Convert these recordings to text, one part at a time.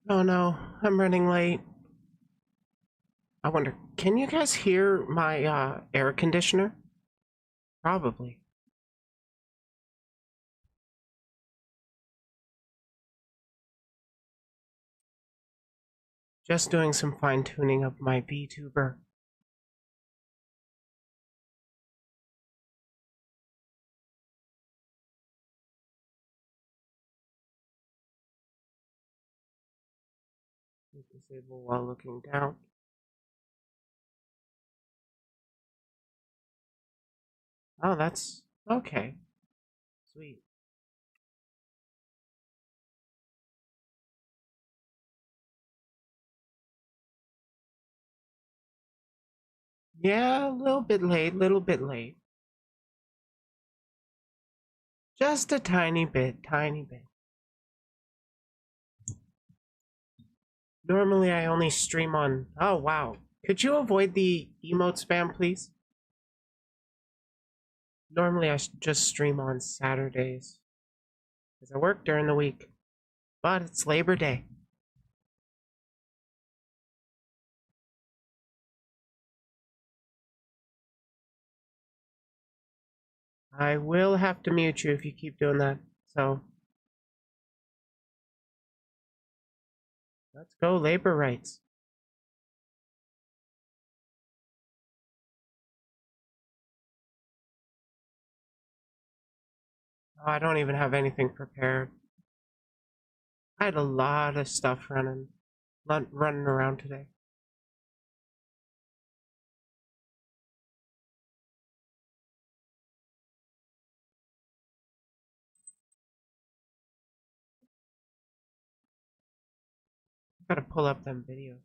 Oh no, I'm running late. I wonder, can you guys hear my air conditioner? Probably. Just doing some fine tuning of my VTuber. Disable while looking down. Oh, that's okay. Sweet. Yeah, a little bit late, little bit late. Just a tiny bit, tiny bit. Normally I only stream on... Oh, wow. Could you avoid the emote spam, please? Normally I just stream on Saturdays. Because I work during the week. But it's Labor Day. I will have to mute you if you keep doing that. So, let's go labor rights. Oh, I don't even have anything prepared. I had a lot of stuff running around today. Gotta pull up them videos.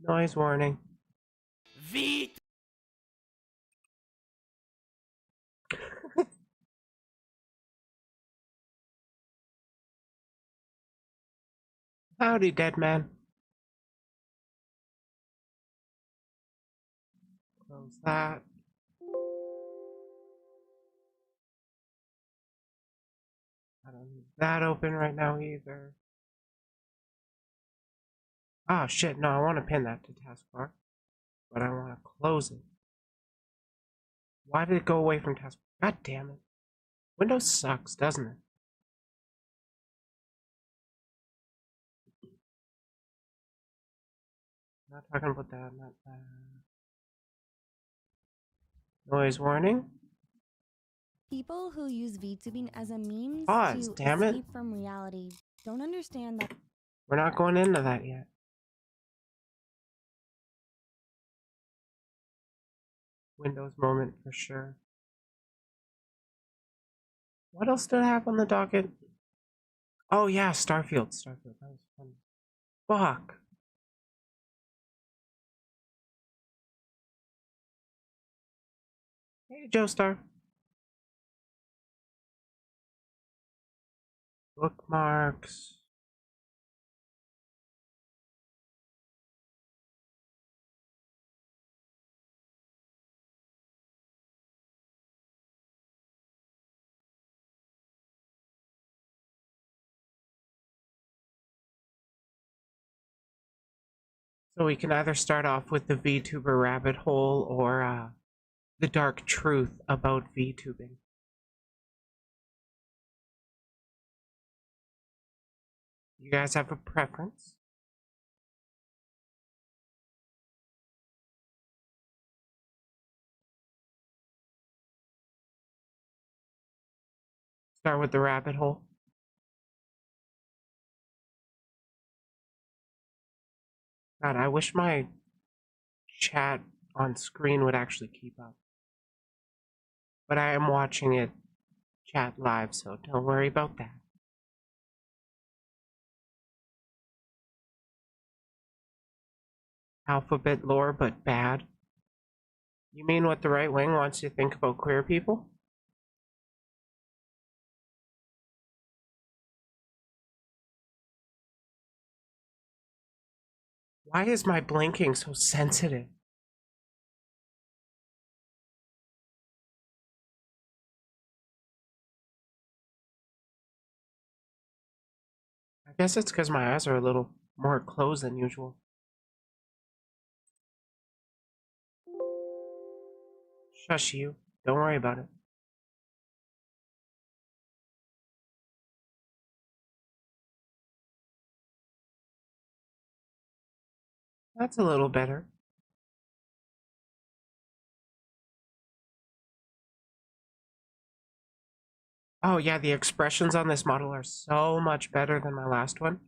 Noise warning. V. Howdy, dead man. Close that. I don't need that open right now either. Oh shit, no, I want to pin that to taskbar. But I want to close it. Why did it go away from taskbar? God damn it. Windows sucks, doesn't it? Not talking about that, not that. Noise warning. People who use VTubing as a means Pause, to damn it. escape from reality don't understand that. We're not going into that yet. Windows moment for sure. What else did I have on the docket? Oh yeah, Starfield. Starfield. That was fun. Fuck. Hey, Joestar. Bookmarks. So we can either start off with the VTuber Rabbit Hole or the dark truth about VTubing. You guys have a preference? Start with the rabbit hole. God, I wish my chat on screen would actually keep up. But I am watching it chat live, so don't worry about that. Alphabet lore, but bad. You mean what the right wing wants you to think about queer people? Why is my blinking so sensitive? I guess it's because my eyes are a little more closed than usual. Shush you. Don't worry about it. That's a little better. Oh yeah, the expressions on this model are so much better than my last one.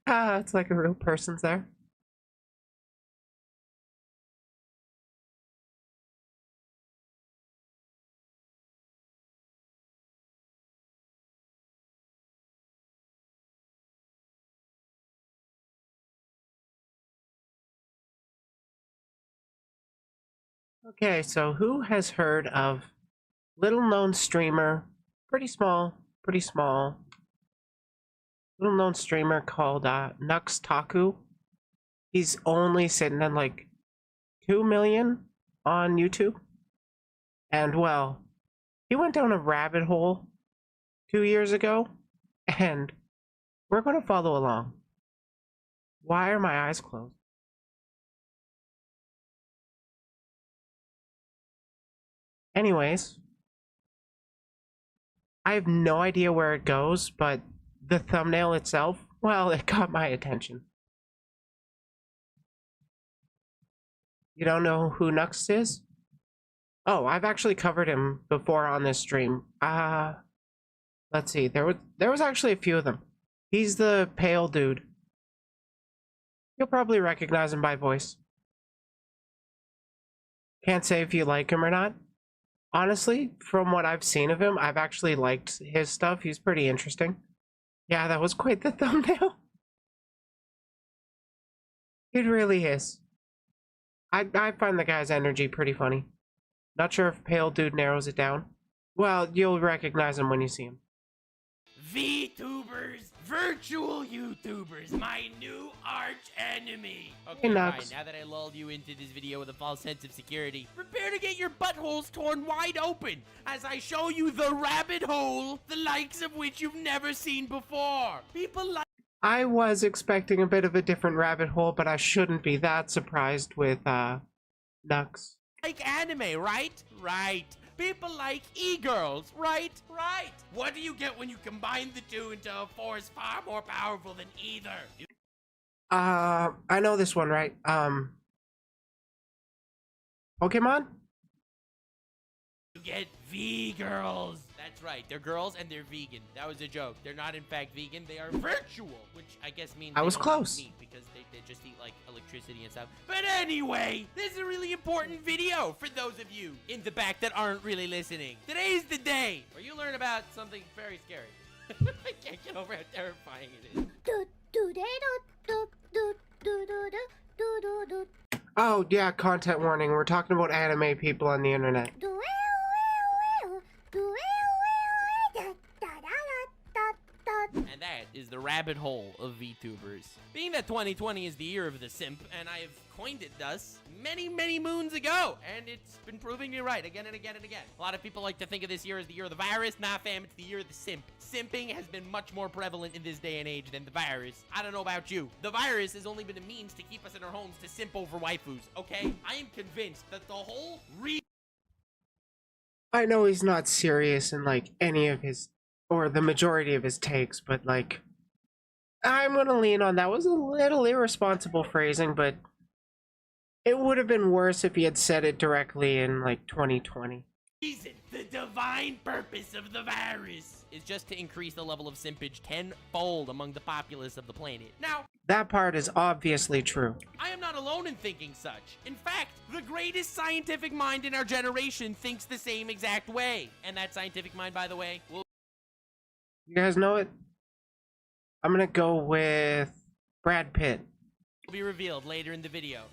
Ah, it's like a real person's there. Okay, so who has heard of little known streamer, pretty small, little known streamer called Nux Taku? He's only sitting at like 2 million on YouTube. And well, he went down a rabbit hole 2 years ago, and we're going to follow along. Why are my eyes closed? Anyways, I have no idea where it goes, but the thumbnail itself, well, it got my attention. You don't know who Nux is? Oh, I've actually covered him before on this stream. Let's see. There was actually a few of them. He's the pale dude. You'll probably recognize him by voice. Can't say if you like him or not. Honestly, from what I've seen of him, I've actually liked his stuff. He's pretty interesting. Yeah, that was quite the thumbnail. It really is. I find the guy's energy pretty funny. Not sure if pale dude narrows it down. Well, you'll recognize him when you see him. VTubers, virtual YouTubers, my new arch enemy. Hey, Okay, Nux. fine. Now that I lulled you into this video with a false sense of security, prepare to get your buttholes torn wide open as I show you the rabbit hole, the likes of which you've never seen before. People like I was expecting a bit of a different rabbit hole, but I shouldn't be that surprised with Nux. anime, right? Right. People like e-girls, right? Right. What do you get when you combine the two into a force far more powerful than either? I know this one, right? Pokemon? You get V-girls. That's right. They're girls and they're vegan. That was a joke. They're not in fact vegan. They are virtual, which I guess means I they was don't close. eat meat because they just eat like electricity and stuff. But anyway, this is a really important video for those of you in the back that aren't really listening. Today's the day where you learn about something very scary. I can't get over how terrifying it is. Oh, yeah, content warning. We're talking about anime people on the internet. And that is the rabbit hole of VTubers. Being that 2020 is the year of the simp, and I have coined it thus many, many moons ago, and it's been proving me right again and again and again. A lot of people like to think of this year as the year of the virus. Nah, fam, it's the year of the simp. Simping has been much more prevalent in this day and age than the virus. I don't know about you. The virus has only been a means to keep us in our homes to simp over waifus, okay? I am convinced that the whole I know he's not serious in like any of his, or the majority of his takes, but like, I'm gonna lean on that was a little irresponsible phrasing, but it would have been worse if he had said it directly in like 2020. reason, the divine purpose of the virus is just to increase the level of simpage tenfold among the populace of the planet. Now, That part is obviously true. I am not alone in thinking such. In fact, the greatest scientific mind in our generation thinks the same exact way. And that scientific mind, by the way, will You guys know it? I'm gonna go with Brad Pitt. be revealed later in the video.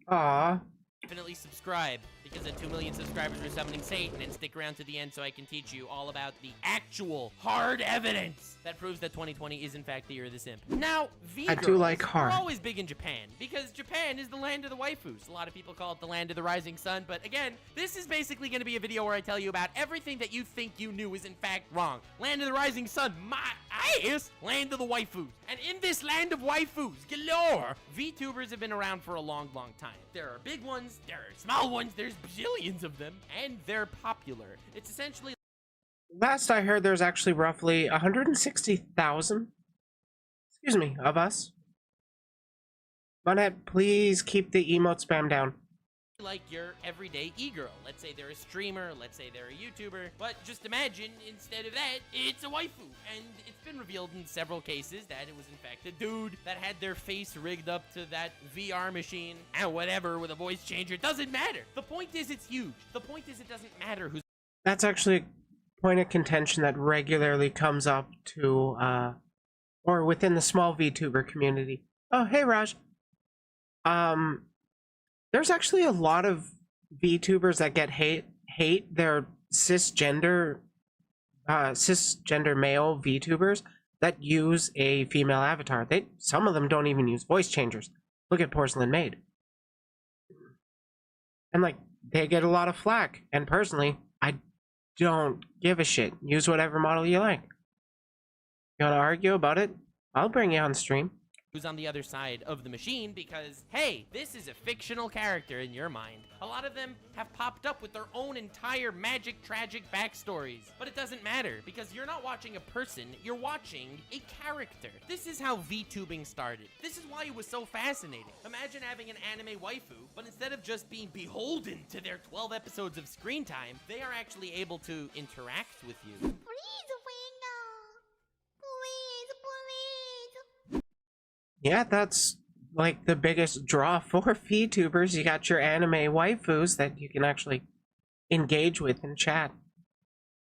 Aw. Definitely subscribe, because at 2 million subscribers we're summoning Satan, and stick around to the end so I can teach you all about the actual hard evidence that proves that 2020 is in fact the year of the simp. Now, I do like are hard. always big in Japan, because Japan is the land of the waifus. A lot of people call it the land of the rising sun, but again, this is basically going to be a video where I tell you about everything that you think you knew is in fact wrong. Land of the rising sun, my ass! Land of the waifus. And in this land of waifus galore, VTubers have been around for a long, long time. There are big ones, there are small ones, there's bazillions of them, and they're popular. It's essentially... Last I heard, there's actually roughly 160,000, excuse me, of us. Monet, please keep the emote spam down. like your everyday e-girl. Let's say they're a streamer, let's say they're a YouTuber, but just imagine, instead of that, it's a waifu. And it's been revealed in several cases that it was in fact a dude that had their face rigged up to that VR machine, and whatever, with a voice changer. It doesn't matter. The point is it's huge. The point is it doesn't matter who's... That's actually a point of contention that regularly comes up to, or within the small VTuber community. Oh, hey, Raj. There's actually a lot of VTubers that get hate. They're cisgender male VTubers that use a female avatar. Some of them don't even use voice changers. Look at Porcelain Maid. And like, they get a lot of flack. And personally, I don't give a shit. Use whatever model you like. You want to argue about it? I'll bring you on stream. Who's on the other side of the machine, because, hey, this is a fictional character in your mind. A lot of them have popped up with their own entire magic, tragic backstories. But it doesn't matter, because you're not watching a person, you're watching a character. This is how VTubing started. This is why it was so fascinating. Imagine having an anime waifu, but instead of just being beholden to their 12 episodes of screen time, they are actually able to interact with you. Yeah, that's like the biggest draw for VTubers. You got your anime waifus that you can actually engage with in chat.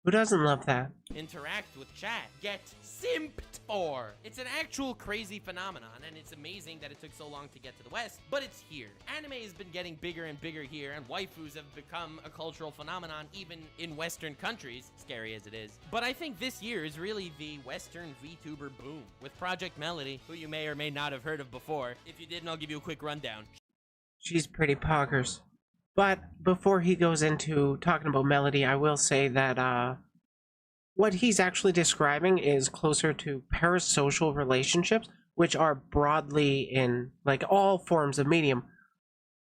Who doesn't love that? Interact with chat. Get simped for. It's an actual crazy phenomenon, and it's amazing that it took so long to get to the West, but it's here. Anime has been getting bigger and bigger here, and waifus have become a cultural phenomenon even in Western countries, scary as it is. But I think this year is really the Western VTuber boom, with Project Melody, who you may or may not have heard of before. If you didn't, I'll give you a quick rundown. She's pretty poggers. But before he goes into talking about Melody, I will say that what he's actually describing is closer to parasocial relationships, which are broadly in like all forms of medium,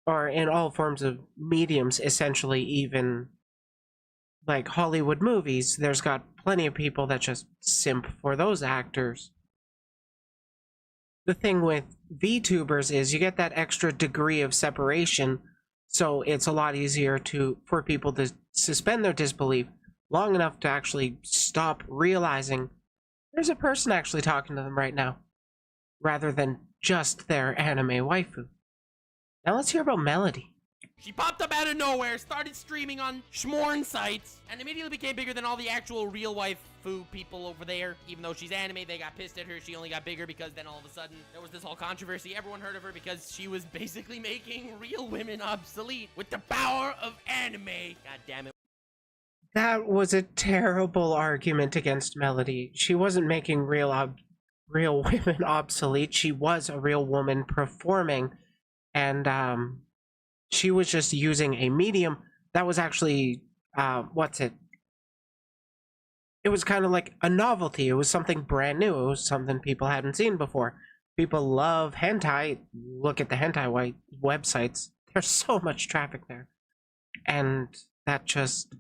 or in all forms of mediums, essentially. Even like Hollywood movies, there's got plenty of people that just simp for those actors. The thing with VTubers is you get that extra degree of separation, so it's a lot easier for people to suspend their disbelief long enough to actually stop realizing there's a person actually talking to them right now, rather than just their anime waifu. Now let's hear about Melody. She popped up out of nowhere, started streaming on Schmorn sites, and immediately became bigger than all the actual real waifu people over there. Even though she's anime, they got pissed at her. She only got bigger because then all of a sudden there was this whole controversy. Everyone heard of her because she was basically making real women obsolete with the power of anime. God damn it. That was a terrible argument against Melody. She wasn't making real women obsolete. She was a real woman performing, and she was just using a medium that was actually it was kind of like a novelty. It was something brand new. It was something people hadn't seen before. People love hentai. Look at the hentai websites. There's so much traffic there, and that just...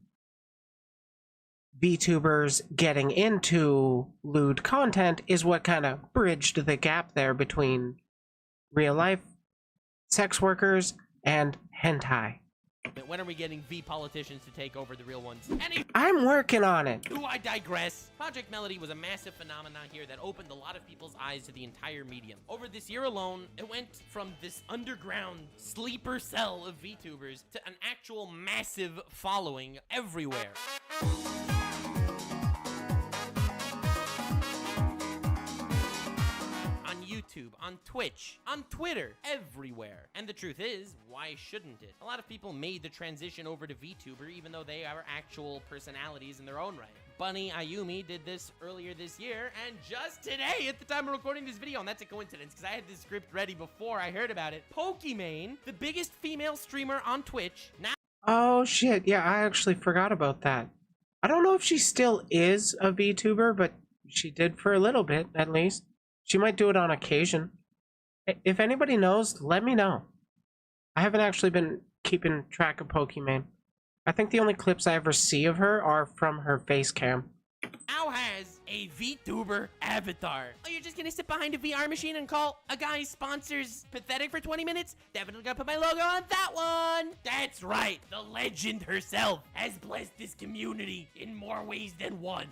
VTubers getting into lewd content is what kind of bridged the gap there between real life sex workers and hentai. When are we getting V politicians to take over the real ones? I'm working on it. Do I digress? Project Melody was a massive phenomenon here that opened a lot of people's eyes to the entire medium. Over this year alone, it went from this underground sleeper cell of VTubers to an actual massive following everywhere. On YouTube, on Twitch, on Twitter, everywhere. And the truth is, why shouldn't it? A lot of people made the transition over to VTuber even though they are actual personalities in their own right. Bunny Ayumi did this earlier this year, and just today, at the time of recording this video, and that's a coincidence because I had this script ready before I heard about it, Pokimane, the biggest female streamer on Twitch, now— Oh shit, yeah, I actually forgot about that. I don't know if she still is a VTuber, but she did for a little bit, at least. She might do it on occasion. If anybody knows, let me know. I haven't actually been keeping track of Pokimane. I think the only clips I ever see of her are from her face cam. now has a VTuber avatar. Oh, you're just gonna sit behind a VR machine and call a guy's sponsors pathetic for 20 minutes? Definitely gonna put my logo on that one. That's right. The legend herself has blessed this community in more ways than one.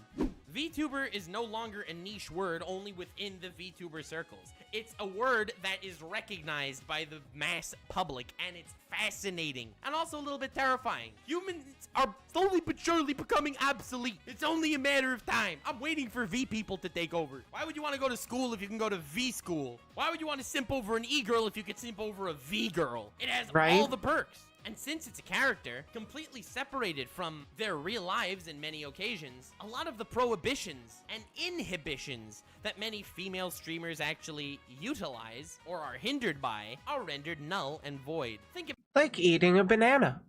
VTuber is no longer a niche word only within the VTuber circles. It's a word that is recognized by the mass public, and it's fascinating and also a little bit terrifying. Humans are slowly but surely becoming obsolete. It's only a matter of time. I'm waiting for V people to take over. Why would you want to go to school if you can go to V school? Why would you want to simp over an E-girl if you could simp over a V girl? It has all the perks. And since it's a character completely separated from their real lives in many occasions, a lot of the prohibitions and inhibitions that many female streamers actually utilize or are hindered by are rendered null and void. Think of Like eating a banana.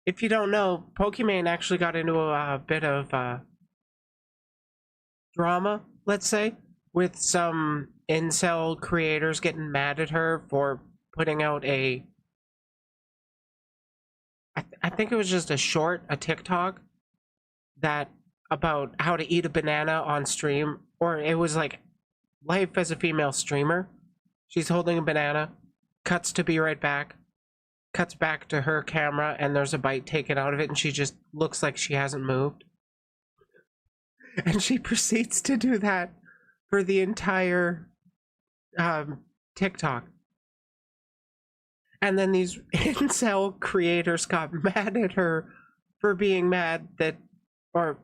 If you don't know, Pokimane actually got into a bit of drama, let's say, with some incel creators getting mad at her for putting out a I think it was just a TikTok that about how to eat a banana on stream, or it was like life as a female streamer. She's holding a banana, cuts to be right back, cuts back to her camera, and there's a bite taken out of it, and she just looks like she hasn't moved. And she proceeds to do that for the entire TikTok. And then these incel creators got mad at her for being mad that, or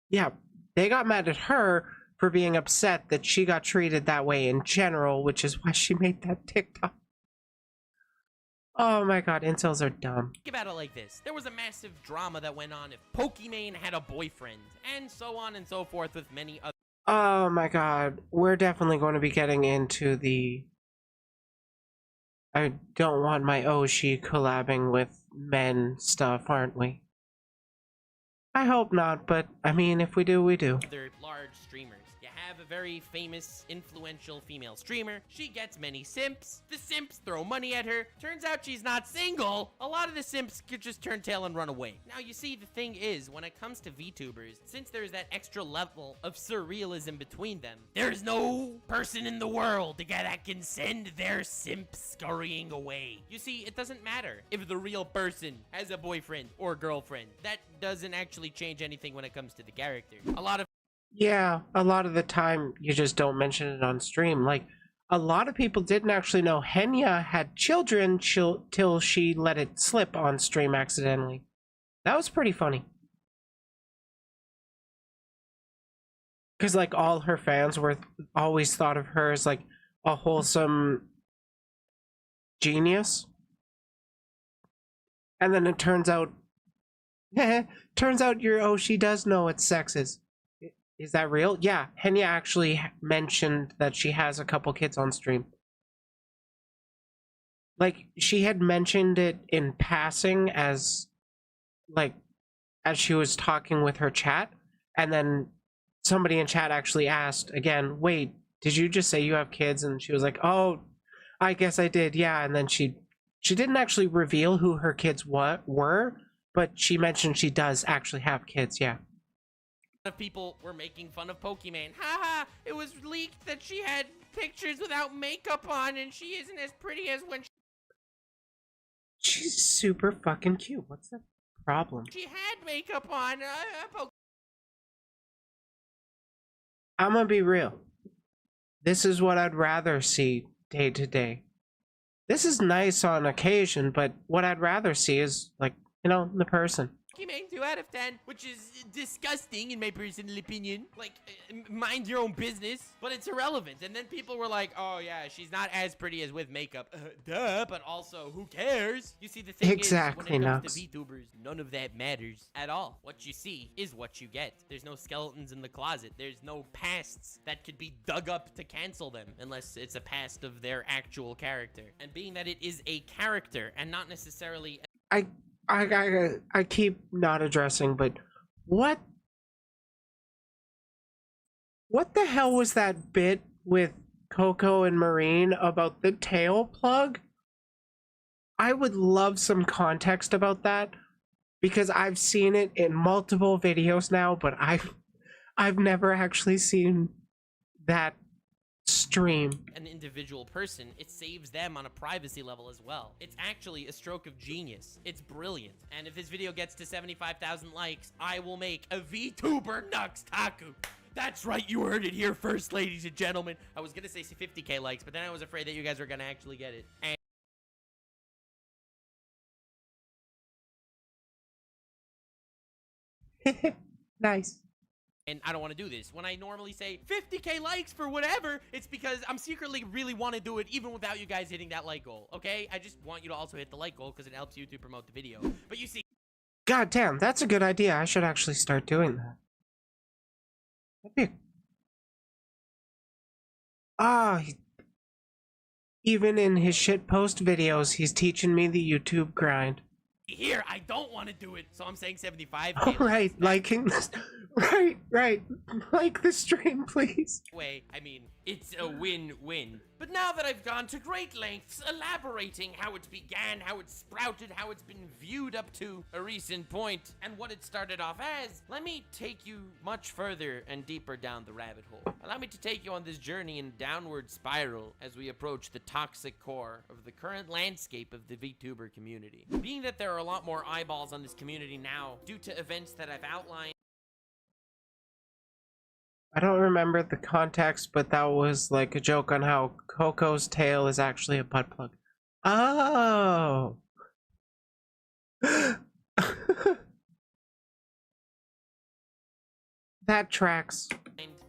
yeah, they got mad at her for being upset that she got treated that way in general, which is why she made that TikTok. Oh my god, incels are dumb. Think about it like this. There was a massive drama that went on if Pokimane had a boyfriend, and so on and so forth with many other— Oh my god, we're definitely going to be getting into the I don't want my Oshi collabing with men stuff, aren't we? I hope not, but I mean, if we do, we do. Other large streamers. You have a very famous, influential female streamer. She gets many simps. The simps throw money at her. Turns out she's not single. A lot of the simps could just turn tail and run away. Now, you see, the thing is, when it comes to VTubers, since there's that extra level of surrealism between them, there's no person in the world that can send their simp scurrying away. You see, it doesn't matter if the real person has a boyfriend or girlfriend. That doesn't actually change anything when it comes to the character. Yeah, a lot of the time you just don't mention it on stream. Like, a lot of people didn't actually know Henya had children till she let it slip on stream accidentally. That was pretty funny. Because, like, all her fans were always thought of her as, like, a wholesome genius. And then it turns out, she does know what sex is. Is that real? Yeah, Henya actually mentioned that she has a couple kids on stream. Like, she had mentioned it in passing as she was talking with her chat, and then somebody in chat actually asked again, wait, did you just say you have kids? And she was like, oh, I guess I did, yeah. And then she didn't actually reveal who her kids were, but she mentioned she does actually have kids, yeah. Of people were making fun of Pokimane. Haha, it was leaked that she had pictures without makeup on and she isn't as pretty as when she's super fucking cute. What's the problem? She had makeup on. I'm gonna be real. This is what I'd rather see day to day. This is nice on occasion, but what I'd rather see is, like, you know, the person. Pokimane 2 out of 10, which is disgusting in my personal opinion. Like, mind your own business, but it's irrelevant. And then people were like, oh yeah, she's not as pretty as with makeup. Duh, but also, who cares? You see, the thing Exactly, is, when it Nux. comes to VTubers, none of that matters at all. What you see is what you get. There's no skeletons in the closet. There's no pasts that could be dug up to cancel them, unless it's a past of their actual character. And being that it is a character and not necessarily... I keep not addressing, but what the hell was that bit with Coco and Marine about the tail plug? I would love some context about that, because I've seen it in multiple videos now, but I've never actually seen that stream. An individual person, it saves them on a privacy level as well. It's actually a stroke of genius. It's brilliant. And if this video gets to 75,000 likes, I will make a VTuber Nux Taku. That's right, you heard it here first, ladies and gentlemen. I was gonna say 50k likes, but then I was afraid that you guys were gonna actually get it. And nice. And I don't want to do this. When I normally say 50k likes for whatever, it's because I'm secretly really want to do it even without you guys hitting that like goal, okay? I just want you to also hit the like goal because it helps you to promote the video. But you see... God damn, that's a good idea. I should actually start doing that. That'd be... even in his shitpost videos, he's teaching me the YouTube grind. Here, I don't want to do it, so I'm saying 75k. Alright, liking this... Right. Like the stream, please. Way, I mean, it's a win-win. But now that I've gone to great lengths elaborating how it began, how it sprouted, how it's been viewed up to a recent point, and what it started off as, let me take you much further and deeper down the rabbit hole. Allow me to take you on this journey in downward spiral as we approach the toxic core of the current landscape of the VTuber community. Being that there are a lot more eyeballs on this community now due to events that I've outlined. I don't remember the context, but that was like a joke on how Coco's tail is actually a butt plug. Oh! That tracks.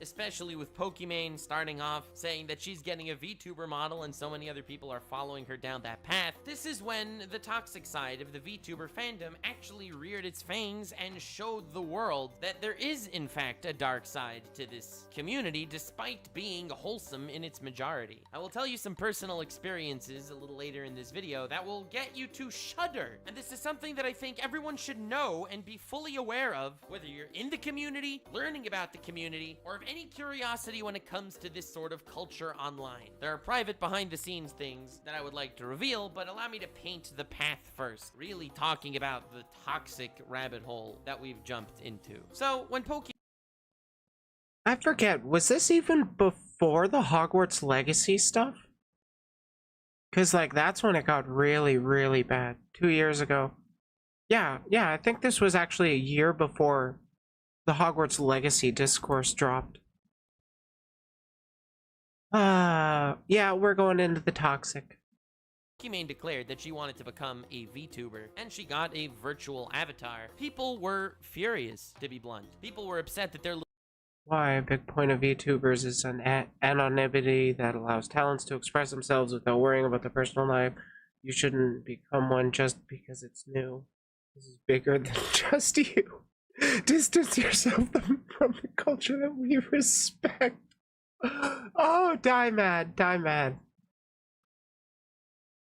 Especially with Pokimane starting off saying that she's getting a VTuber model and so many other people are following her down that path, this is when the toxic side of the VTuber fandom actually reared its fangs and showed the world that there is in fact a dark side to this community despite being wholesome in its majority. I will tell you some personal experiences a little later in this video that will get you to shudder, and this is something that I think everyone should know and be fully aware of, whether you're in the community, learning about the community, or of any curiosity when it comes to this sort of culture online. There are private behind-the-scenes things that I would like to reveal, but allow me to paint the path first, really talking about the toxic rabbit hole that we've jumped into. So, when I forget, was this even before the Hogwarts Legacy stuff? Because, like, that's when it got really, really bad. 2 years ago. Yeah, I think this was actually a year before the Hogwarts Legacy discourse dropped. Yeah, we're going into the toxic. Pokimane declared that she wanted to become a VTuber, and she got a virtual avatar. People were furious, to be blunt. People were upset that their... Why a big point of VTubers is an anonymity that allows talents to express themselves without worrying about their personal life. You shouldn't become one just because it's new. This is bigger than just you. Distance yourself from the culture that we respect. Oh, die mad.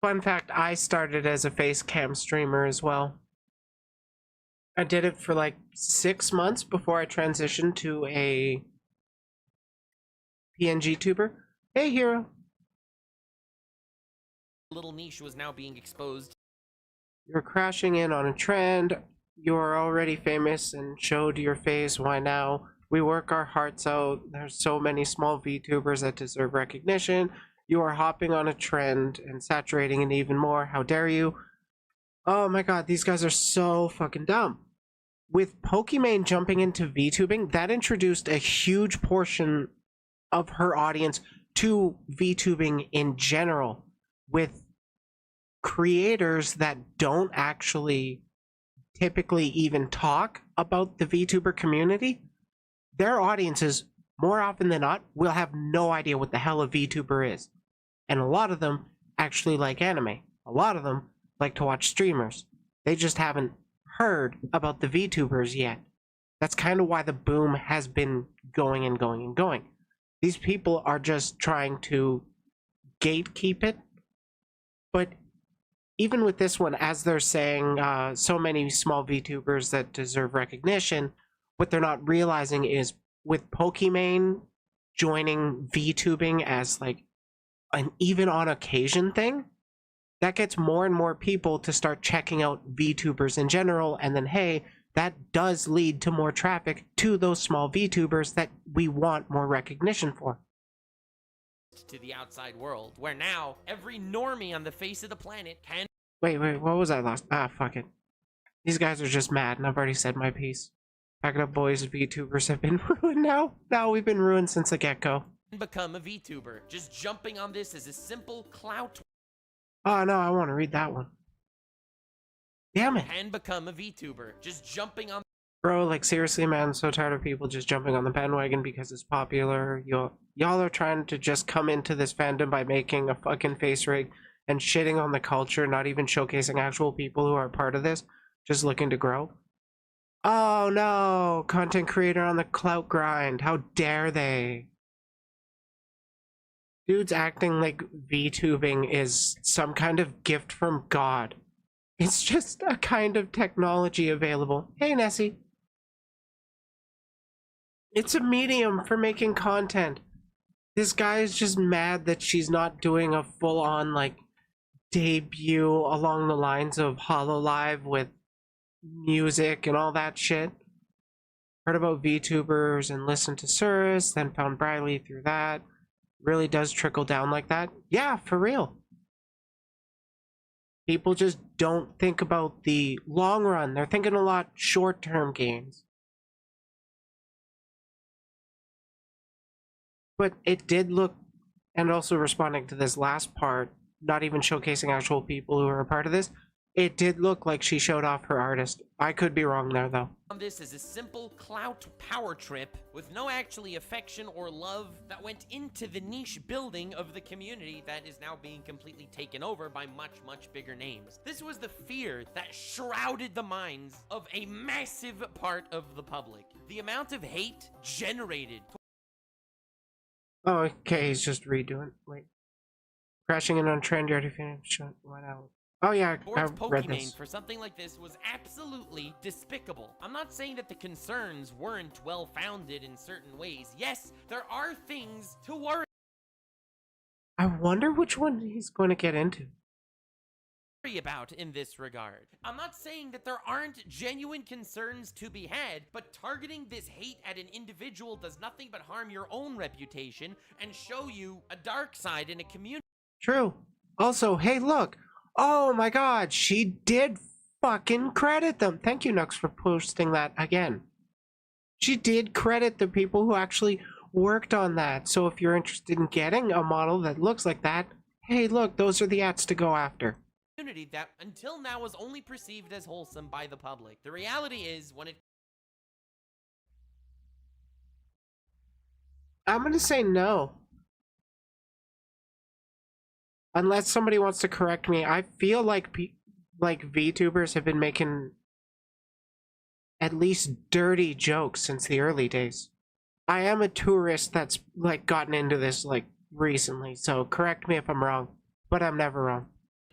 Fun fact, I started as a face cam streamer as well. I did it for like 6 months before I transitioned to a PNG tuber. Hey, hero. Little niche was now being exposed. You're crashing in on a trend. You are already famous and showed your face. Why now? We work our hearts out. There's so many small VTubers that deserve recognition. You are hopping on a trend and saturating it even more. How dare you? Oh my god, these guys are so fucking dumb. With Pokimane jumping into VTubing, that introduced a huge portion of her audience to VTubing in general, with creators that don't actually typically even talk about the VTuber community, their audiences, more often than not, will have no idea what the hell a VTuber is. And a lot of them actually like anime. A lot of them like to watch streamers. They just haven't heard about the VTubers yet. That's kind of why the boom has been going and going and going. These people are just trying to gatekeep it. But even with this one, as they're saying, so many small VTubers that deserve recognition, what they're not realizing is with Pokimane joining VTubing as like an even on occasion thing, that gets more and more people to start checking out VTubers in general, and then hey, that does lead to more traffic to those small VTubers that we want more recognition for. To the outside world, where now every normie on the face of the planet can. Wait, what was I lost? Ah, fuck it. These guys are just mad, and I've already said my piece. Pack it up, boys. VTubers have been ruined now. Now we've been ruined since the get-go. Become a VTuber. Just jumping on this is a simple clout. Oh no, I want to read that one. Damn it. Can become a VTuber. Just jumping on. Bro, like seriously, man, I'm so tired of people just jumping on the bandwagon because it's popular. Y'all are trying to just come into this fandom by making a fucking face rig and shitting on the culture, not even showcasing actual people who are part of this, just looking to grow. Oh no, content creator on the clout grind. How dare they? Dudes acting like VTubing is some kind of gift from God. It's just a kind of technology available. Hey, Nessie. It's a medium for making content. This guy is just mad that she's not doing a full-on, like, debut along the lines of HoloLive with music and all that shit. Heard about VTubers and listened to Cirrus, then found Briley through that. Really does trickle down like that. Yeah, for real. People just don't think about the long run. They're thinking a lot short-term gains. But it did look, and also responding to this last part, not even showcasing actual people who are a part of this, it did look like she showed off her artist. I could be wrong there, though. This is a simple clout power trip with no actually affection or love that went into the niche building of the community that is now being completely taken over by much, much bigger names. This was the fear that shrouded the minds of a massive part of the public. The amount of hate generated. Oh, okay, he's just redoing. Wait. Crashing in on trend, you already finished. Went out. Oh yeah, I read this. For something like this was absolutely despicable. I'm not saying that the concerns weren't well-founded in certain ways. Yes, there are things to worry I wonder which one he's going to get into. About in this regard. I'm not saying that there aren't genuine concerns to be had, but targeting this hate at an individual does nothing but harm your own reputation and show you a dark side in a community. True. Also, hey look, oh my god, she did fucking credit them. Thank you, Nux, for posting that again. She did credit the people who actually worked on that. So if you're interested in getting a model that looks like that, hey look, those are the ads to go after. That until now was only perceived as wholesome by the public. The reality is when it... I'm gonna say no. Unless somebody wants to correct me, I feel like VTubers have been making at least dirty jokes since the early days. I am a tourist that's like gotten into this like recently, so correct me if I'm wrong, but I'm never wrong.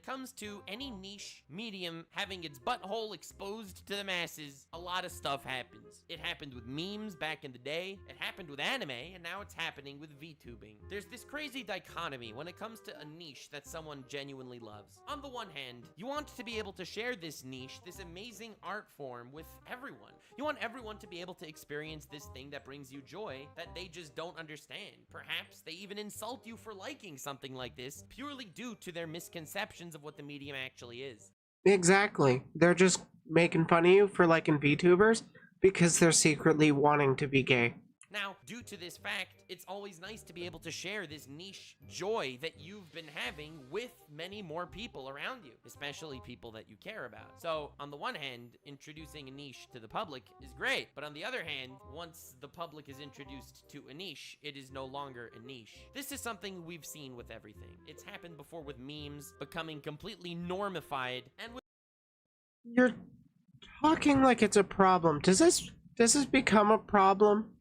Comes to any niche medium having its butthole exposed to the masses, a lot of stuff happens. It happened with memes back in the day, it happened with anime, and now it's happening with VTubing. There's this crazy dichotomy when it comes to a niche that someone genuinely loves. On the one hand, you want to be able to share this niche, this amazing art form with everyone. You want everyone to be able to experience this thing that brings you joy that they just don't understand. Perhaps they even insult you for liking something like this purely due to their misconceptions of what the medium actually is. Exactly. They're just making fun of you for liking VTubers because they're secretly wanting to be gay. Now, due to this fact, it's always nice to be able to share this niche joy that you've been having with many more people around you, especially people that you care about. So, on the one hand, introducing a niche to the public is great, but on the other hand, once the public is introduced to a niche, it is no longer a niche. This is something we've seen with everything. It's happened before with memes becoming completely normified, and with You're talking like it's a problem. Does this become a problem?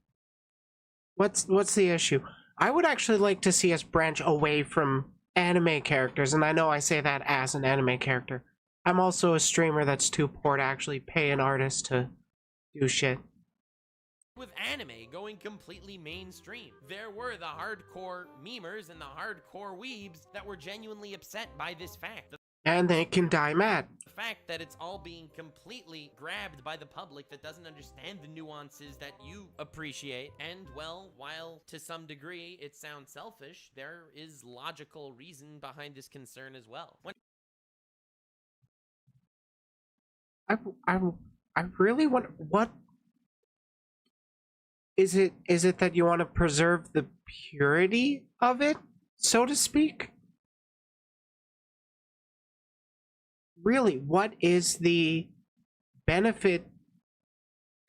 What's the issue? I would actually like to see us branch away from anime characters, and I know I say that as an anime character. I'm also a streamer that's too poor to actually pay an artist to do shit. with anime going completely mainstream. There were the hardcore memers and the hardcore weebs that were genuinely upset by this fact. And they can die mad. The fact that it's all being completely grabbed by the public that doesn't understand the nuances that you appreciate. And, well, while to some degree it sounds selfish, there is logical reason behind this concern as well. I really want... What? Is it that you want to preserve the purity of it, so to speak? Really, what is the benefit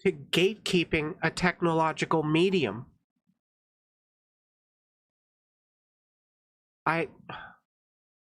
to gatekeeping a technological medium?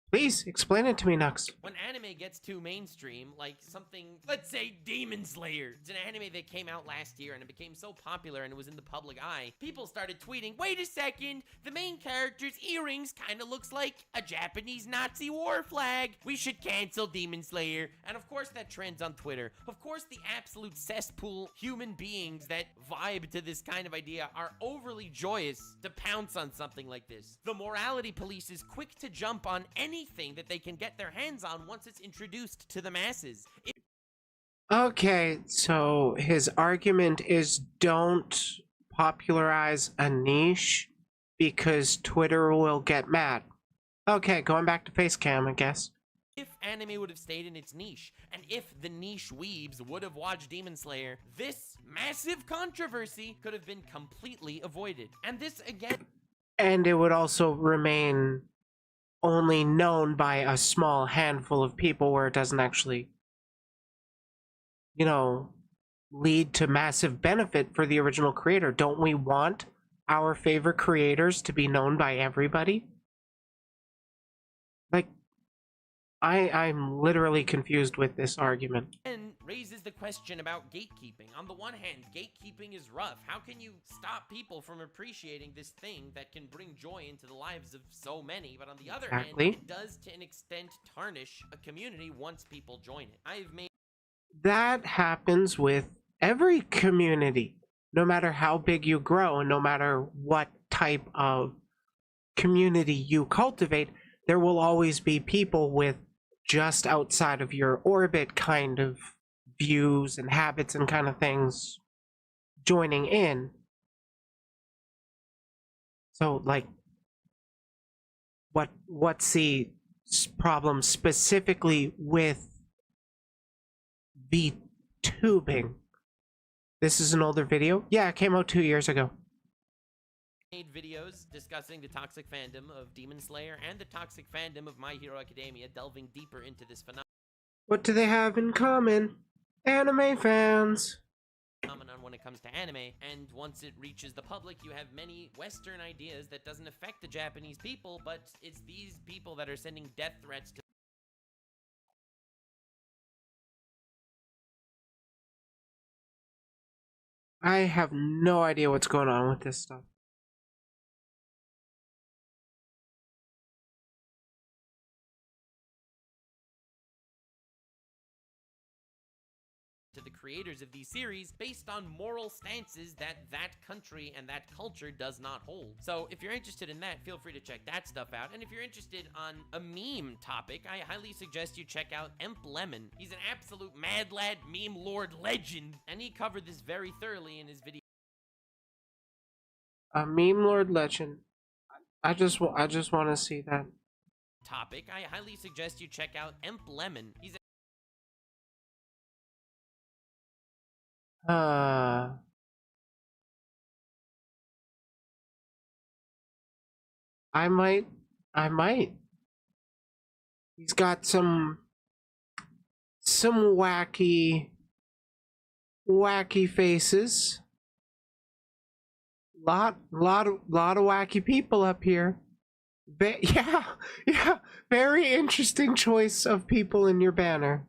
Please explain it to me, Nux. When anime gets too mainstream, like something, let's say Demon Slayer. It's an anime that came out last year and it became so popular and it was in the public eye. People started tweeting, wait a second, the main character's earrings kind of looks like a Japanese Nazi war flag. We should cancel Demon Slayer. And of course that trends on Twitter. Of course the absolute cesspool human beings that vibe to this kind of idea are overly joyous to pounce on something like this. The morality police is quick to jump on anything that they can get their hands on once it's introduced to the masses. Okay, so his argument is don't popularize a niche because Twitter will get mad. Okay, going back to Facecam, I guess. If anime would have stayed in its niche, and if the niche weebs would have watched Demon Slayer, this massive controversy could have been completely avoided. And this again... And it would also remain only known by a small handful of people where it doesn't actually, you know, lead to massive benefit for the original creator. Don't we want our favorite creators to be known by everybody? Like, I'm literally confused with this argument. And raises the question about gatekeeping. On the one hand, gatekeeping is rough. How can you stop people from appreciating this thing that can bring joy into the lives of so many? But on the other hand, it does to an extent tarnish a community once people join it. That happens with every community, no matter how big you grow and no matter what type of community you cultivate, there will always be people with just outside of your orbit kind of views and habits and kind of things joining in. So, like, what's the problem specifically with VTubing? This is an older video? Yeah, it came out 2 years ago. Made videos discussing the toxic fandom of Demon Slayer and the toxic fandom of My Hero Academia, delving deeper into this phenomenon. What do they have in common? Anime fans. When it comes to anime, and once it reaches the public, you have many Western ideas that doesn't affect the Japanese people, but it's these people that are sending death threats to... I have no idea what's going on with this stuff. to the creators of these series based on moral stances that country and that culture does not hold. So if you're interested in that, feel free to check that stuff out. And if you're interested on a meme topic, I highly suggest you check out Emp Lemon. He's an absolute mad lad meme lord legend, and he covered this very thoroughly in his video. A meme lord legend. I just want to see that topic. I highly suggest you check out Emp Lemon. He's I might. He's got some wacky faces. Lot of wacky people up here. Yeah, very interesting choice of people in your banner.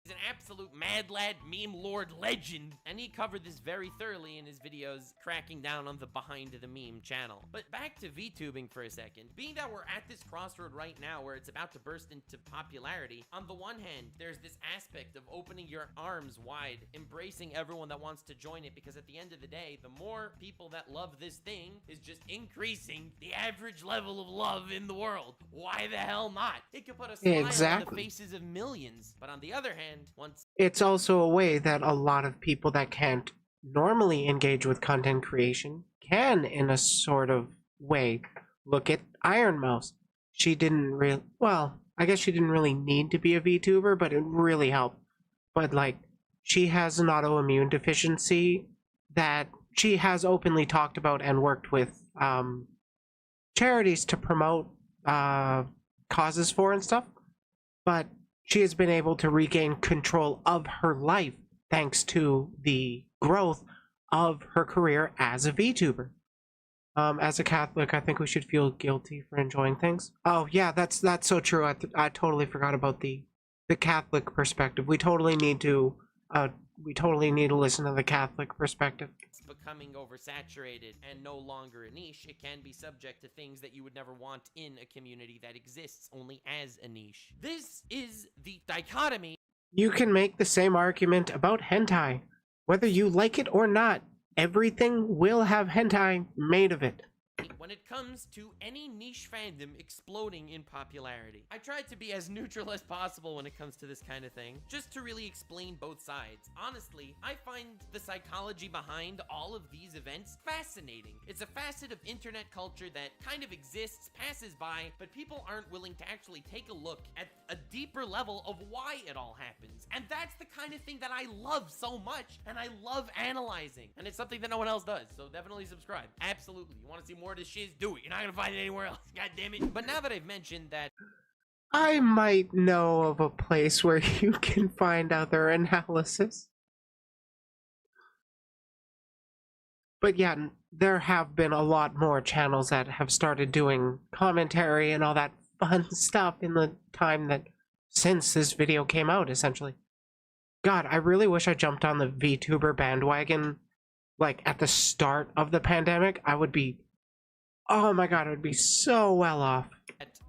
He's an absolute mad lad, meme lord legend, and he covered this very thoroughly in his videos cracking down on the Behind the Meme channel. But back to VTubing for a second. Being that we're at this crossroad right now where it's about to burst into popularity, on the one hand, there's this aspect of opening your arms wide, embracing everyone that wants to join it, because at the end of the day, the more people that love this thing is just increasing the average level of love in the world. Why the hell not? It could put a smile on the faces of millions. But on the other hand, it's also a way that a lot of people that can't normally engage with content creation can, in a sort of way. Look at Iron Mouse. She didn't really, well, I guess she didn't really need to be a VTuber, but it really helped. But like, she has an autoimmune deficiency that she has openly talked about and worked with charities to promote causes for and stuff. But she has been able to regain control of her life thanks to the growth of her career as a VTuber. As a Catholic, I think we should feel guilty for enjoying things. Oh yeah, that's so true. I totally forgot about the Catholic perspective. We totally need to listen to the Catholic perspective. It's becoming oversaturated and no longer a niche. It can be subject to things that you would never want in a community that exists only as a niche. This is the dichotomy. You can make the same argument about hentai. Whether you like it or not, everything will have hentai made of it. When it comes to any niche fandom exploding in popularity, I tried to be as neutral as possible when it comes to this kind of thing, just to really explain both sides. Honestly, I find the psychology behind all of these events fascinating. It's a facet of internet culture that kind of exists, passes by, but people aren't willing to actually take a look at a deeper level of why it all happens. And that's the kind of thing that I love so much, and I love analyzing. And it's something that no one else does, so definitely subscribe. Absolutely. You want to see more of this shit? Do it. You're not gonna find it anywhere else. God damn it. But now that I've mentioned that, I might know of a place where you can find other analysis. But yeah, there have been a lot more channels that have started doing commentary and all that fun stuff in the time that since this video came out, essentially. God, I really wish I jumped on the VTuber bandwagon like at the start of the pandemic. I would be, oh my god, I would be so well off.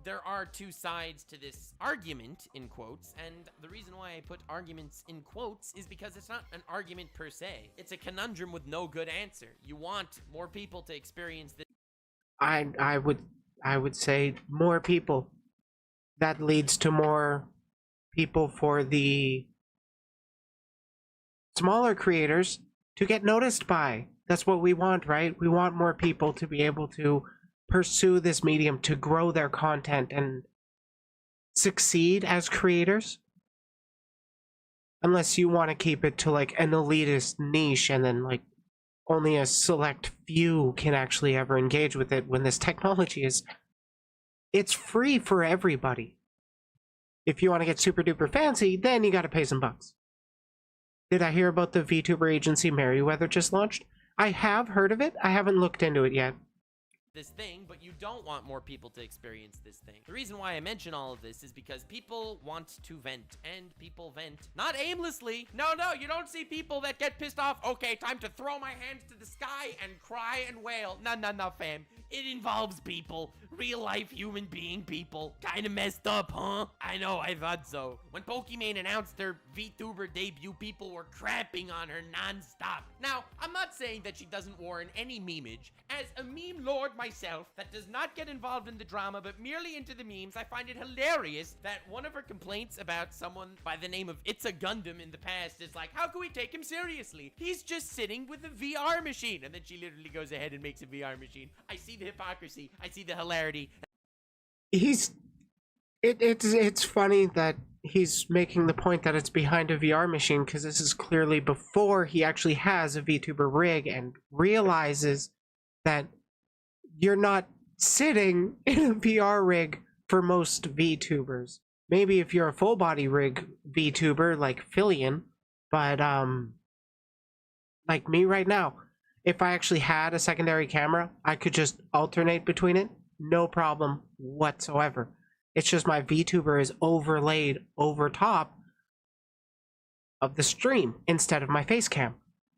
there are two sides to this argument, in quotes, and the reason why I put arguments in quotes is because it's not an argument per se. It's a conundrum with no good answer. You want more people to experience this. I would say more people. That leads to more people for the smaller creators to get noticed by. That's what we want, right? We want more people to be able to pursue this medium, to grow their content and succeed as creators. Unless you want to keep it to like an elitist niche and then like only a select few can actually ever engage with it, when this technology is, it's free for everybody. If you want to get super duper fancy, then you got to pay some bucks. Did I hear about the VTuber agency Merryweather just launched? I have heard of it. I haven't looked into it yet. This thing, but you don't want more people to experience this thing. The reason why I mention all of this is because people want to vent, and people vent not aimlessly. No, you don't see people that get pissed off. Okay, time to throw my hands to the sky and cry and wail. No, fam. It involves people. Real life human being people. Kinda messed up, huh? I know, I thought so. When Pokimane announced her VTuber debut, people were crapping on her non-stop. Now, I'm not saying that she doesn't warrant any memeage. As a meme lord myself that does not get involved in the drama but merely into the memes, I find it hilarious that one of her complaints about someone by the name of It's a Gundam in the past is like, how can we take him seriously? He's just sitting with a VR machine. And then she literally goes ahead and makes a VR machine. I see the hypocrisy. I see the hilarity. It's funny that he's making the point that it's behind a VR machine, because this is clearly before he actually has a VTuber rig and realizes that you're not sitting in a VR rig for most VTubers. Maybe if you're a full body rig VTuber like Fillion, but like me right now, if I actually had a secondary camera, I could just alternate between it, no problem whatsoever. It's just my VTuber is overlaid over top of the stream instead of my face cam.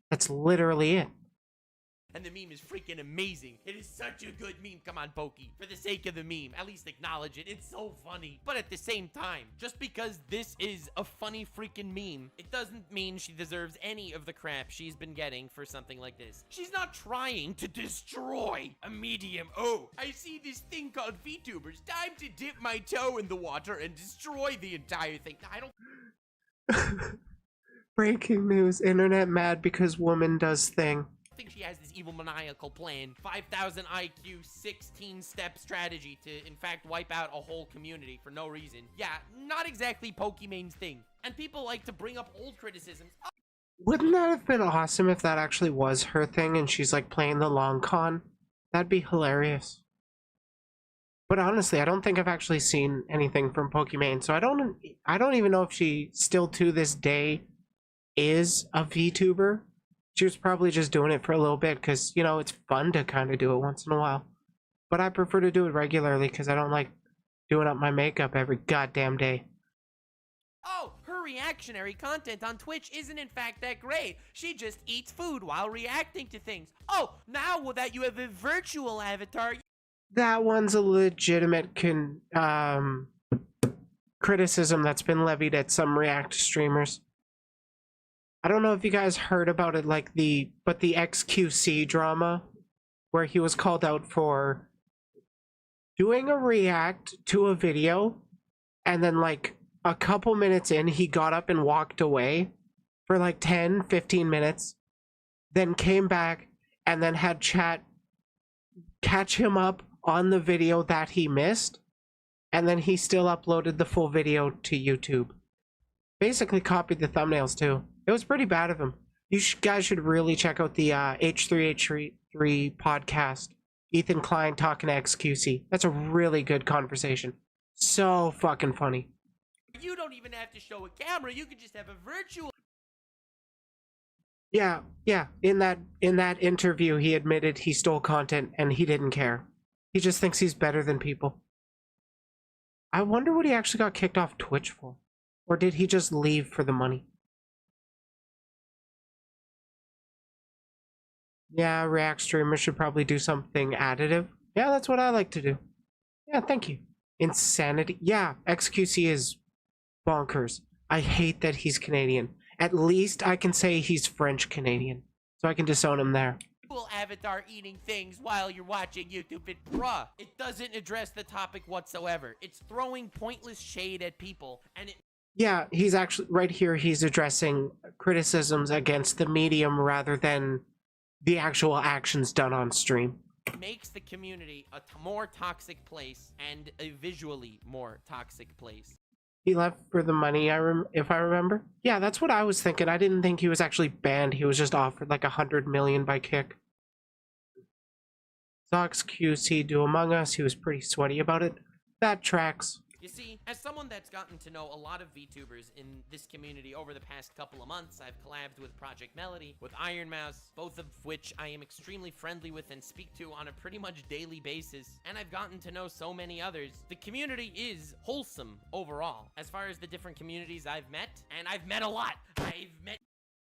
That's literally it. And the meme is freaking amazing. It is such a good meme. Come on, Pokey. For the sake of the meme, at least acknowledge it. It's so funny. But at the same time, just because this is a funny freaking meme, it doesn't mean she deserves any of the crap she's been getting for something like this. She's not trying to destroy a medium. Oh, I see this thing called VTubers. Time to dip my toe in the water and destroy the entire thing. I don't... Breaking news. Internet mad because woman does thing. Think she has this evil maniacal plan, 5,000 IQ, 16-step strategy to in fact wipe out a whole community for no reason. Yeah, not exactly Pokemon's thing. And people like to bring up old criticisms. Oh. Wouldn't that have been awesome if that actually was her thing and she's like playing the long con? That'd be hilarious. But honestly, I don't think I've actually seen anything from Pokemon, so I don't even know if she still to this day is a VTuber. She was probably just doing it for a little bit because, you know, it's fun to kind of do it once in a while. But I prefer to do it regularly because I don't like doing up my makeup every goddamn day. Oh, her reactionary content on Twitch isn't in fact that great. She just eats food while reacting to things. Oh, now that you have a virtual avatar... That one's a legitimate criticism that's been levied at some React streamers. I don't know if you guys heard about it, like the XQC drama, where he was called out for doing a react to a video, and then like a couple minutes in, he got up and walked away for like 10-15 minutes, then came back and then had chat catch him up on the video that he missed, and then he still uploaded the full video to YouTube. Basically copied the thumbnails too. It was pretty bad of him. You guys should really check out the H3H3 podcast. Ethan Klein talking to XQC. That's a really good conversation. So fucking funny. You don't even have to show a camera. You could just have a virtual... Yeah. In that interview, he admitted he stole content and he didn't care. He just thinks he's better than people. I wonder what he actually got kicked off Twitch for. Or did he just leave for the money? Yeah, React streamers should probably do something additive. Yeah, that's what I like to do. Yeah, thank you. Insanity. Yeah, XQC is bonkers. I hate that he's Canadian. At least I can say he's French-Canadian. So I can disown him there. Avatar eating things while you're watching YouTube. It doesn't address the topic whatsoever. It's throwing pointless shade at people, and it... Yeah, he's actually, right here, he's addressing criticisms against the medium rather than the actual actions done on stream. Makes the community a more toxic place and a visually more toxic place. He left for the money, if I remember. Yeah, that's what I was thinking. I didn't think he was actually banned. He was just offered like 100 million by Kick. Zox QC do Among Us. He was pretty sweaty about it. That tracks. You see, as someone that's gotten to know a lot of VTubers in this community over the past couple of months, I've collabed with Project Melody, with Iron Mouse, both of which I am extremely friendly with and speak to on a pretty much daily basis, and I've gotten to know so many others. The community is wholesome overall. As far as the different communities I've met, and I've met a lot.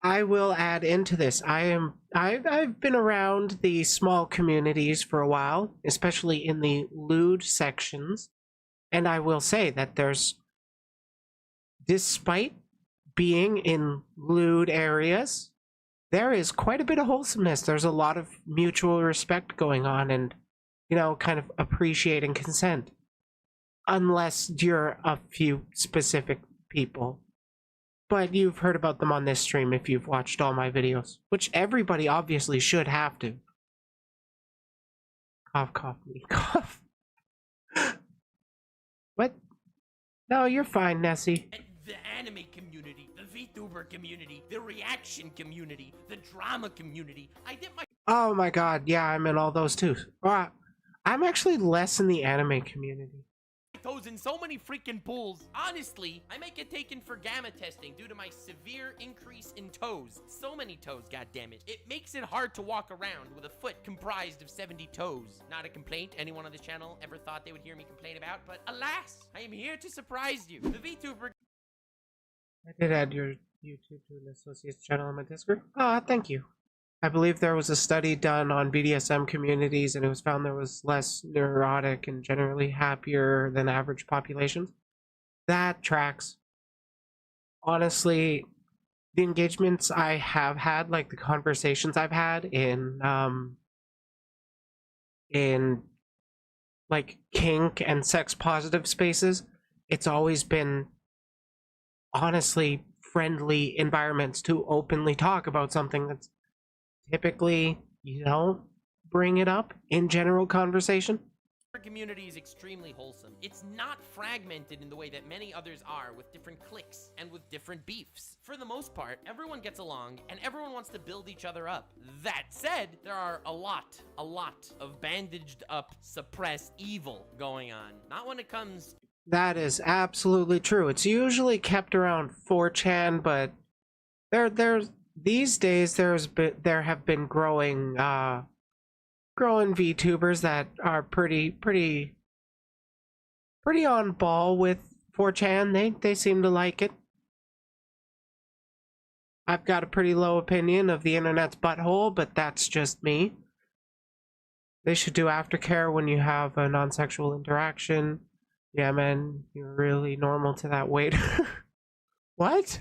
I will add into this. I've been around the small communities for a while, especially in the lewd sections. And I will say that despite being in lewd areas, there is quite a bit of wholesomeness. There's a lot of mutual respect going on and, you know, kind of appreciating consent. Unless you're a few specific people. But you've heard about them on this stream if you've watched all my videos, which everybody obviously should have to. Cough, cough, me, cough. What? No, you're fine, Nessie. The anime community, the VTuber community, the reaction community, the drama community. I did my... Oh my god, yeah, I'm in all those too. I'm actually less in the anime community. Toes in so many freaking pools. Honestly, I might get taken for gamma testing due to my severe increase in toes. So many toes, goddammit. It makes it hard to walk around with a foot comprised of 70 toes. Not a complaint anyone on this channel ever thought they would hear me complain about, but alas, I am here to surprise you. The VTuber... I did add your YouTube to an associates channel on my Discord. Ah, thank you. I believe there was a study done on BDSM communities, and it was found there was less neurotic and generally happier than average populations. That tracks. Honestly, the engagements I have had, like the conversations I've had in like kink and sex positive spaces, it's always been honestly friendly environments to openly talk about something that's typically you don't bring it up in general conversation. Community is extremely wholesome. It's not fragmented in the way that many others are, with different cliques and with different beefs. For the most part, everyone gets along and everyone wants to build each other up. That said, there are a lot of bandaged up, suppressed evil going on. Not when it comes... That is absolutely true. It's usually kept around 4chan, but there's these days there have been growing VTubers that are pretty on ball with 4chan. They seem to like it. I've got a pretty low opinion of the internet's butthole, but that's just me. They should do aftercare when you have a non-sexual interaction. Yeah, man, you're really normal to that weight. What?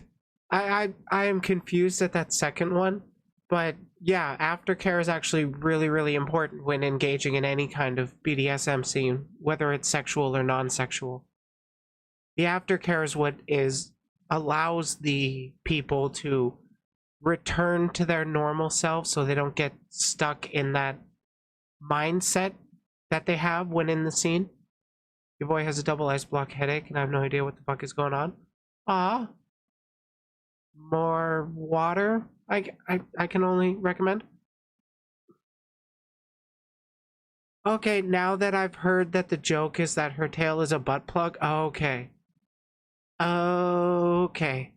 I am confused at that second one, but yeah, aftercare is actually really important when engaging in any kind of BDSM scene, whether it's sexual or non-sexual. The aftercare is what allows the people to return to their normal self so they don't get stuck in that mindset that they have when in the scene. Your boy has a double ice block headache and I have no idea what the fuck is going on. Ah. More water, I can only recommend. Okay, now that I've heard that the joke is that her tail is a butt plug, okay. Okay.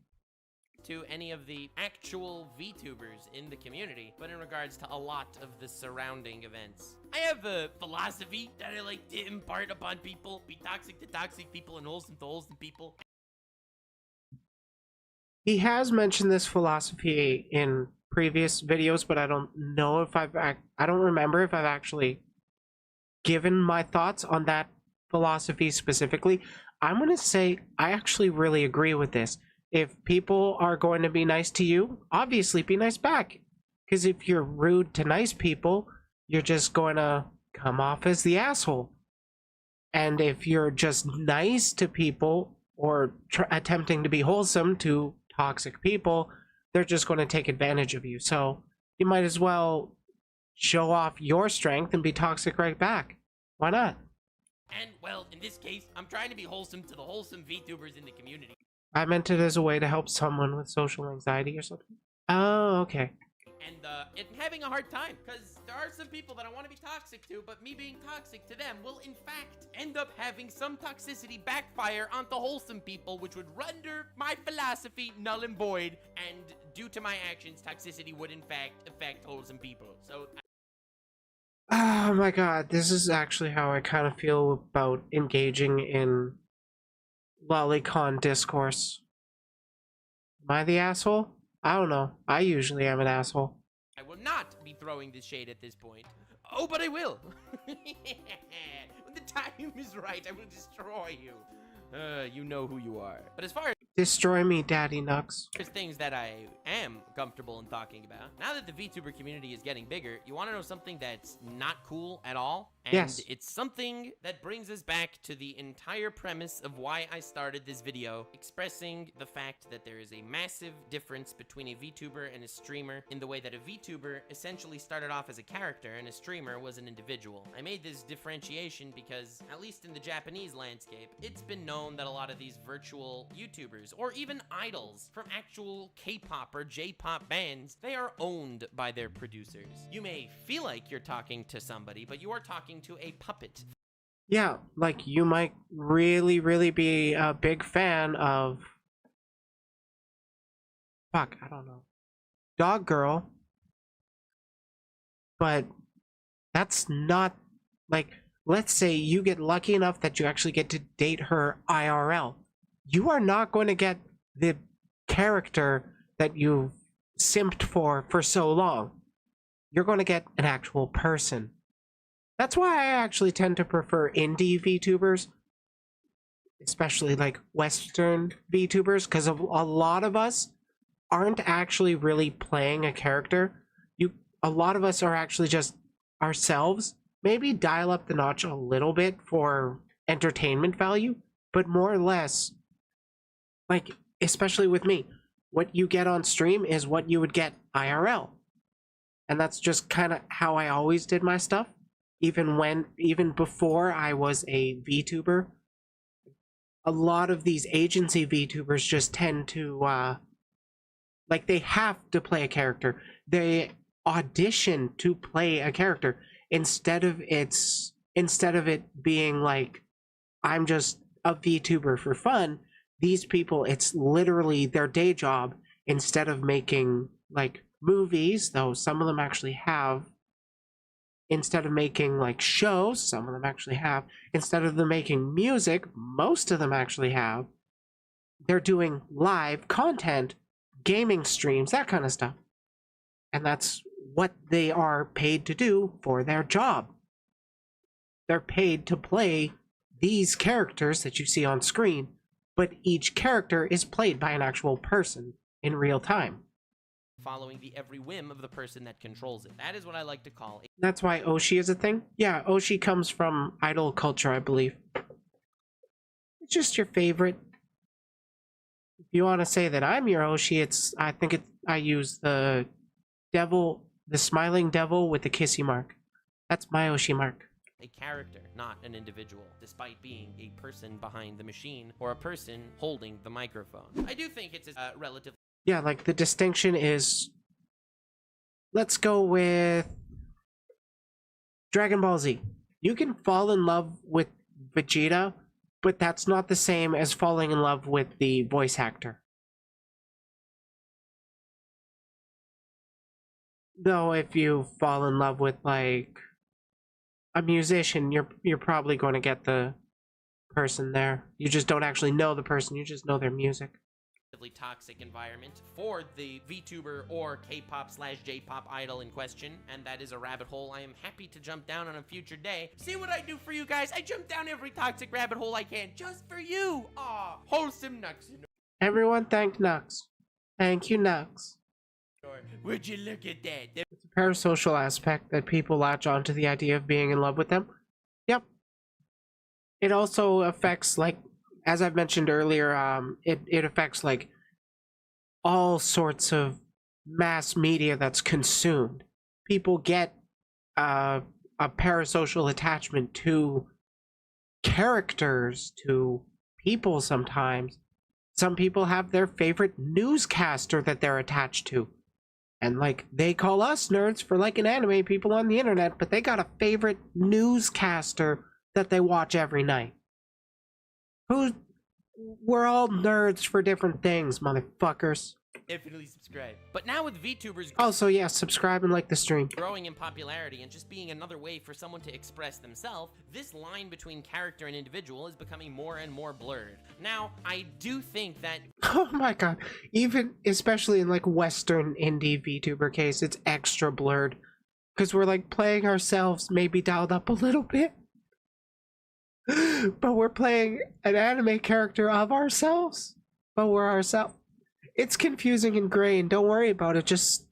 To any of the actual VTubers in the community, but in regards to a lot of the surrounding events. I have a philosophy that I like to impart upon people. Be toxic to toxic people and wholesome to wholesome people. He has mentioned this philosophy in previous videos, but I don't know if I don't remember if I've actually given my thoughts on that philosophy specifically. I'm going to say I actually really agree with this. If people are going to be nice to you, obviously be nice back. Because if you're rude to nice people, you're just going to come off as the asshole. And if you're just nice to people or attempting to be wholesome to toxic people, they're just going to take advantage of you. So you might as well show off your strength and be toxic right back. Why not? And well, in this case, I'm trying to be wholesome to the wholesome VTubers in the community. I meant it as a way to help someone with social anxiety or something. Oh, okay. And having a hard time, because there are some people that I want to be toxic to, but me being toxic to them will in fact end up having some toxicity backfire onto wholesome people, which would render my philosophy null and void, and due to my actions, toxicity would in fact affect wholesome people. So oh my god, this is actually how I kind of feel about engaging in lolicon discourse. Am I the asshole? I don't know. I usually am an asshole. I will not be throwing this shade at this point. Oh, but I will. When the time is right, I will destroy you. You know who you are. But as far as Destroy me, Daddy Nux. there's things that I am comfortable in talking about. Now that the VTuber community is getting bigger, you want to know something that's not cool at all? And yes. It's something that brings us back to the entire premise of why I started this video, expressing the fact that there is a massive difference between a VTuber and a streamer in the way that a VTuber essentially started off as a character and a streamer was an individual. I made this differentiation because, at least in the Japanese landscape, it's been known that a lot of these virtual YouTubers, or even idols from actual K-pop or J-pop bands, they are owned by their producers. You may feel like you're talking to somebody, but you are talking talking to a puppet. Yeah, like you might really, really be a big fan of. Fuck, I don't know. Dog Girl. But that's not. Like, let's say you get lucky enough that you actually get to date her IRL. You are not going to get the character that you've simped for so long. You're going to get an actual person. That's why I actually tend to prefer indie VTubers, especially like Western VTubers, because a lot of us aren't actually really playing a character. A lot of us are actually just ourselves. Maybe dial up the notch a little bit for entertainment value, but more or less, like, especially with me, what you get on stream is what you would get IRL. And that's just kind of how I always did my stuff. Even before I was a VTuber, a lot of these agency VTubers just tend to, like, they have to play a character. They audition to play a character instead of it being like, I'm just a VTuber for fun. These people, it's literally their day job. Instead of making like movies, though some of them actually have, instead of making like shows, some of them actually have, instead of them making music, most of them actually have, they're doing live content, gaming streams, that kind of stuff. And that's what they are paid to do for their job. They're paid to play these characters that you see on screen, but each character is played by an actual person in real time. Following the every whim of the person that controls it. That is what I like to call it. That's why Oshi is a thing? Yeah, Oshi comes from idol culture, I believe. It's just your favorite. If you want to say that I'm your Oshi, I use the devil, the smiling devil with the kissy mark. That's my Oshi mark. A character, not an individual, despite being a person behind the machine or a person holding the microphone. I do think it's a relatively... Yeah, like the distinction is, let's go with Dragon Ball Z. You can fall in love with Vegeta, but that's not the same as falling in love with the voice actor. Though if you fall in love with like a musician, you're probably going to get the person there. You just don't actually know the person, you just know their music. Toxic environment for the VTuber or K-pop/J-pop idol in question, and that is a rabbit hole I am happy to jump down on a future day. See what I do for you guys? I jump down every toxic rabbit hole I can just for you. Aw, wholesome Nux. Everyone thank Nux. Thank you, Nux. Would you look at that? It's a parasocial aspect that people latch on to the idea of being in love with them. Yep. It also affects, like, as I've mentioned earlier, it affects like all sorts of mass media that's consumed. People get a parasocial attachment to characters, to people sometimes. Some people have their favorite newscaster that they're attached to. And like, they call us nerds for like an anime people on the internet, but they got a favorite newscaster that they watch every night. We're all nerds for different things, motherfuckers. Definitely subscribe. But now with VTubers Also, yeah, subscribe and like the stream. growing in popularity and just being another way for someone to express themselves, this line between character and individual is becoming more and more blurred. Now, I do think that... Oh my god. Even, especially in like Western indie VTuber case, it's extra blurred. Because we're like playing ourselves, maybe dialed up a little bit. But we're playing an anime character of ourselves. But we're ourselves. It's confusing and gray, and don't worry about it. Just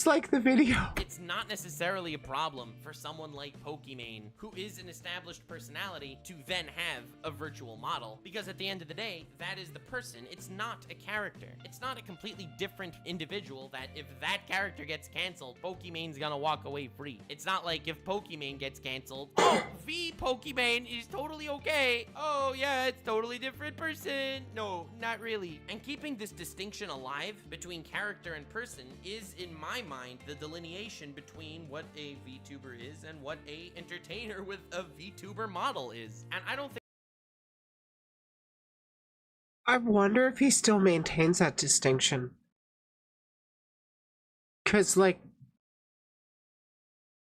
like the video. It's not necessarily a problem for someone like Pokimane, who is an established personality, to then have a virtual model, because at the end of the day, that is the person. It's not a character. It's not a completely different individual that if that character gets canceled, Pokimane's gonna walk away free. It's not like if Pokimane gets canceled, oh, V Pokimane is totally okay. Oh yeah, it's totally different person. No, not really. And keeping this distinction alive between character and person person is, in my mind, the delineation between what a VTuber is and what a entertainer with a VTuber model is. And I don't think I wonder if he still maintains that distinction. Cause like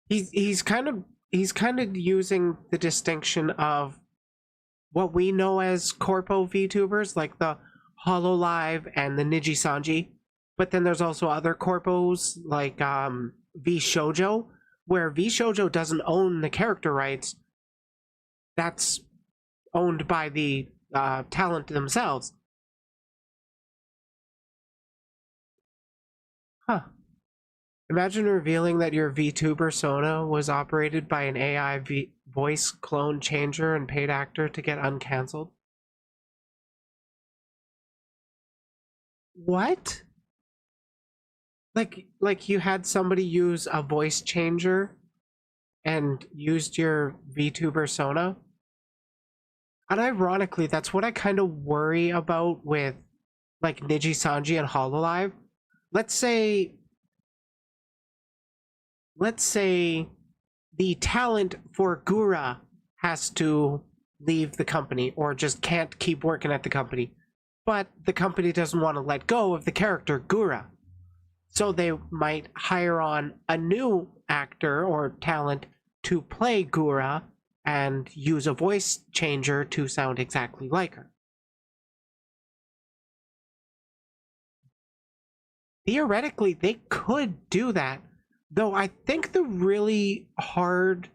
he's kind of using the distinction of what we know as corpo VTubers, like the HoloLive and the Niji Sanji. But then there's also other corpos like VShojo, where VShojo doesn't own the character rights. That's owned by the talent themselves. Huh. Imagine revealing that your VTuber Sona was operated by an AI voice clone changer and paid actor to get uncancelled. What? Like you had somebody use a voice changer and used your VTuber Sona? And ironically, that's what I kind of worry about with like Niji Sanji and HoloLive. Let's say the talent for Gura has to leave the company or just can't keep working at the company, but the company doesn't want to let go of the character Gura. So they might hire on a new actor or talent to play Gura and use a voice changer to sound exactly like her. Theoretically, they could do that, though I think the really hard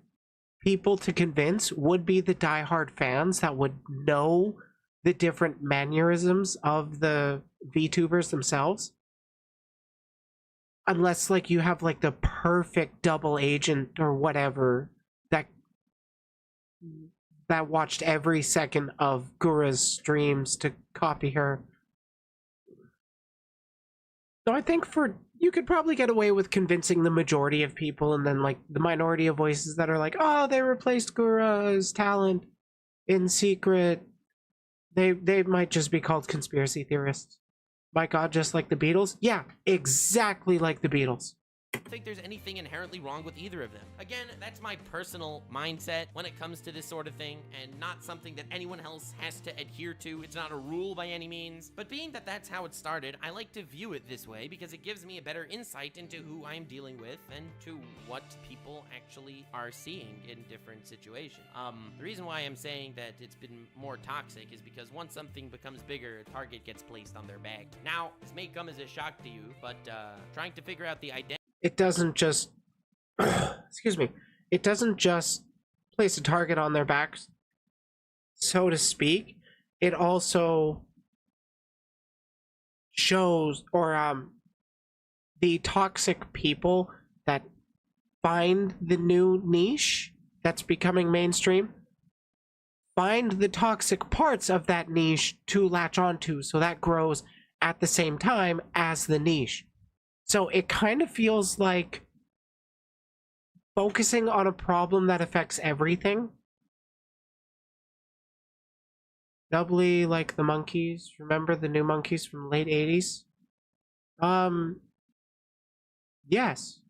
people to convince would be the diehard fans that would know the different mannerisms of the VTubers themselves. Unless like you have like the perfect double agent or whatever that watched every second of Gura's streams to copy her. So I think you could probably get away with convincing the majority of people, and then like the minority of voices that are like, oh, they replaced Gura's talent in secret. They might just be called conspiracy theorists. My God, just like the Beatles? Yeah, exactly like the Beatles. I don't think there's anything inherently wrong with either of them. Again, that's my personal mindset when it comes to this sort of thing, and not something that anyone else has to adhere to. It's not a rule by any means, but being that that's how it started, I like to view it this way because it gives me a better insight into who I'm dealing with and to what people actually are seeing in different situations. The reason why I'm saying that it's been more toxic is because once something becomes bigger, a target gets placed on their back. Now, this may come as a shock to you, but trying to figure out the identity. It doesn't just excuse me, it doesn't just place a target on their backs, so to speak. It also shows, or the toxic people that find the new niche that's becoming mainstream find the toxic parts of that niche to latch onto, so that grows at the same time as the niche. So it kind of feels like focusing on a problem that affects everything. Doubly like the monkeys. Remember the new monkeys from late 80s? Yes.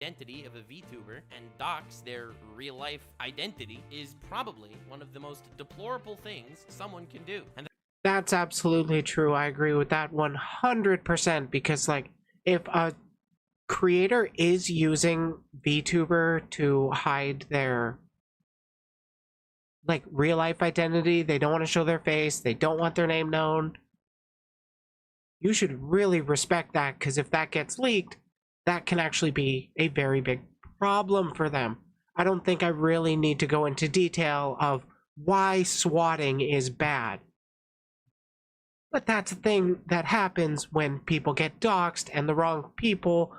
Identity of a VTuber and dox their real life identity is probably one of the most deplorable things someone can do. And that's absolutely true. I agree with that 100%, because like, if a creator is using VTuber to hide their like real life identity, they don't want to show their face, they don't want their name known, you should really respect that, because if that gets leaked, that can actually be a very big problem for them. I don't think I really need to go into detail of why swatting is bad. But that's a thing that happens when people get doxxed and the wrong people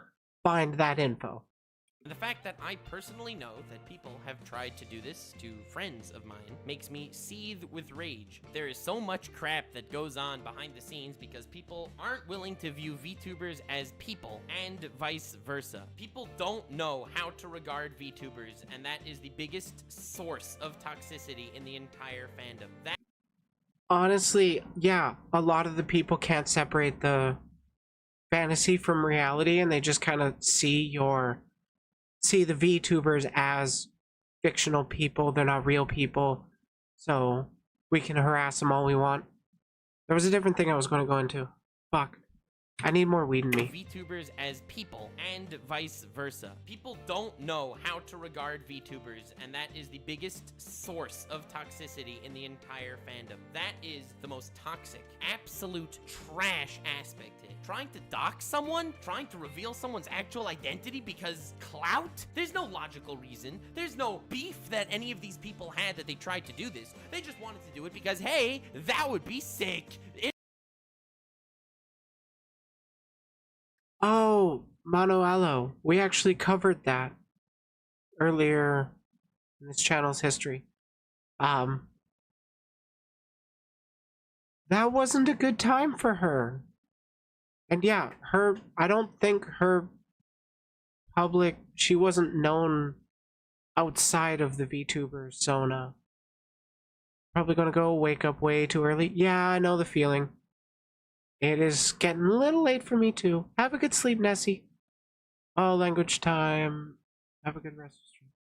find that info. The fact that I personally know that people have tried to do this to friends of mine makes me seethe with rage. There is so much crap that goes on behind the scenes because people aren't willing to view VTubers as people, and vice versa. People don't know how to regard VTubers, and that is the biggest source of toxicity in the entire fandom. Honestly, yeah, a lot of the people can't separate the fantasy from reality, and they just kind of see the VTubers as fictional people. They're not real people, so we can harass them all we want. There was a different thing I was going to go into. Fuck. I need more weed in me. VTubers as people and vice versa. People don't know how to regard VTubers, and that is the biggest source of toxicity in the entire fandom. That is the most toxic, absolute trash aspect to it. Trying to dox someone, trying to reveal someone's actual identity because clout? There's no logical reason. There's no beef that any of these people had that they tried to do this. They just wanted to do it because, hey, that would be sick. Oh, Manoelo. We actually covered that earlier in this channel's history. That wasn't a good time for her. And yeah, I don't think her she wasn't known outside of the VTuber Sona. Probably gonna go wake up way too early. Yeah, I know the feeling. It is getting a little late for me too. Have a good sleep, Nessie. Oh, language time. Have a good rest.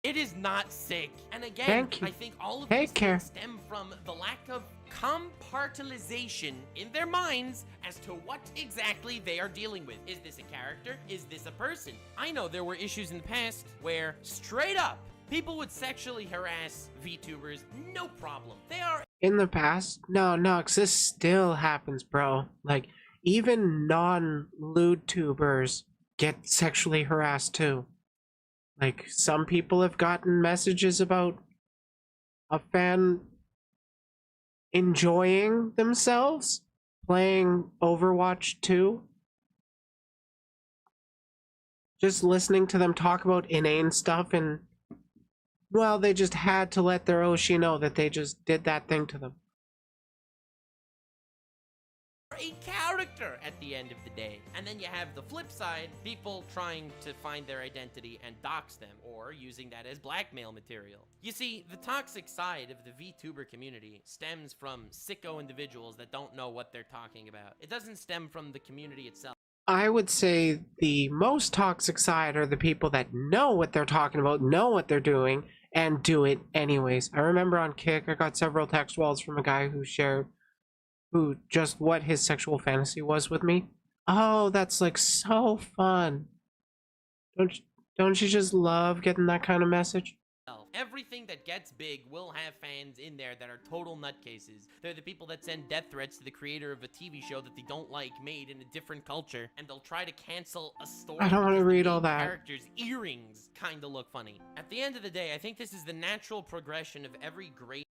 It is not sick. And again, Thank you. I think all of Take these care. things stem from the lack of compartmentalization in their minds as to what exactly they are dealing with. Is this a character? Is this a person? I know there were issues in the past where, straight up, people would sexually harass VTubers, no problem. They are In the past? No, 'cause this still happens, bro. Like, even non-lewd tubers get sexually harassed too. Like, some people have gotten messages about a fan enjoying themselves playing Overwatch 2. Just listening to them talk about inane stuff, and well, they just had to let their Oshi know that they just did that thing to them. a character at the end of the day. And then you have the flip side, people trying to find their identity and dox them, or using that as blackmail material. You see, the toxic side of the VTuber community stems from sicko individuals that don't know what they're talking about. It doesn't stem from the community itself. I would say the most toxic side are the people that know what they're talking about, know what they're doing, and do it anyways. I remember on Kick, I got several text walls from a guy who shared just what his sexual fantasy was with me. Oh, that's like so fun. Don't you just love getting that kind of message? Everything that gets big will have fans in there that are total nutcases. They're the people that send death threats to the creator of a TV show that they don't like, made in a different culture, and they'll try to cancel a story. I don't want to read all that. Characters' earrings kind of look funny. At the end of the day, I think this is the natural progression of every great...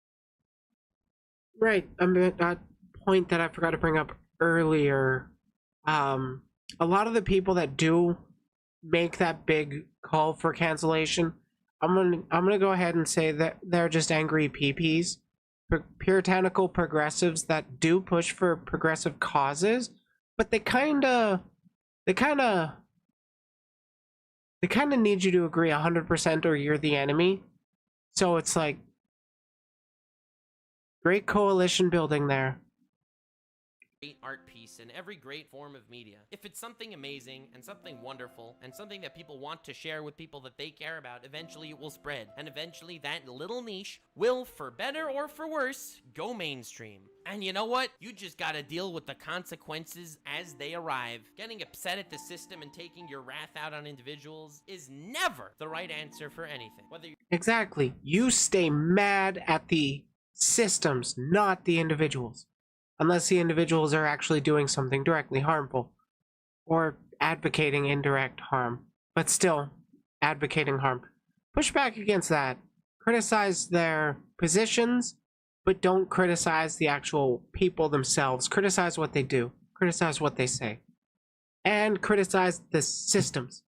Right, that point that I forgot to bring up earlier. A lot of the people that do make that big call for cancellation, I'm gonna go ahead and say that they're just angry PPs, puritanical progressives that do push for progressive causes, but they kind of need you to agree 100% or you're the enemy. So it's like great coalition building there. Great art piece in every great form of media. If it's something amazing and something wonderful and something that people want to share with people that they care about, eventually it will spread. And eventually that little niche will, for better or for worse, go mainstream. And you know what? You just gotta deal with the consequences as they arrive. Getting upset at the system and taking your wrath out on individuals is never the right answer for anything. Exactly. You stay mad at the systems, not the individuals. Unless the individuals are actually doing something directly harmful or advocating indirect harm, but still advocating harm. Push back against that. Criticize their positions, but don't criticize the actual people themselves. Criticize what they do. Criticize what they say. And criticize the systems.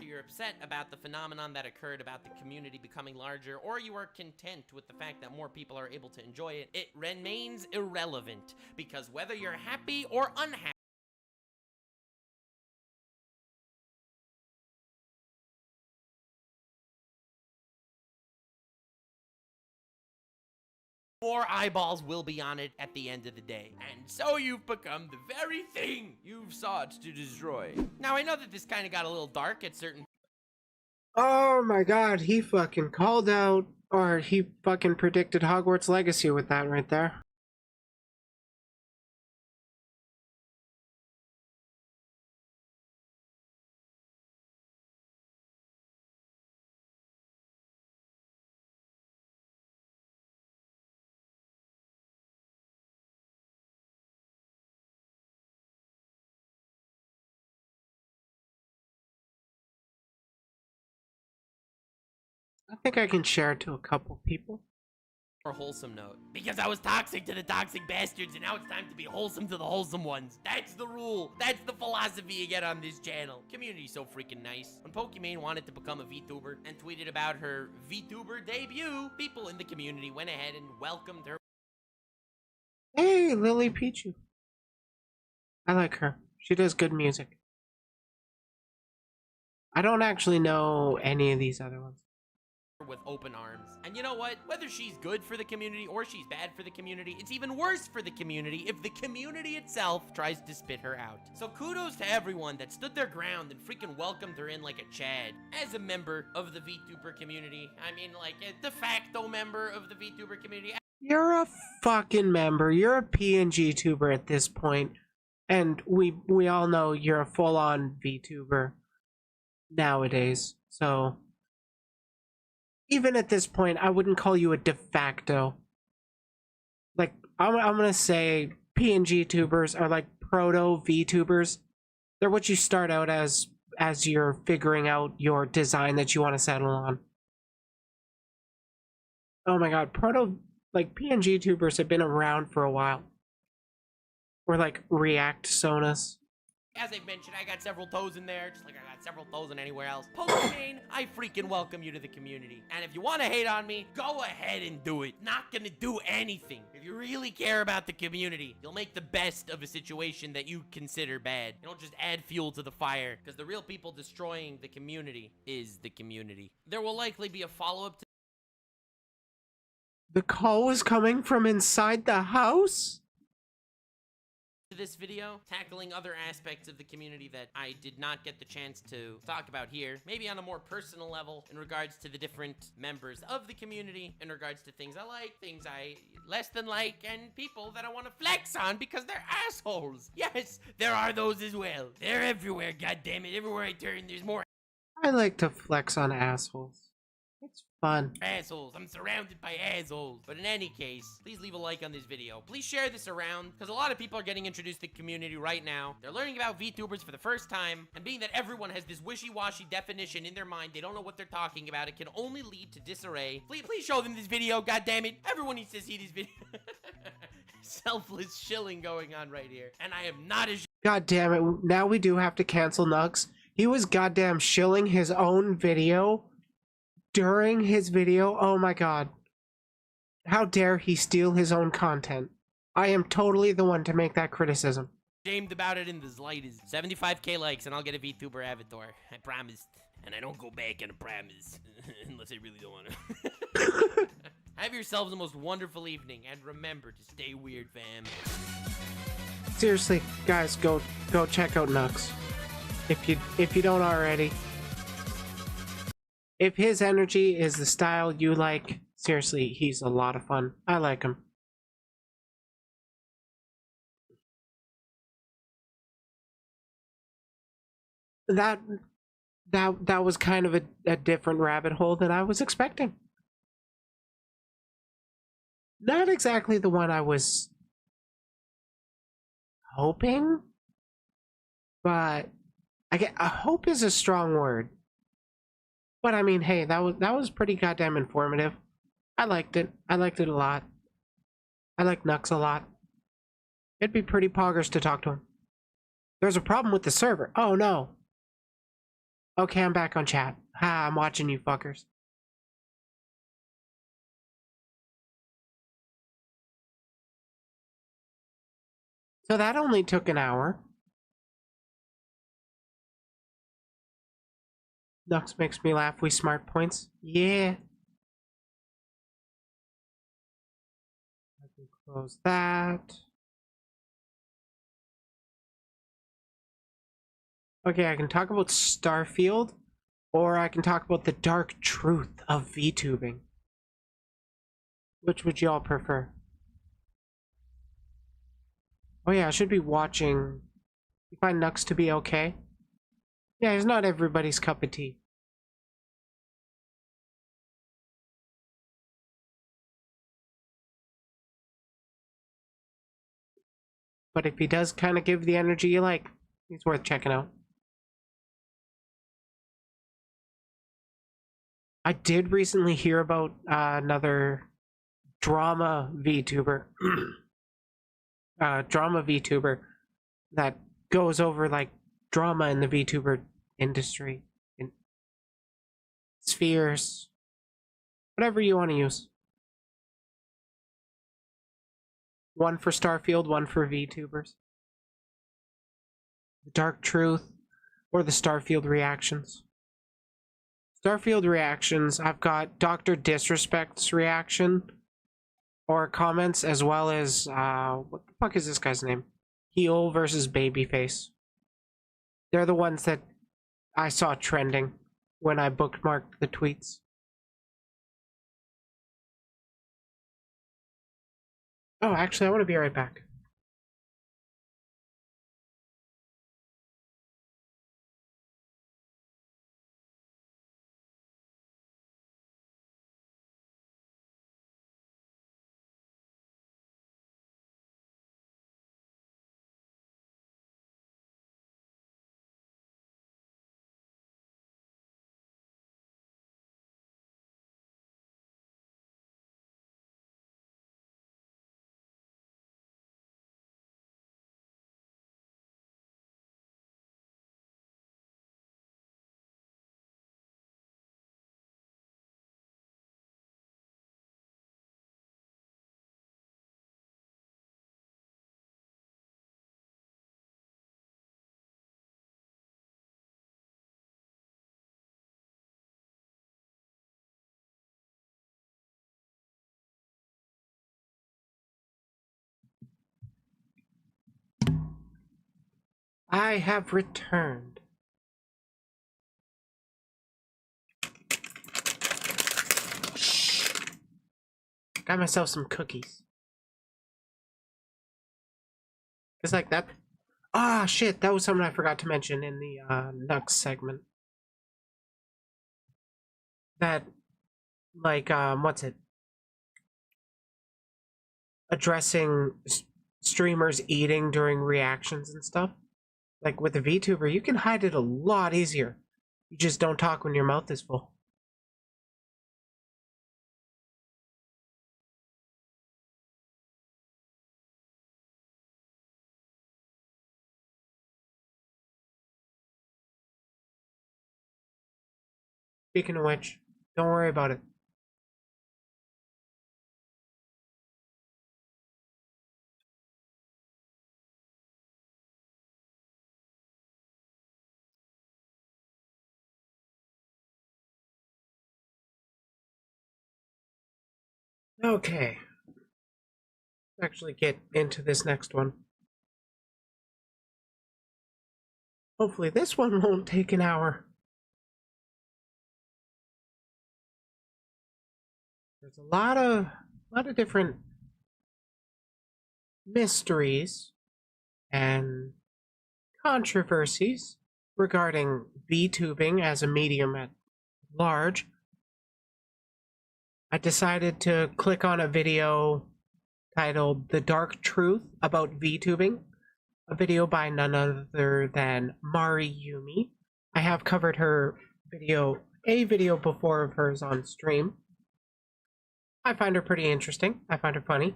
You're upset about the phenomenon that occurred about the community becoming larger, or you are content with the fact that more people are able to enjoy it, it remains irrelevant, because whether you're happy or unhappy, more eyeballs will be on it at the end of the day. And so you've become the very thing you've sought to destroy. Now, I know that this kind of got a little dark at certain... Oh my god, he fucking called out, or he fucking predicted Hogwarts Legacy with that right there. I think I can share it to a couple people. More wholesome note. Because I was toxic to the toxic bastards, and now it's time to be wholesome to the wholesome ones. That's the rule. That's the philosophy you get on this channel. Community's so freaking nice. When Pokimane wanted to become a VTuber and tweeted about her VTuber debut, people in the community went ahead and welcomed her. Hey, Lily Pichu. I like her. She does good music. I don't actually know any of these other ones. With open arms. And you know what? Whether she's good for the community or she's bad for the community, it's even worse for the community if the community itself tries to spit her out. So kudos to everyone that stood their ground and freaking welcomed her in like a Chad. As a member of the VTuber community, I mean like a de facto member of the VTuber community. You're a fucking member. You're a PNG tuber at this point. And we all know you're a full-on VTuber nowadays. So even at this point, I wouldn't call you a de facto. Like, I'm gonna say PNG tubers are like proto VTubers. They're what you start out as you're figuring out your design that you want to settle on. Oh my god, like PNG tubers have been around for a while. Or like React Sonus. As I've mentioned, I got several toes in there, just like I got several toes in anywhere else. Pokimane, I freaking welcome you to the community. And if you want to hate on me, go ahead and do it. Not gonna do anything. If you really care about the community, you'll make the best of a situation that you consider bad. You don't just add fuel to the fire, because the real people destroying the community is the community. There will likely be a follow-up to The call was coming from inside the house? this video, tackling other aspects of the community that I did not get the chance to talk about here, maybe on a more personal level in regards to the different members of the community, in regards to things I like, things I less than like, and people that I want to flex on because they're assholes. Yes, there are those as well. They're everywhere, goddammit. Everywhere I turn, there's more I like to flex on assholes. It's fun. assholes. I'm surrounded by assholes. But in any case, please leave a like on this video. Please share this around, because a lot of people are getting introduced to the community right now. They're learning about VTubers for the first time, and being that everyone has this wishy-washy definition in their mind, they don't know what they're talking about, it can only lead to disarray. Please show them this video, goddammit. Everyone needs to see these videos. Selfless shilling going on right here. And I am not as... God damn it, now we do have to cancel Nux. He was goddamn shilling his own video during his video. Oh my god. How dare he steal his own content. I am totally the one to make that criticism. ashamed about it in the slightest. 75k likes and I'll get a VTuber avatar. I promised. And I don't go back on a promise. Unless I really don't want to. Have yourselves the most wonderful evening, and remember to stay weird, fam. Seriously, guys, go check out Nux. If you don't already. If his energy is the style you like, seriously, he's a lot of fun. I like him. That was kind of a different rabbit hole than I was expecting. Not exactly the one I was hoping, but hope is a strong word. But I mean, hey, that was pretty goddamn informative. I liked it. I liked it a lot. I like Nux a lot. It'd be pretty poggers to talk to him. There's a problem with the server. Oh no. Okay, I'm back on chat. Ha, I'm watching you fuckers. So that only took an hour. Nux makes me laugh. We smart points. Yeah. Close that. Okay, I can talk about Starfield, or I can talk about the dark truth of VTubing. Which would y'all prefer? Oh yeah, I should be watching. You find Nux to be okay? Yeah, it's not everybody's cup of tea. But if he does kind of give the energy you like, he's worth checking out. I did recently hear about another drama VTuber. Drama VTuber that goes over like drama in the VTuber industry, in spheres, whatever you want to use. One for Starfield, one for VTubers. The Dark Truth or the Starfield reactions. Starfield reactions, I've got Dr. Disrespect's reaction or comments, as well as what the fuck is this guy's name? Heel versus Babyface. They're the ones that I saw trending when I bookmarked the tweets. Oh, actually, I want to be right back. I have returned. Shh. Got myself some cookies. It's like that. Ah, shit, that was something I forgot to mention in the Nux segment. That, like, what's it? Addressing streamers eating during reactions and stuff. Like with a VTuber, you can hide it a lot easier. You just don't talk when your mouth is full. Speaking of which, don't worry about it. Okay. Let's actually get into this next one. Hopefully this one won't take an hour. There's a lot of different mysteries and controversies regarding VTubing as a medium at large. I decided to click on a video titled The Dark Truth About VTubing, a video by none other than Mari Yumi. I have covered her video, a video before of hers on stream. I find her pretty interesting. I find her funny.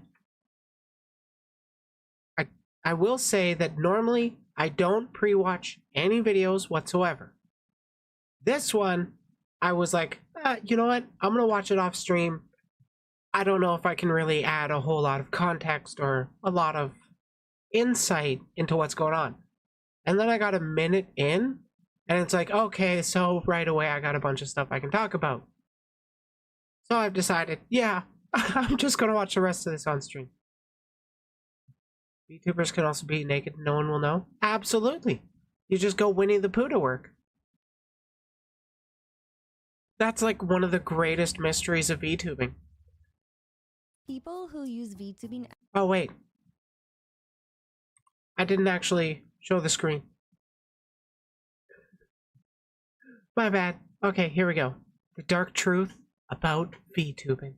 I will say that normally I don't pre-watch any videos whatsoever. This one, I was like, you know what? I'm gonna watch it off stream. I don't know if I can really add a whole lot of context or a lot of insight into what's going on. And then I got a minute in, and it's like, okay, so right away I got a bunch of stuff I can talk about. So I've decided, yeah, I'm just gonna watch the rest of this on stream. VTubers can also be naked and no one will know? Absolutely. You just go Winnie the Pooh to work. That's like one of the greatest mysteries of VTubing. People who use VTubing. Oh, wait. I didn't actually show the screen. My bad. Okay, here we go. The dark truth about VTubing.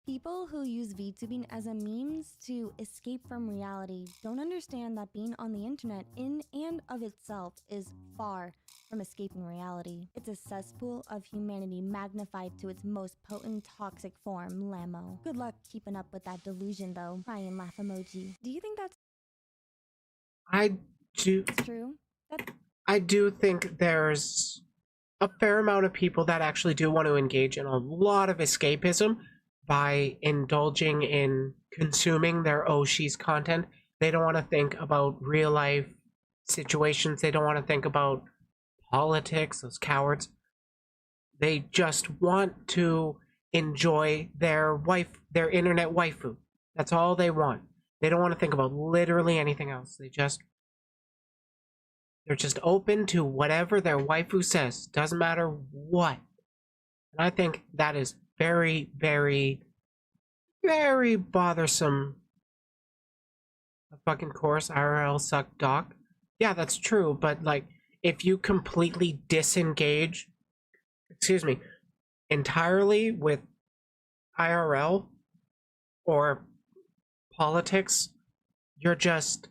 People who use VTubing as a means to escape from reality don't understand that being on the internet in and of itself is far from escaping reality. It's a cesspool of humanity magnified to its most potent toxic form, Lamo. Good luck keeping up with that delusion though. Cry and laugh emoji. Do you think that's I do true? I do think there's a fair amount of people that actually do want to engage in a lot of escapism by indulging in consuming their she's content. They don't want to think about real life situations. They don't want to think about politics, those cowards. They just want to enjoy their internet waifu. That's all they want. They don't want to think about literally anything else. They're just open to whatever their waifu says. Doesn't matter what. And I think that is very, very, very bothersome. A fucking course, IRL suck doc. Yeah, that's true, but like, if you completely disengage, entirely with IRL or politics, you're just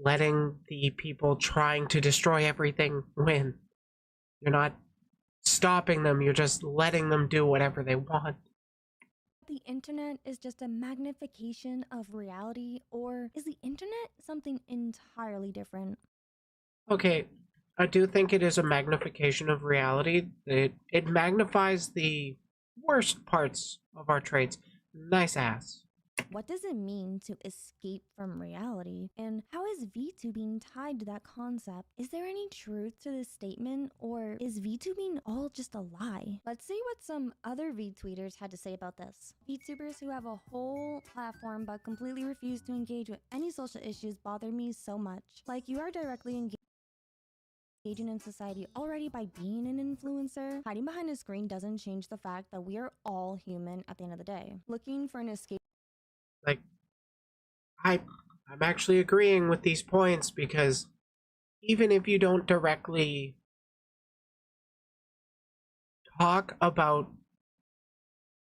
letting the people trying to destroy everything win. You're not stopping them, you're just letting them do whatever they want. The internet is just a magnification of reality, or is the internet something entirely different? Okay, I do think it is a magnification of reality. It magnifies the worst parts of our traits. Nice ass. What does it mean to escape from reality? And how is VTubing tied to that concept? Is there any truth to this statement, or is VTubing all just a lie? Let's see what some other VTweeters had to say about this. VTubers who have a whole platform but completely refuse to engage with any social issues bother me so much. Like, you are directly engaging in society already by being an influencer. Hiding behind a screen doesn't change the fact that we are all human at the end of the day. Looking for an escape. Like, I'm actually agreeing with these points, because even if you don't directly talk about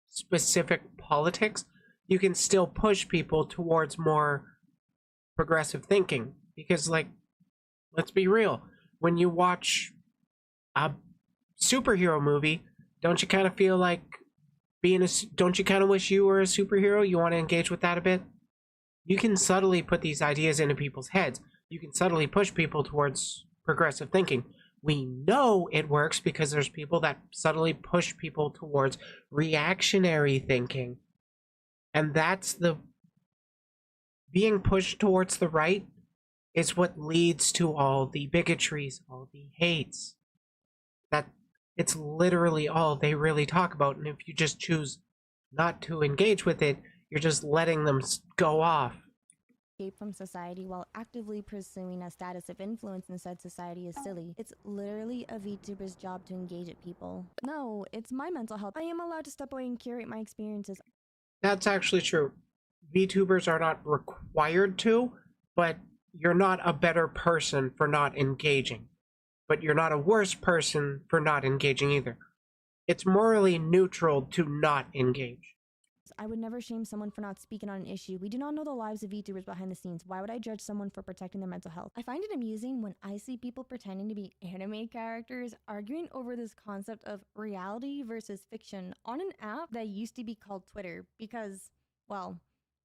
specific politics, you can still push people towards more progressive thinking. Because, like, let's be real, when you watch a superhero movie, don't you kind of feel like don't you kind of wish you were a superhero? You want to engage with that a bit? You can subtly put these ideas into people's heads. You can subtly push people towards progressive thinking. We know it works because there's people that subtly push people towards reactionary thinking. And that's being pushed towards the right is what leads to all the bigotries, all the hates. It's literally all they really talk about, and if you just choose not to engage with it, you're just letting them go off. Escape from society while actively pursuing a status of influence in said society is silly. It's literally a VTuber's job to engage at people. No, it's my mental health. I am allowed to step away and curate my experiences. That's actually true. VTubers are not required to, but you're not a better person for not engaging. But you're not a worse person for not engaging either. It's morally neutral to not engage. I would never shame someone for not speaking on an issue. We do not know the lives of VTubers behind the scenes. Why would I judge someone for protecting their mental health? I find it amusing when I see people pretending to be anime characters arguing over this concept of reality versus fiction on an app that used to be called Twitter because, well,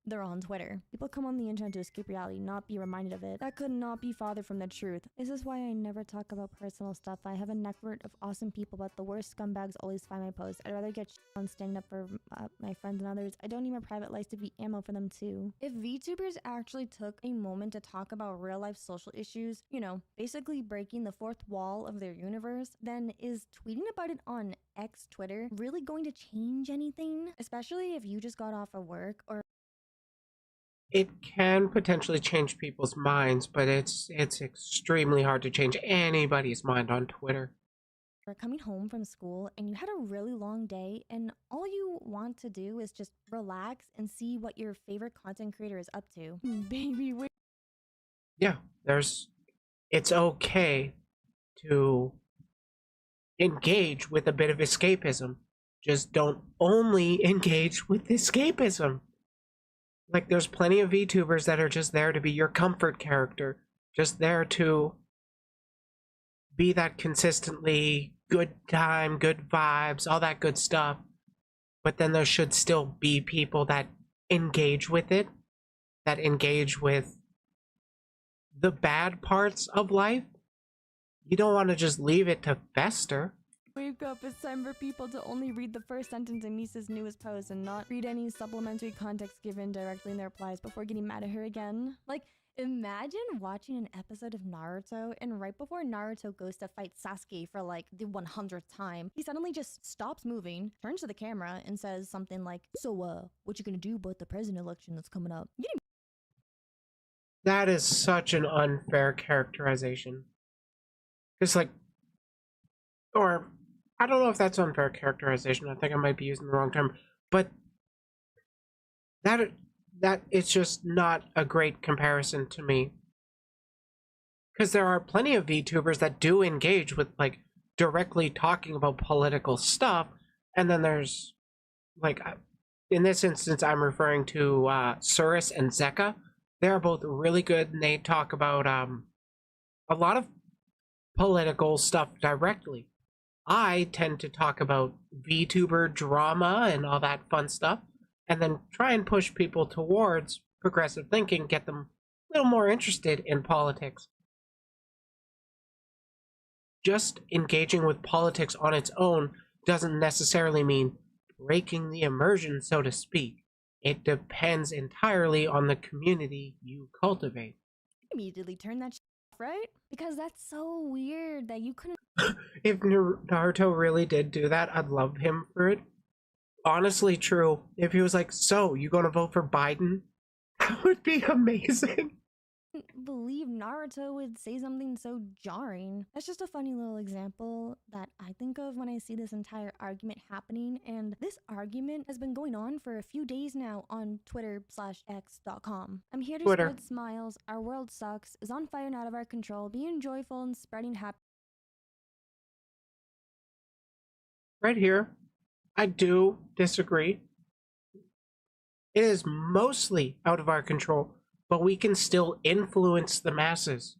they're on Twitter. People come on the internet to escape reality, not be reminded of it. That could not be farther from the truth. This is why I never talk about personal stuff. I have a network of awesome people, but the worst scumbags always find my posts. I'd rather get on standing up for my friends and others. I don't need my private life to be ammo for them too. If VTubers actually took a moment to talk about real life social issues, you know, basically breaking the fourth wall of their universe, then is tweeting about it on X Twitter really going to change anything? Especially if you just got off of work or it can potentially change people's minds, but it's extremely hard to change anybody's mind on Twitter. Or coming home from school and you had a really long day and all you want to do is just relax and see what your favorite content creator is up to. Baby, wait. Yeah, it's okay to engage with a bit of escapism. Just don't only engage with escapism. Like, there's plenty of VTubers that are just there to be your comfort character, just there to be that consistently good time, good vibes, all that good stuff. But then there should still be people that engage with it, that engage with the bad parts of life. You don't want to just leave it to fester. Wake up, it's time for people to only read the first sentence in Misa's newest post and not read any supplementary context given directly in their replies before getting mad at her again. Like, imagine watching an episode of Naruto and right before Naruto goes to fight Sasuke for like the 100th time, he suddenly just stops moving, turns to the camera and says something like, so what you gonna do about the president election that's coming up? That is such an unfair characterization. It's like, or I don't know if that's unfair characterization. I think I might be using the wrong term, but that it's just not a great comparison to me. Because there are plenty of VTubers that do engage with like directly talking about political stuff, and then there's like, in this instance, I'm referring to Surus and Zeka. They're both really good, and they talk about a lot of political stuff directly. I tend to talk about VTuber drama and all that fun stuff, and then try and push people towards progressive thinking, get them a little more interested in politics. Just engaging with politics on its own doesn't necessarily mean breaking the immersion, so to speak. It depends entirely on the community you cultivate. Immediately turn that off, right? Because that's so weird that you couldn't. If Naruto really did do that, I'd love him for it. Honestly, true. If he was like, so, you gonna vote for Biden? That would be amazing. Believe Naruto would say something so jarring. That's just a funny little example that I think of when I see this entire argument happening, and this argument has been going on for a few days now on Twitter/X.com. I'm here to spread smiles, our world sucks, is on fire and out of our control, being joyful and spreading happiness. Right here, I do disagree. It is mostly out of our control, but we can still influence the masses.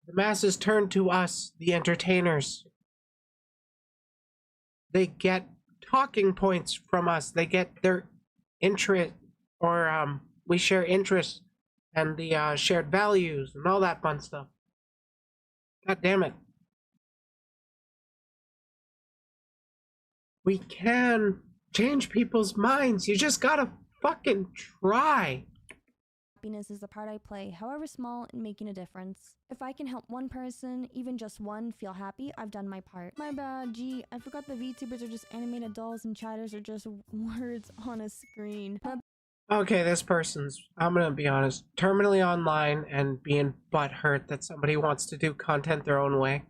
The masses turn to us, the entertainers. They get talking points from us. They get their interest, or we share interests and the shared values and all that fun stuff. God damn it. We can change people's minds. You just gotta fucking try. Happiness is the part I play, however small, in making a difference. If I can help one person, even just one, feel happy, I've done my part. My bad, gee, I forgot the VTubers are just animated dolls and chatters are just words on a screen. Okay, this person's, I'm gonna be honest, terminally online and being butthurt that somebody wants to do content their own way.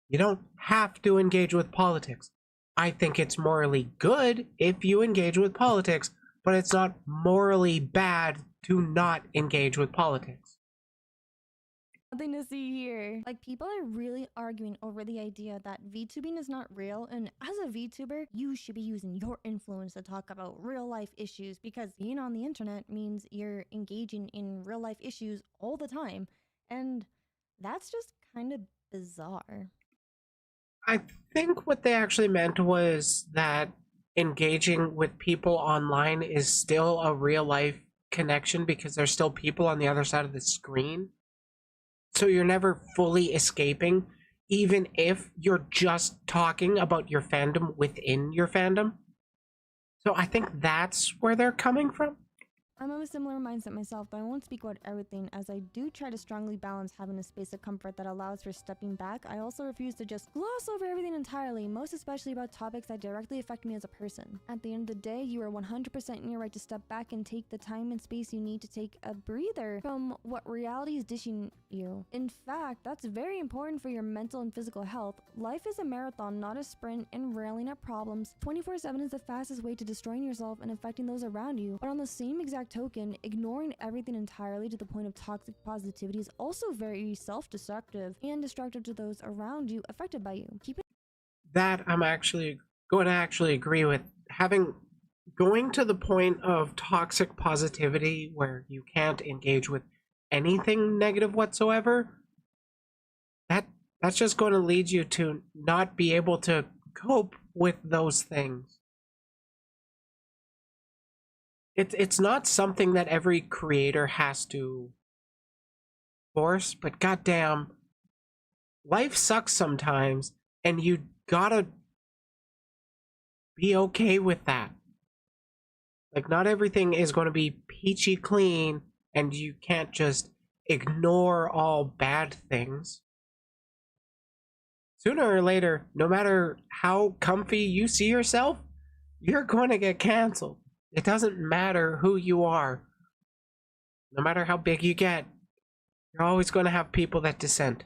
You don't have to engage with politics. I think it's morally good if you engage with politics, but it's not morally bad to not engage with politics. Nothing to see here. Like, people are really arguing over the idea that VTubing is not real, and as a VTuber, you should be using your influence to talk about real life issues, because being on the internet means you're engaging in real life issues all the time, and that's just kind of bizarre. I think what they actually meant was that engaging with people online is still a real life connection because there's still people on the other side of the screen. So you're never fully escaping, even if you're just talking about your fandom within your fandom. So I think that's where they're coming from. I'm of a similar mindset myself, though I won't speak about everything, as I do try to strongly balance having a space of comfort that allows for stepping back. I also refuse to just gloss over everything entirely, most especially about topics that directly affect me as a person. At the end of the day, you are 100% in your right to step back and take the time and space you need to take a breather from what reality is dishing you. In fact, that's very important for your mental and physical health. Life is a marathon, not a sprint, and railing at problems 24/7 is the fastest way to destroying yourself and affecting those around you. But on the same exact token, ignoring everything entirely to the point of toxic positivity is also very self-destructive and destructive to those around you affected by you. That I'm actually going to agree with. Going to the point of toxic positivity where you can't engage with anything negative whatsoever, that's just going to lead you to not be able to cope with those things. It's not something that every creator has to force, but goddamn, life sucks sometimes, and you gotta be okay with that. Like, not everything is going to be peachy clean, and you can't just ignore all bad things. Sooner or later, no matter how comfy you see yourself, you're going to get canceled. It doesn't matter who you are. No matter how big you get, you're always going to have people that dissent.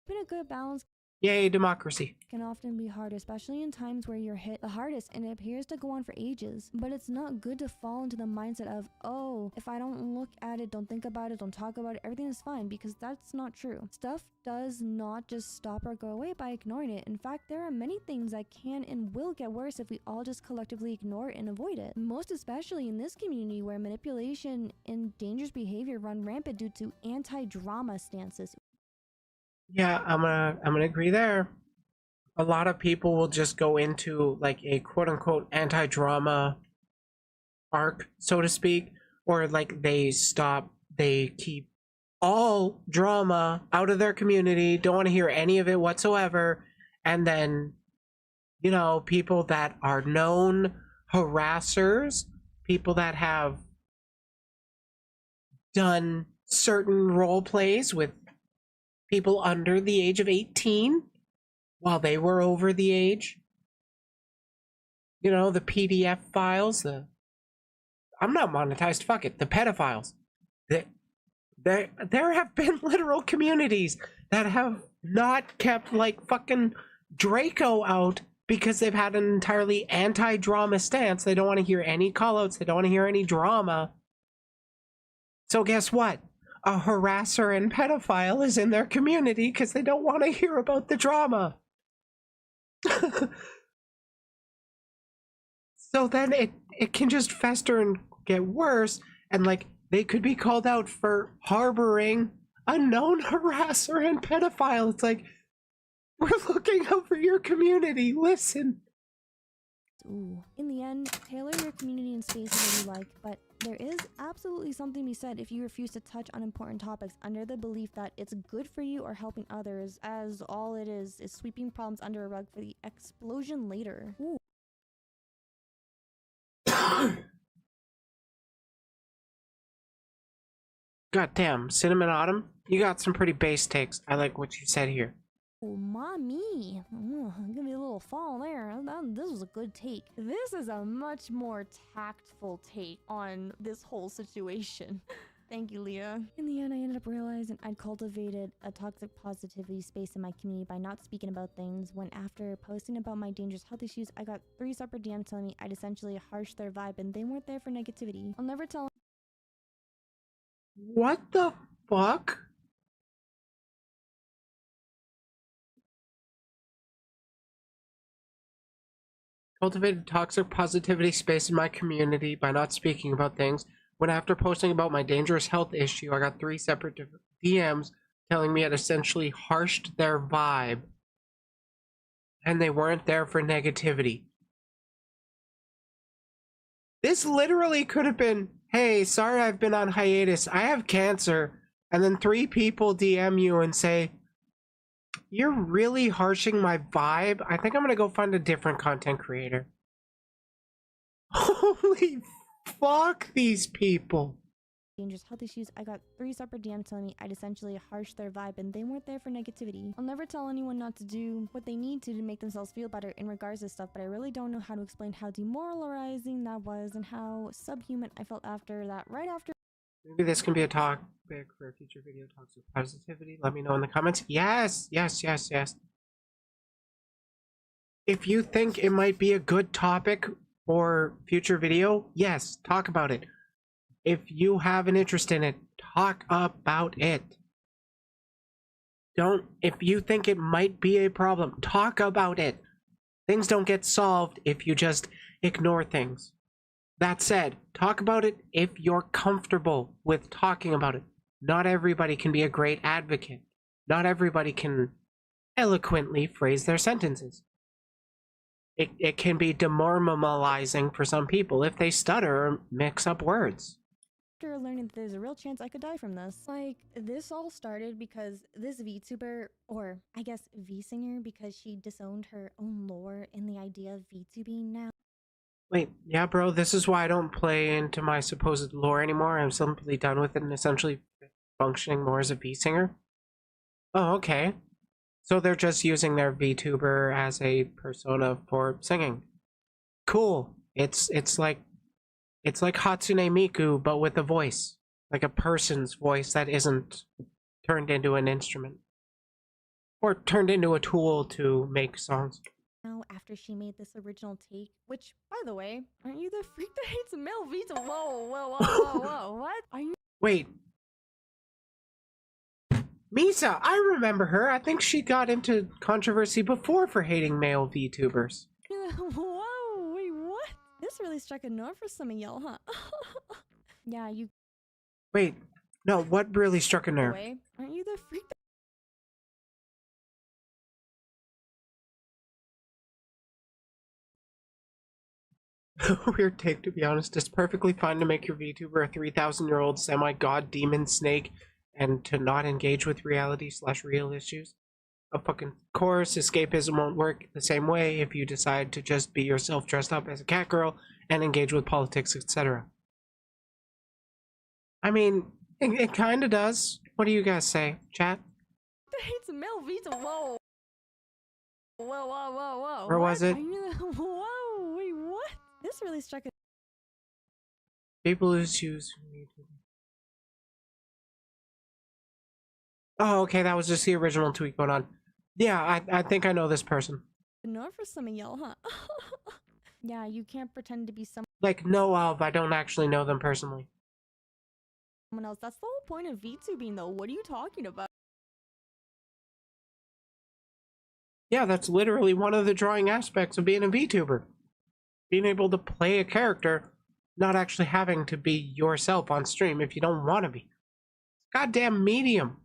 Keeping a good balance Yay, democracy. can often be hard, especially in times where you're hit the hardest and it appears to go on for ages. But it's not good to fall into the mindset of, oh, if I don't look at it, don't think about it, don't talk about it, everything is fine, because that's not true. Stuff does not just stop or go away by ignoring it. In fact, there are many things that can and will get worse if we all just collectively ignore it and avoid it. Most especially in this community where manipulation and dangerous behavior run rampant due to anti-drama stances. Yeah, I'm gonna agree there. A lot of people will just go into like a quote-unquote anti-drama arc, so to speak, or like they keep all drama out of their community, don't want to hear any of it whatsoever, and then, you know, people that are known harassers, people that have done certain role plays with people under the age of 18 while they were over the age. You know, the PDF files, I'm not monetized, fuck it, the pedophiles. There have been literal communities that have not kept like fucking Draco out because they've had an entirely anti-drama stance. They don't want to hear any callouts, they don't want to hear any drama. So guess what? A harasser and pedophile is in their community because they don't want to hear about the drama. So then it can just fester and get worse, and like they could be called out for harboring a known harasser and pedophile. It's like, we're looking out for your community, listen. Ooh. In the end, tailor your community and space as you like, but there is absolutely something to be said if you refuse to touch on important topics under the belief that it's good for you or helping others, as all it is sweeping problems under a rug for the explosion later. Ooh. Goddamn, Cinnamon Autumn, you got some pretty base takes. I like what you said here. Oh, mommy. Give me a little fall there. This was a good take. This is a much more tactful take on this whole situation. Thank you, Leah. In the end, I ended up realizing I'd cultivated a toxic positivity space in my community by not speaking about things, when after posting about my dangerous health issues, I got 3 separate DMs telling me I'd essentially harshed their vibe and they weren't there for negativity. I'll never tell. What the fuck? Cultivated toxic positivity space in my community by not speaking about things, when after posting about my dangerous health issue, I got 3 separate DMs telling me I'd essentially harshed their vibe and they weren't there for negativity. This literally could have been, hey, sorry I've been on hiatus, I have cancer, and then 3 people DM you and say, you're really harshing my vibe. I think I'm gonna go find a different content creator. Holy Fuck these people. dangerous health issues. I got 3 separate DMs telling me I'd essentially harsh their vibe and they weren't there for negativity. I'll never tell anyone not to do what they need to make themselves feel better in regards to stuff, but I really don't know how to explain how demoralizing that was and how subhuman I felt after that. Right after. Maybe this can be a topic for a future video. Talks of positivity. Let me know in the comments. Yes, yes, yes, yes. If you think it might be a good topic for future video, yes, talk about it. If you have an interest in it, talk about it. If you think it might be a problem, talk about it. Things don't get solved if you just ignore things. That said, talk about it if you're comfortable with talking about it. Not everybody can be a great advocate. Not everybody can eloquently phrase their sentences. It can be demoralizing for some people if they stutter or mix up words. After learning that there's a real chance I could die from this. Like, this all started because this VTuber, or I guess V-singer, because she disowned her own lore in the idea of VTubing now. Wait, yeah, bro, this is why I don't play into my supposed lore anymore. I'm simply done with it and essentially functioning more as a V-singer. Oh, okay. So they're just using their VTuber as a persona for singing. Cool. It's like Hatsune Miku, but with a voice. Like a person's voice that isn't turned into an instrument. Or turned into a tool to make songs. Now, after she made this original take, which, by the way, aren't you the freak that hates male VTuber? Whoa, what? Are you? Wait. Misa, I remember her. I think she got into controversy before for hating male VTubers. Whoa, wait, what? This really struck a nerve for some of y'all, huh? Yeah, you. Wait, no, what really struck a nerve? Way, aren't you the freak Weird take, to be honest. It's perfectly fine to make your VTuber a 3,000-year-old semi-god demon snake and to not engage with reality/real issues. Of course, escapism won't work the same way if you decide to just be yourself dressed up as a cat girl and engage with politics, etc. I mean, it kind of does. What do you guys say, chat? that hates male VTuber? Whoa. Where was it? Whoa, wait, what? This really struck a. People who choose. Oh, okay, that was just the original tweet going on. Yeah, I think I know this person. nerve for some of y'all, huh? Yeah, you can't pretend to be someone Like, know of, I don't actually know them personally. else. That's the whole point of VTubing, though. What are you talking about? Yeah, that's literally one of the drawing aspects of being a VTuber. Being able to play a character, not actually having to be yourself on stream if you don't want to be. Goddamn medium.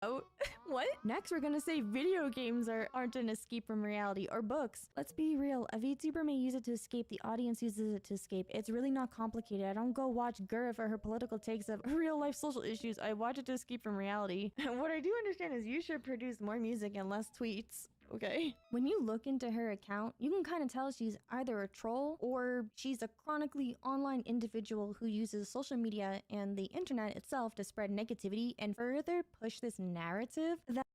Oh, what? Next, we're gonna say video games aren't an escape from reality, or books. Let's be real, a VTuber may use it to escape, the audience uses it to escape. It's really not complicated. I don't go watch Gura for her political takes of real-life social issues. I watch it to escape from reality. What I do understand is you should produce more music and less tweets. Okay. When you look into her account, you can kind of tell she's either a troll or she's a chronically online individual who uses social media and the internet itself to spread negativity and further push this narrative that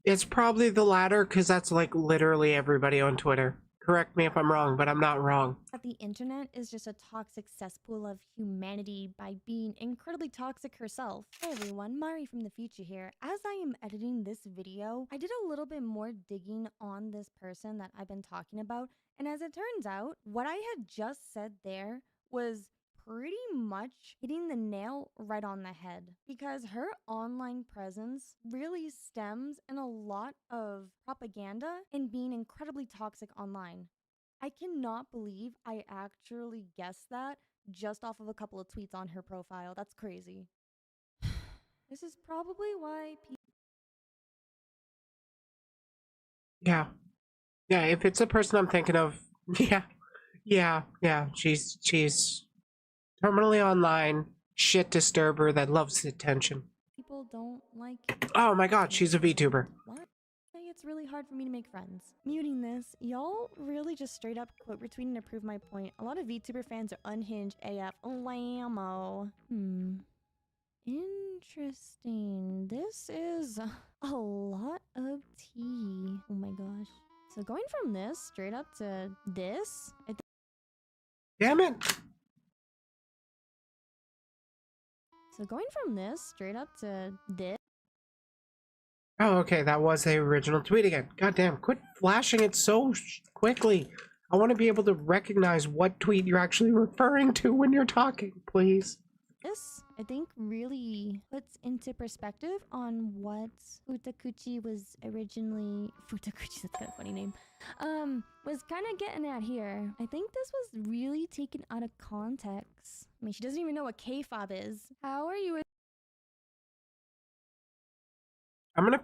It's probably the latter, because that's like literally everybody on Twitter. Correct me if I'm wrong, but I'm not wrong. the internet is just a toxic cesspool of humanity by being incredibly toxic herself. Hey everyone, Mari from the future here. As I am editing this video, I did a little bit more digging on this person that I've been talking about, and as it turns out, what I had just said there was pretty much hitting the nail right on the head, because her online presence really stems in a lot of propaganda and being incredibly toxic online. I cannot believe I actually guessed that just off of a couple of tweets on her profile. That's crazy. This is probably why people. Yeah, if it's the person I'm thinking of, yeah, she's terminally online, shit disturber that loves attention. People don't like. Oh my god, she's a VTuber. What? Say it's really hard for me to make friends. Muting this, y'all really just straight up quote retweeting to prove my point. A lot of VTuber fans are unhinged AF. Lammo. Interesting. This is a lot of tea. Oh my gosh. So going from this straight up to this, Damn it! So going from this straight up to this. Oh, okay, that was the original tweet again. Goddamn, quit flashing it so quickly. I want to be able to recognize what tweet you're actually referring to when you're talking, please. This, I think, really puts into perspective on what Futakuchi was originally... Futakuchi, that's kind of a funny name. Was kind of getting at here. I think this was really taken out of context. I mean, she doesn't even know what K-fob is. How are you... I'm gonna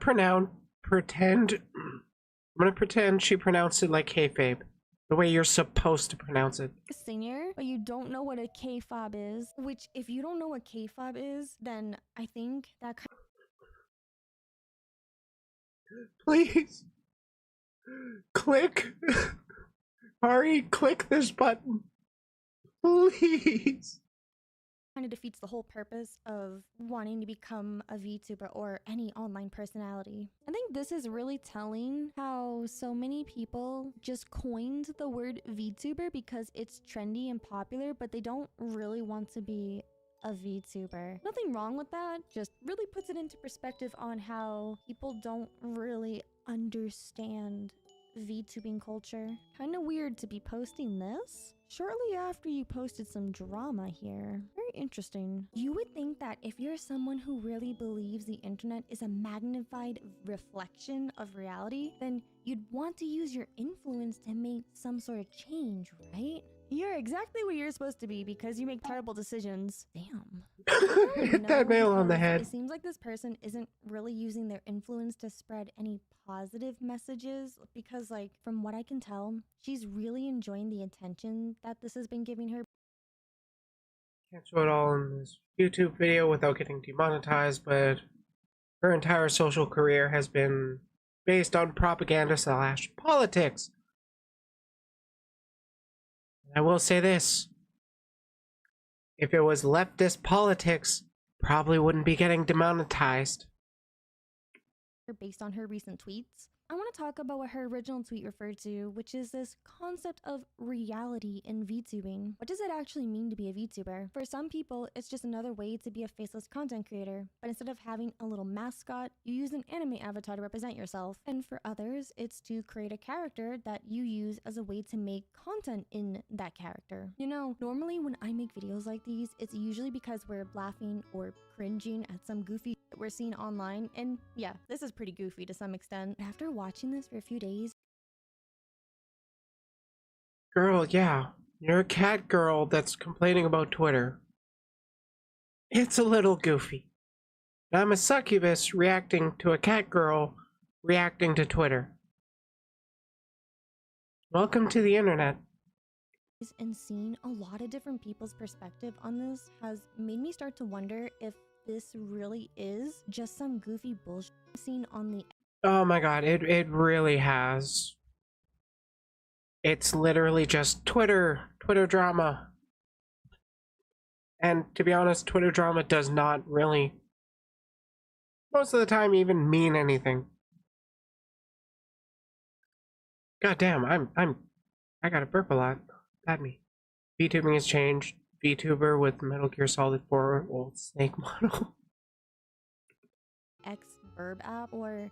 pretend she pronounced it like kayfabe. The way you're supposed to pronounce it. Senior, but you don't know what a K-fob is. Which, if you don't know what K-fob is, then I think that kind Please. Click. Ari, click this button. Please. of defeats the whole purpose of wanting to become a VTuber or any online personality. I think this is really telling how so many people just coined the word VTuber because it's trendy and popular, but they don't really want to be a VTuber. Nothing wrong with that, just really puts it into perspective on how people don't really understand VTubing culture. Kinda weird to be posting this shortly after you posted some drama here. Very interesting. You would think that if you're someone who really believes the internet is a magnified reflection of reality, then you'd want to use your influence to make some sort of change, right? You're exactly what you're supposed to be because you make terrible decisions. Damn. Hit that nail on the head. It seems like this person isn't really using their influence to spread any positive messages because, like, from what I can tell, she's really enjoying the attention that this has been giving her. Can't show it all in this YouTube video without getting demonetized, but her entire social career has been based on propaganda / politics. I will say this. If it was leftist politics, probably wouldn't be getting demonetized. Based on her recent tweets. I want to talk about what her original tweet referred to, which is this concept of reality in VTubing. What does it actually mean to be a VTuber? For some people, it's just another way to be a faceless content creator, but instead of having a little mascot, you use an anime avatar to represent yourself. And for others, it's to create a character that you use as a way to make content in that character. You know, normally when I make videos like these, it's usually because we're laughing or cringing at some goofy that we're seeing online, and yeah, this is pretty goofy to some extent. After watching this for a few days, Girl, yeah, you're a cat girl that's complaining about Twitter. It's a little goofy. I'm a succubus reacting to a cat girl reacting to Twitter. Welcome to the internet. and seeing a lot of different people's perspective on this has made me start to wonder if this really is just some goofy bullshit seen on the... Oh my god, it really has. It's literally just Twitter drama. And to be honest, Twitter drama does not really, most of the time, even mean anything. God damn, I gotta burp a lot. That me. VTubing has changed. VTuber with Metal Gear Solid 4 old snake model. X-Verb app, or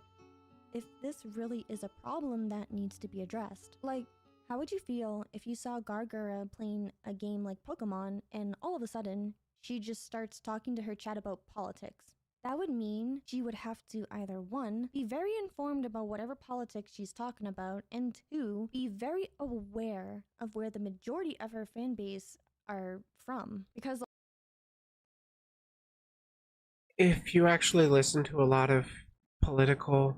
if this really is a problem that needs to be addressed. Like, how would you feel if you saw Gargura playing a game like Pokemon and all of a sudden she just starts talking to her chat about politics? That would mean she would have to either 1, be very informed about whatever politics she's talking about, and 2, be very aware of where the majority of her fan base are from. Because If you actually listen to a lot of political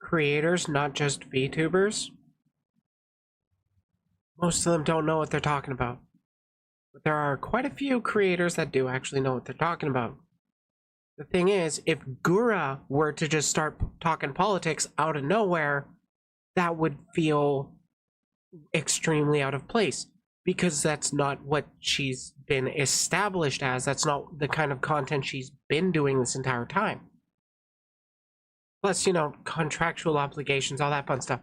creators, not just VTubers, most of them don't know what they're talking about. But there are quite a few creators that do actually know what they're talking about. The thing is, if Gura were to just start talking politics out of nowhere, that would feel extremely out of place because that's not what she's been established as. That's not the kind of content she's been doing this entire time. Plus, contractual obligations, all that fun stuff.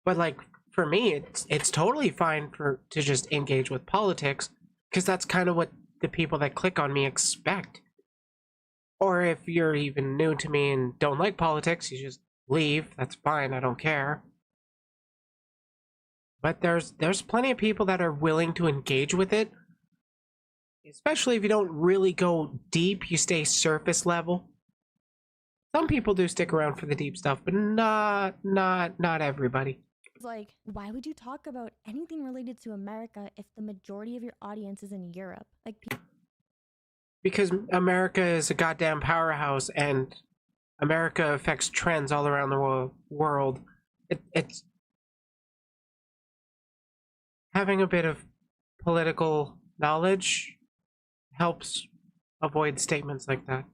But like for me, it's totally fine to just engage with politics because that's kind of what the people that click on me expect. Or if you're even new to me and don't like politics, you just leave. That's fine. I don't care. But there's plenty of people that are willing to engage with it. Especially if you don't really go deep, you stay surface level. Some people do stick around for the deep stuff, but not everybody. It's like, why would you talk about anything related to America if the majority of your audience is in Europe? Like, because America is a goddamn powerhouse, and America affects trends all around the world. It's having a bit of political knowledge helps avoid statements like that.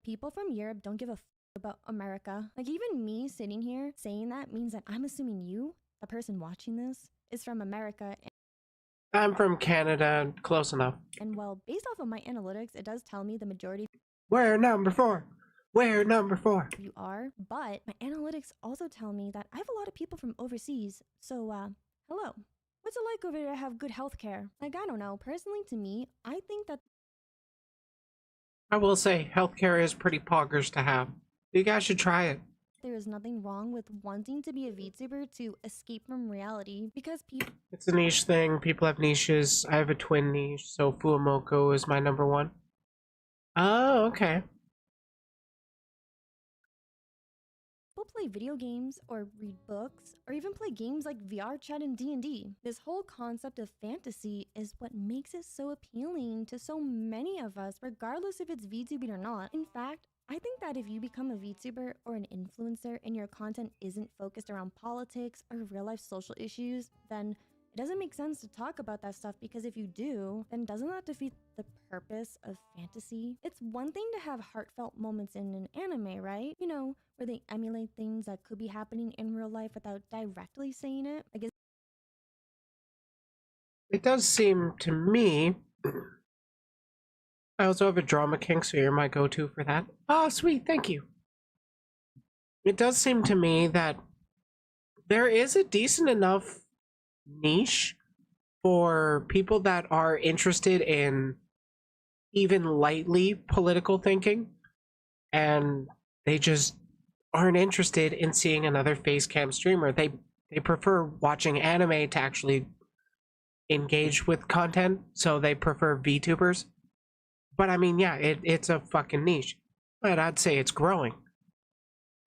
People from Europe don't give a about America. Like, even me sitting here saying that means that I'm assuming you, the person watching this, is from America. I'm from Canada, close enough. And well, based off of my analytics, it does tell me the majority. We're number 4. We're number 4. You are, but my analytics also tell me that I have a lot of people from overseas. So, hello. What's it like over there to have good healthcare? Like, I don't know. Personally, to me, I think that I will say, healthcare is pretty poggers to have. You guys should try it. there is nothing wrong with wanting to be a VTuber to escape from reality because people. It's a niche thing. People have niches. I have a twin niche, so Fuamoko is my number 1. Oh, okay. Play video games or read books or even play games like VR chat and D&D. This whole concept of fantasy is what makes it so appealing to so many of us, regardless if it's VTubing or not. In fact, I think that if you become a VTuber or an influencer and your content isn't focused around politics or real life social issues, then it doesn't make sense to talk about that stuff, because if you do, then doesn't that defeat the purpose of fantasy? It's one thing to have heartfelt moments in an anime, right? You know, where they emulate things that could be happening in real life without directly saying it. I guess it does seem to me. I also have a drama kink, so you're my go-to for that. Oh, sweet, thank you. It does seem to me that there is a decent enough niche for people that are interested in even lightly political thinking, and they just aren't interested in seeing another face cam streamer. They prefer watching anime to actually engage with content, so they prefer VTubers. But I mean, yeah, it's a fucking niche, but I'd say it's growing.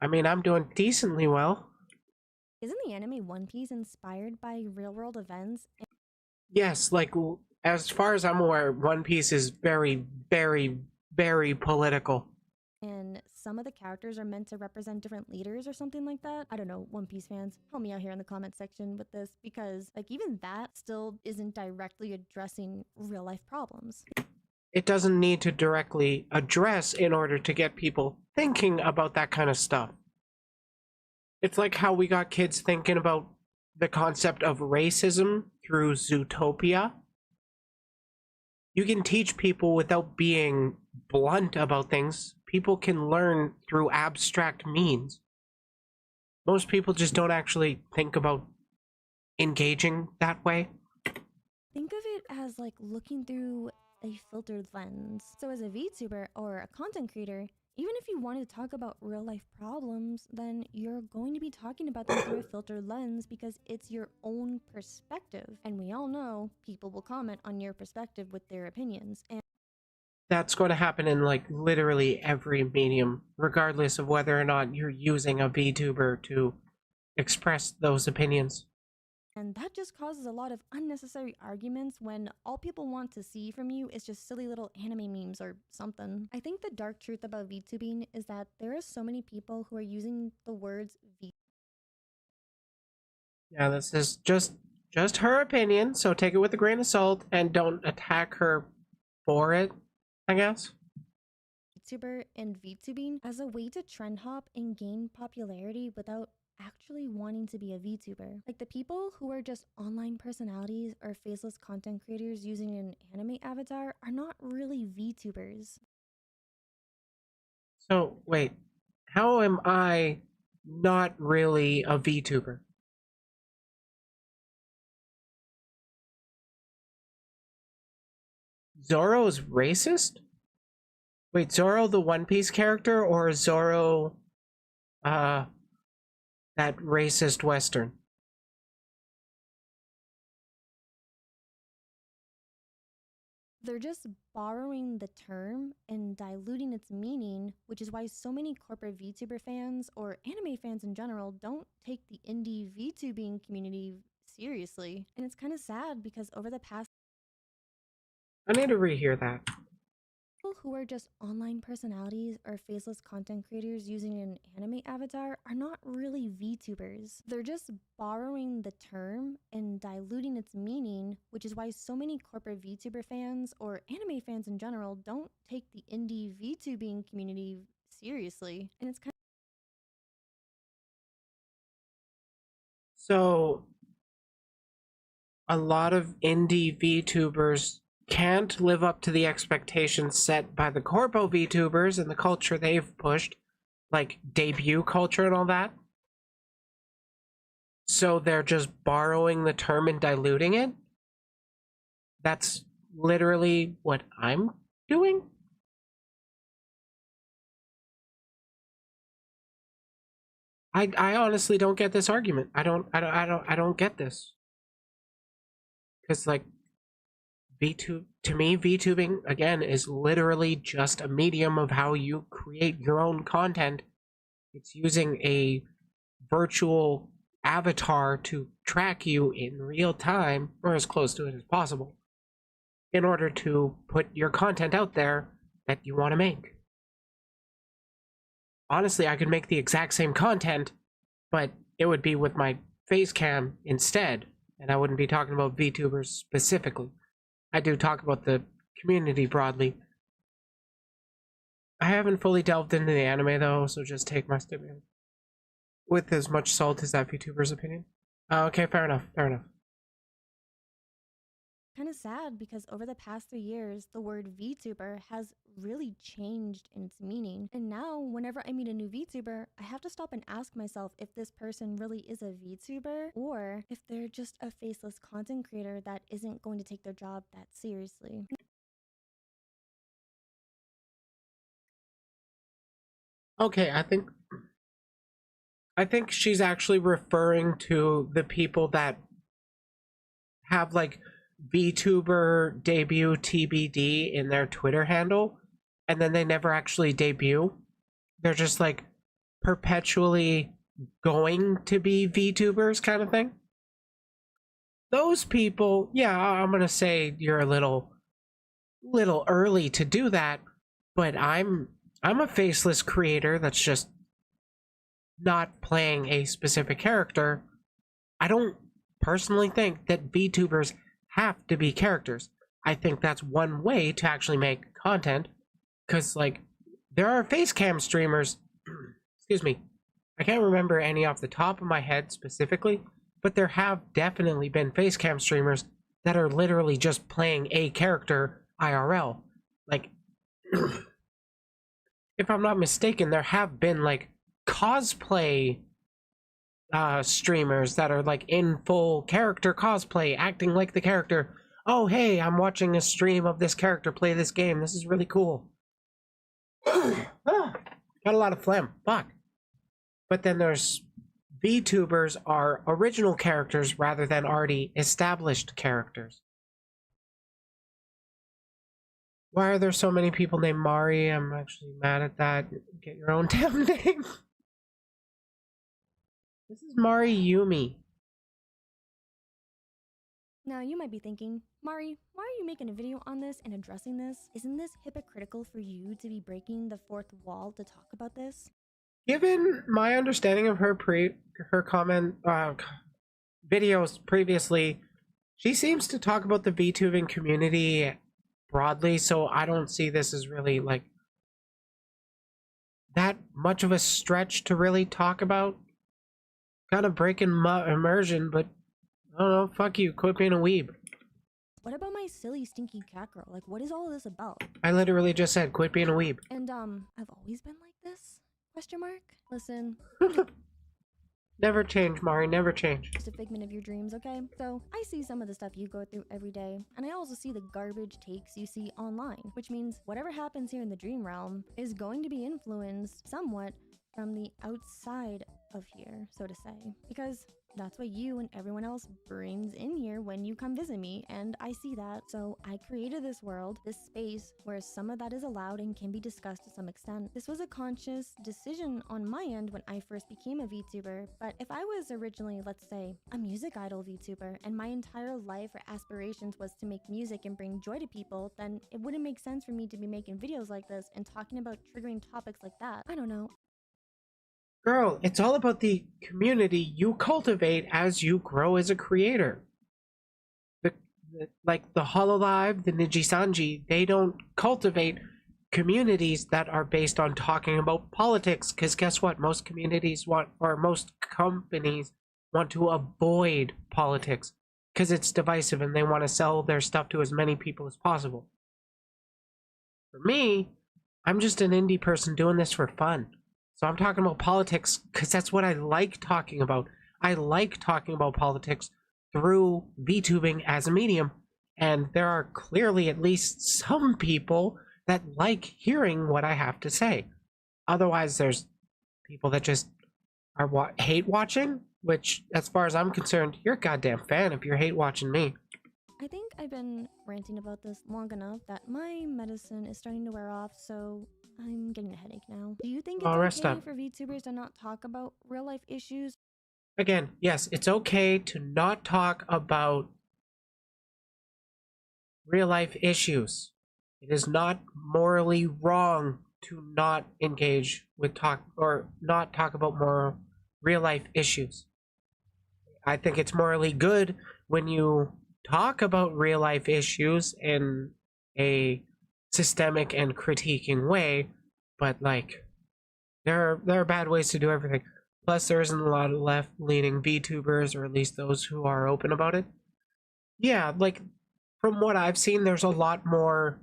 I mean, I'm doing decently well. isn't the anime One Piece inspired by real world events? Yes, like, as far as I'm aware, One Piece is very, very, very political. And some of the characters are meant to represent different leaders or something like that. I don't know, One Piece fans, help me out here in the comment section with this, because like even that still isn't directly addressing real life problems. It doesn't need to directly address in order to get people thinking about that kind of stuff. It's like how we got kids thinking about the concept of racism through Zootopia. You can teach people without being blunt about things. People can learn through abstract means. Most people just don't actually think about engaging that way. Think of it as like looking through a filtered lens. So as a VTuber or a content creator, even if you want to talk about real life problems, then you're going to be talking about them through a filtered lens because it's your own perspective. And we all know people will comment on your perspective with their opinions. And that's going to happen in like literally every medium, regardless of whether or not you're using a VTuber to express those opinions. And that just causes a lot of unnecessary arguments when all people want to see from you is just silly little anime memes or something. I think the dark truth about VTubing is that there are so many people who are using the words Yeah, this is just her opinion, so take it with a grain of salt and don't attack her for it, I guess. VTuber and VTubing as a way to trend hop and gain popularity without actually wanting to be a VTuber. Like the people who are just online personalities or faceless content creators using an anime avatar are not really VTubers. So, wait, how am I not really a VTuber? Zoro's racist? Wait, Zoro the One Piece character or Zoro, that racist Western? They're just borrowing the term and diluting its meaning, which is why so many corporate VTuber fans or anime fans in general don't take the indie VTubing community seriously. And it's kind of sad because over the past I need to rehear that. people who are just online personalities or faceless content creators using an anime avatar are not really VTubers. They're just borrowing the term and diluting its meaning, which is why so many corporate VTuber fans or anime fans in general don't take the indie VTubing community seriously. And it's kind So, a lot of indie VTubers can't live up to the expectations set by the corpo VTubers and the culture they've pushed, like debut culture and all that. So they're just borrowing the term and diluting it. That's literally what I'm doing. I honestly don't get this argument. I don't get this. Cuz like VTube, to me, VTubing again is literally just a medium of how you create your own content. It's using a virtual avatar to track you in real time, or as close to it as possible, in order to put your content out there that you want to make. Honestly, I could make the exact same content, but it would be with my face cam instead, and I wouldn't be talking about VTubers specifically. I do talk about the community broadly. I haven't fully delved into the anime though, so just take my statement with as much salt as that VTuber's opinion. Okay, fair enough, fair enough. of sad because over the past 3 years, the word VTuber has really changed in its meaning. And now, whenever I meet a new VTuber, I have to stop and ask myself if this person really is a VTuber or if they're just a faceless content creator that isn't going to take their job that seriously. Okay, I think she's actually referring to the people that have like VTuber debut TBD in their Twitter handle, and then they never actually debut. They're just like perpetually going to be VTubers kind of thing. Those people, yeah, I'm gonna say you're a little early to do that, but I'm a faceless creator that's just not playing a specific character. I don't personally think that VTubers have to be characters. I think that's one way to actually make content, because like there are face cam streamers excuse me, I can't remember any off the top of my head specifically, but there have definitely been face cam streamers that are literally just playing a character IRL. Like if I'm not mistaken, there have been like cosplay streamers that are like in full character cosplay, acting like the character. Oh, hey, I'm watching a stream of this character play this game. This is really cool. Got a lot of phlegm. Fuck. But then there's VTubers are original characters rather than already established characters. Why are there so many people named Mari? I'm actually mad at that. Get your own damn name. This is Mari Yumi. Now, you might be thinking, Mari, why are you making a video on this and addressing this? Isn't this hypocritical for you to be breaking the fourth wall to talk about this? Given my understanding of her comment videos previously, she seems to talk about the VTubing community broadly, so I don't see this as really like that much of a stretch to really talk about. Kind of breaking my immersion, but I don't know, fuck you, quit being a weeb. What about my silly stinky cat girl? Like, what is all of this about? I literally just said quit being a weeb. And I've always been like this? Question mark? Listen, Never change, Mari, never change. just a figment of your dreams, okay? So, I see some of the stuff you go through every day, and I also see the garbage takes you see online, which means whatever happens here in the dream realm is going to be influenced somewhat from the outside of here, so to say. Because that's what you and everyone else brings in here when you come visit me, and I see that. So I created this world, this space, where some of that is allowed and can be discussed to some extent. This was a conscious decision on my end when I first became a VTuber, but if I was originally, let's say, a music idol VTuber, and my entire life or aspirations was to make music and bring joy to people, then it wouldn't make sense for me to be making videos like this and talking about triggering topics like that. I don't know. Girl, it's all about the community you cultivate as you grow as a creator. Like the Hololive, the Nijisanji, they don't cultivate communities that are based on talking about politics, because guess what? Most communities want, or most companies want to avoid politics because it's divisive and they want to sell their stuff to as many people as possible. For me, I'm just an indie person doing this for fun. So I'm talking about politics because that's what I like talking about. I like talking about politics through VTubing as a medium. And there are clearly at least some people that like hearing what I have to say. Otherwise, there's people that just are hate watching, which, as far as I'm concerned, you're a goddamn fan if you're hate watching me. I think I've been ranting about this long enough that my medicine is starting to wear off, so I'm getting a headache now. Do you think it's Rest okay up. for VTubers to not talk about real life issues? Again, yes, it's okay to not talk about real life issues. It is not morally wrong to not engage with not talk about more real life issues. I think it's morally good when you talk about real life issues in a systemic and critiquing way, but like there are bad ways to do everything. Plus, there isn't a lot of left-leaning VTubers, or at least those who are open about it. Yeah, like from what I've seen, there's a lot more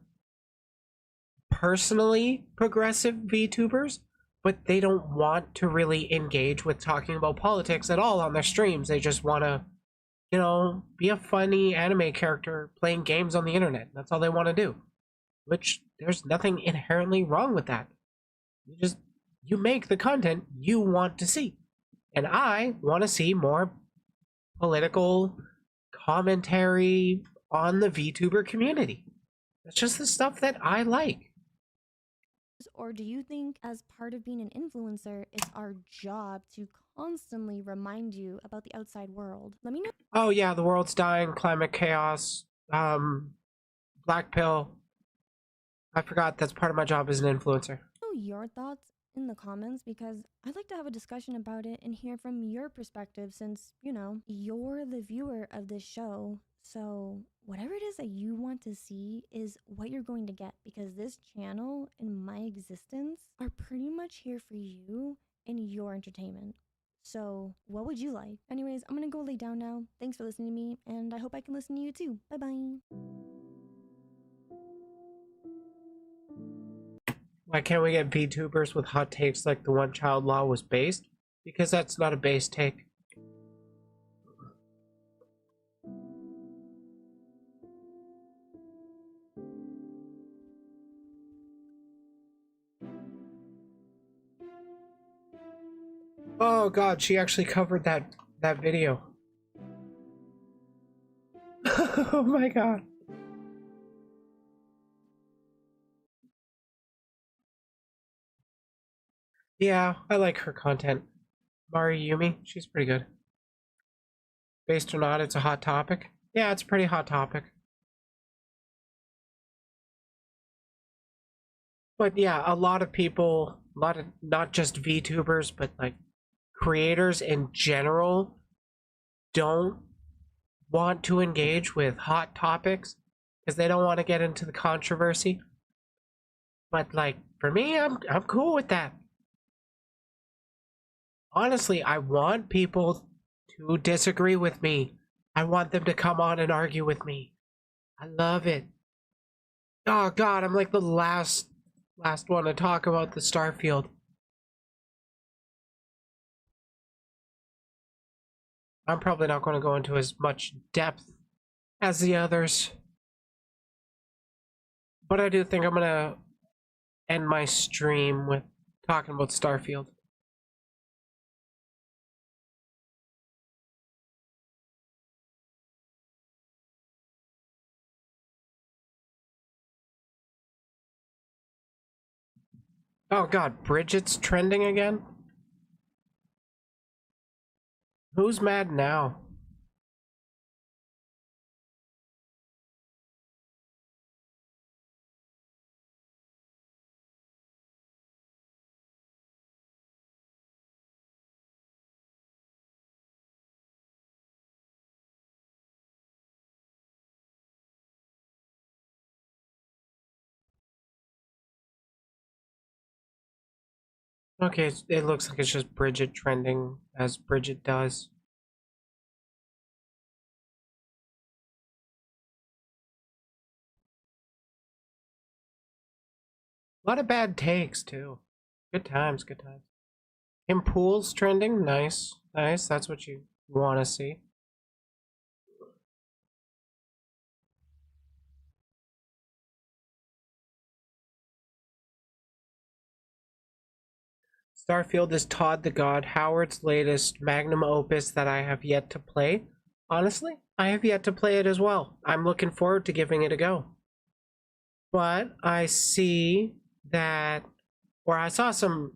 personally progressive VTubers, but they don't want to really engage with talking about politics at all on their streams. They just want to, be a funny anime character playing games on the internet. That's all they want to do. Which, there's nothing inherently wrong with that. You make the content you want to see. And I want to see more political commentary on the VTuber community. That's just the stuff that I like. Or do you think, as part of being an influencer, it's our job to constantly remind you about the outside world? Let me know. Oh yeah, the world's dying, climate chaos, black pill. I forgot that's part of my job as an influencer. Your thoughts in the comments, because I'd like to have a discussion about it and hear from your perspective, since, you're the viewer of this show. So whatever it is that you want to see is what you're going to get, because this channel and my existence are pretty much here for you and your entertainment. So what would you like? Anyways, I'm gonna go lay down now. Thanks for listening to me, and I hope I can listen to you too. Bye bye. Why can't we get VTubers with hot takes like the one child law was based? Because that's not a base take. Oh god, she actually covered that video. Oh my god. Yeah, I like her content. Mari Yumi, she's pretty good. Based or not, it's a hot topic. Yeah, it's a pretty hot topic. But yeah, a lot of people, not just VTubers, but like creators in general don't want to engage with hot topics because they don't want to get into the controversy. But like for me, I'm cool with that. Honestly, I want people to disagree with me. I want them to come on and argue with me. I love it. Oh god, I'm like the last one to talk about the Starfield. I'm probably not going to go into as much depth as the others. But I do think I'm going to end my stream with talking about Starfield. Oh god, Bridget's trending again? Who's mad now? Okay, it looks like it's just Bridget trending, as Bridget does. A lot of bad takes, too. Good times, good times. Kim Pool's trending, nice. Nice, that's what you want to see. Starfield is Todd the God Howard's latest magnum opus that I have yet to play. Honestly, I have yet to play it as well. I'm looking forward to giving it a go. But I see that, or I saw some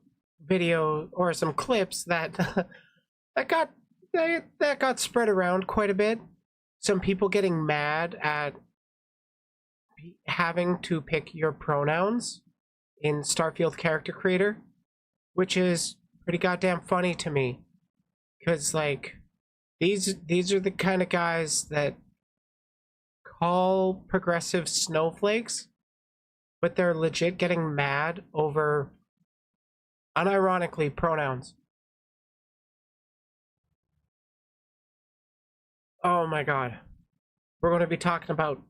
video or some clips that that got spread around quite a bit. Some people getting mad at having to pick your pronouns in Starfield Character Creator, which is pretty goddamn funny to me, because like these are the kind of guys that call progressive snowflakes, but they're legit getting mad over, unironically, pronouns. Oh my god. We're going to be talking about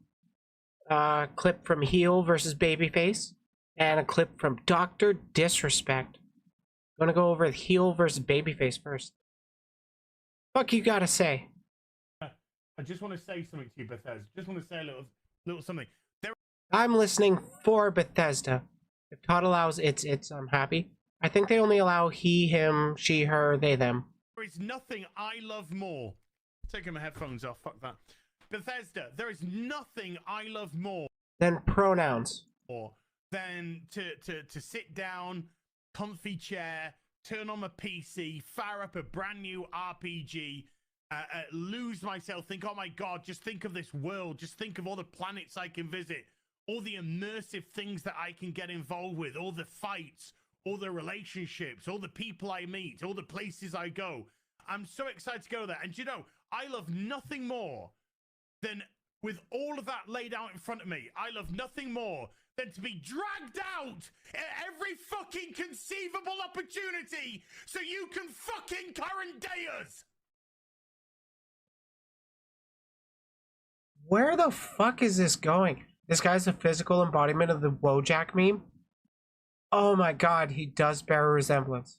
a clip from Heel versus Babyface and a clip from Dr. Disrespect. I'm gonna go over Heel versus Babyface first. Fuck you gotta say. I just want to say something to you, Bethesda. Just want to say a little something. I'm listening for Bethesda. If Todd allows it's I'm happy. I think they only allow he, him, she, her, they, them. There is nothing I love more. Taking my headphones off. Fuck that. Bethesda. There is nothing I love more than pronouns. Than to sit down, comfy chair, turn on my PC, fire up a brand new RPG, lose myself, think, oh my god, just think of this world, just think of all the planets I can visit, all the immersive things that I can get involved with, all the fights, all the relationships, all the people I meet, all the places I go. I'm so excited to go there. And you know, I love nothing more than, with all of that laid out in front of me, I love nothing more than to be dragged out at every fucking conceivable opportunity so you can fucking current day us. Where the fuck is this going? This guy's a physical embodiment of the Wojak meme? Oh my god, he does bear a resemblance.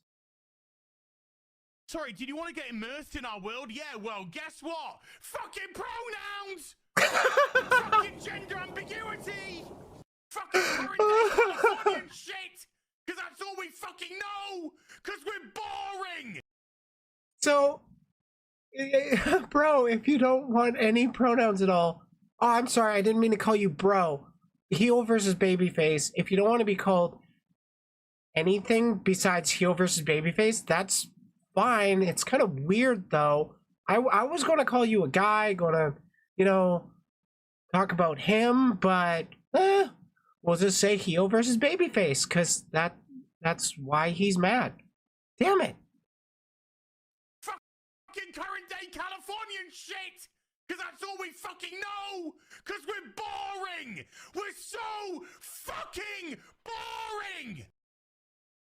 Sorry, did you want to get immersed in our world? Yeah, well, guess what? Fucking pronouns! Fucking gender ambiguity! Fucking current day Californian shit! Because that's all we fucking know! Because we're boring! So, bro, if you don't want any pronouns at all, oh, I'm sorry, I didn't mean to call you bro. Heel versus Babyface. If you don't want to be called anything besides Heel versus Babyface, that's fine. It's kind of weird, though. I was going to call you a guy, going to, you know, talk about him, but we'll just say Heel versus Babyface, because that's why he's mad. Damn it. Fucking current day Californian shit! Because that's all we fucking know! Because we're boring! We're so fucking boring!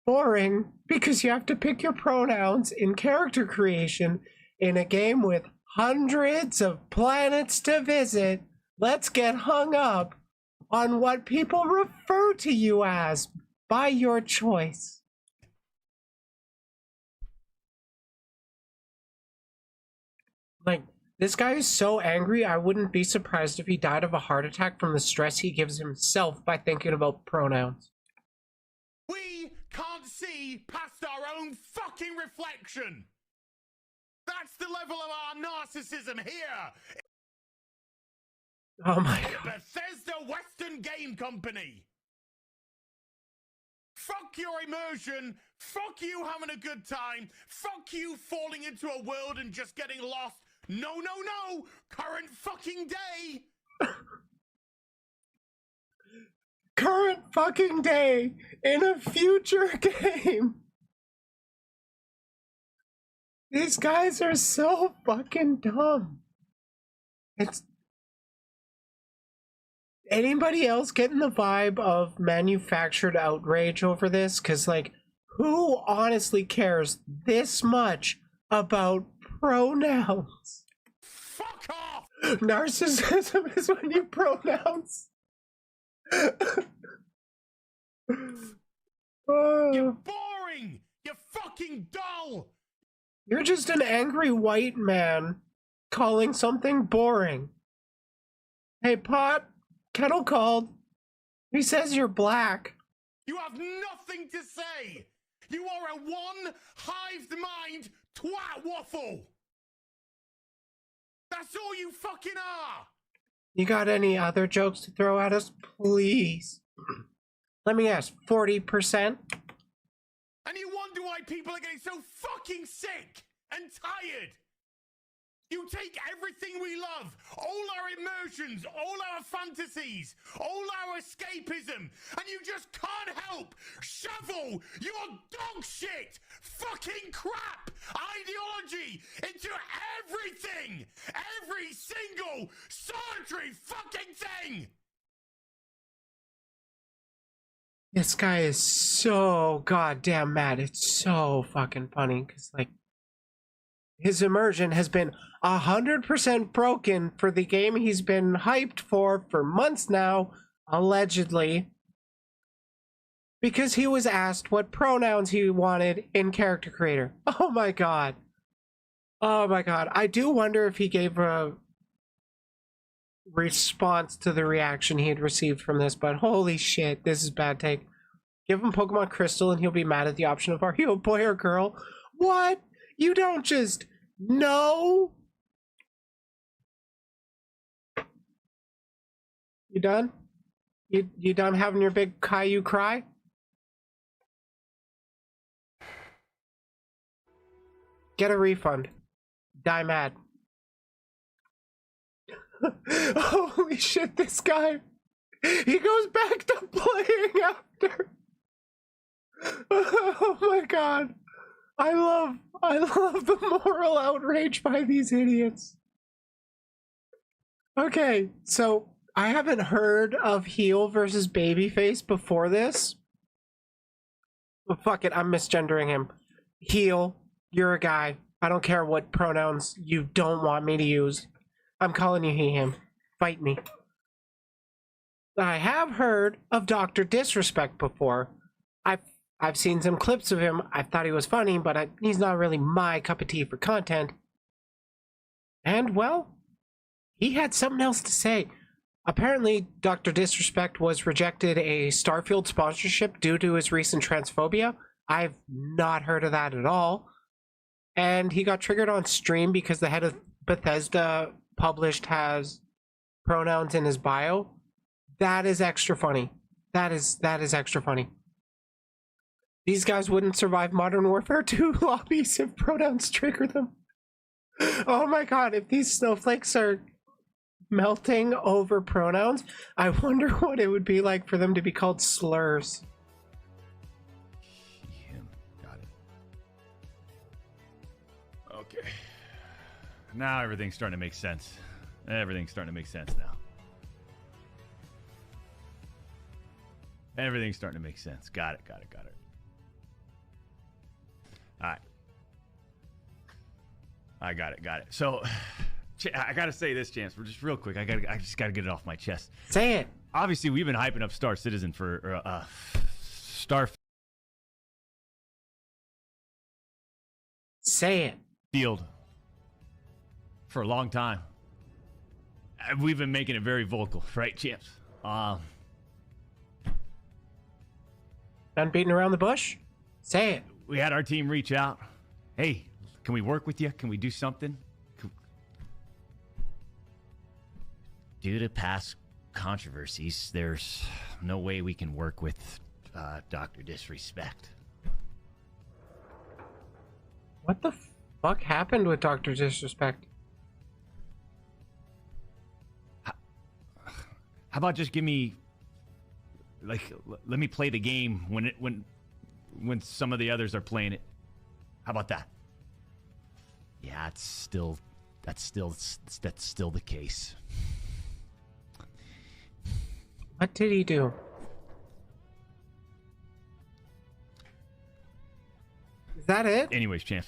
boring because you have to pick your pronouns in character creation in a game with hundreds of planets to visit. Let's get hung up on what people refer to you as by your choice. Like, this guy is so angry, I wouldn't be surprised if he died of a heart attack from the stress he gives himself by thinking about pronouns. We can't see past our own fucking reflection. That's the level of our narcissism here. Oh my god. Bethesda Western Game Company. Fuck your immersion. Fuck you having a good time. Fuck you falling into a world and just getting lost. No, no, no. Current fucking day. Current fucking day in a future game. These guys are so fucking dumb. It's... Anybody else getting the vibe of manufactured outrage over this? Because, like, who honestly cares this much about pronouns? Fuck off! Narcissism is when you pronounce. You're boring! You're fucking dull! You're just an angry white man calling something boring. Hey, Pot, kettle called. He says you're black. You have nothing to say! You are a one-hived mind twat waffle! That's all you fucking are! You got any other jokes to throw at us? Please. Let me ask, 40%? And you wonder why people are getting so fucking sick and tired. You take everything we love, all our immersions, all our fantasies, all our escapism, and you just can't help shovel your dog shit, fucking crap ideology into everything, every single solitary fucking thing. This guy is so goddamn mad. It's so fucking funny because, like, his immersion has been 100% broken for the game he's been hyped for months now, allegedly, because he was asked what pronouns he wanted in Character Creator. Oh my god. Oh my god. I do wonder if he gave a response to the reaction he had received from this, but holy shit, this is bad take. Give him Pokemon Crystal and he'll be mad at the option of are you a boy or girl? What? You don't just know? You done? You done having your big Caillou cry? Get a refund. Die mad. Holy shit, this guy. He goes back to playing after. Oh my god. I love the moral outrage by these idiots. Okay, so I haven't heard of heel versus babyface before this. Well, fuck it, I'm misgendering him. Heel, you're a guy. I don't care what pronouns you don't want me to use. I'm calling you he, him. Fight me. I have heard of Dr. Disrespect before. I've seen some clips of him. I thought he was funny, but he's not really my cup of tea for content. And, well, he had something else to say. Apparently, Dr. Disrespect was rejected a Starfield sponsorship due to his recent transphobia. I've not heard of that at all. And he got triggered on stream because the head of Bethesda published has pronouns in his bio. That is extra funny. That is extra funny. These guys wouldn't survive Modern Warfare 2 lobbies if pronouns trigger them. Oh my god, if these snowflakes are melting over pronouns, I wonder what it would be like for them to be called slurs. Got it. Okay. Now everything's starting to make sense. Everything's starting to make sense now. Everything's starting to make sense. Got it. All right. I got it. So, I gotta say this, Chance, for just real quick. I just gotta get it off my chest. Say it. Obviously, we've been hyping up Star Citizen for Say it. For a long time. We've been making it very vocal, right, Champs? Done beating around the bush? Say it. We had our team reach out. Hey, can we work with you? Can we do something? Due to past controversies, there's no way we can work with Dr. Disrespect. What the fuck happened with Dr. Disrespect? How about just give me, like, let me play the game when some of the others are playing it. How about that? Yeah, that's still the case. What did he do? Is that it? Anyways, Champ,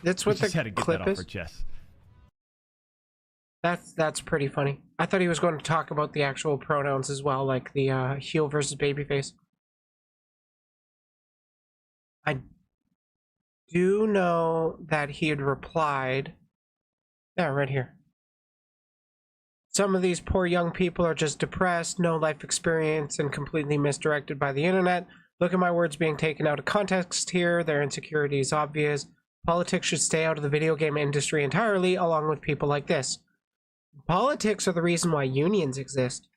that's what we just the had to get clip that off is? our chest. That's pretty funny. I thought he was going to talk about the actual pronouns as well, like the heel versus babyface. I do know that he had replied. Yeah, right here. Some of these poor young people are just depressed, no life experience, and completely misdirected by the internet. Look at my words being taken out of context here. Their insecurity is obvious. Politics should stay out of the video game industry entirely, along with people like this. Politics are the reason why unions exist.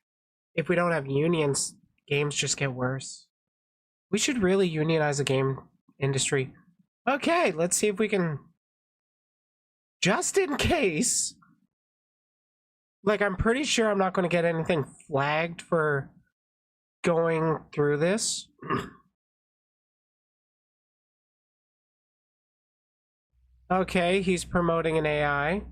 If we don't have unions, games just get worse. We should really unionize the game industry. Okay, let's see if we can... Just in case... Like, I'm pretty sure I'm not going to get anything flagged for going through this. Okay, he's promoting an AI.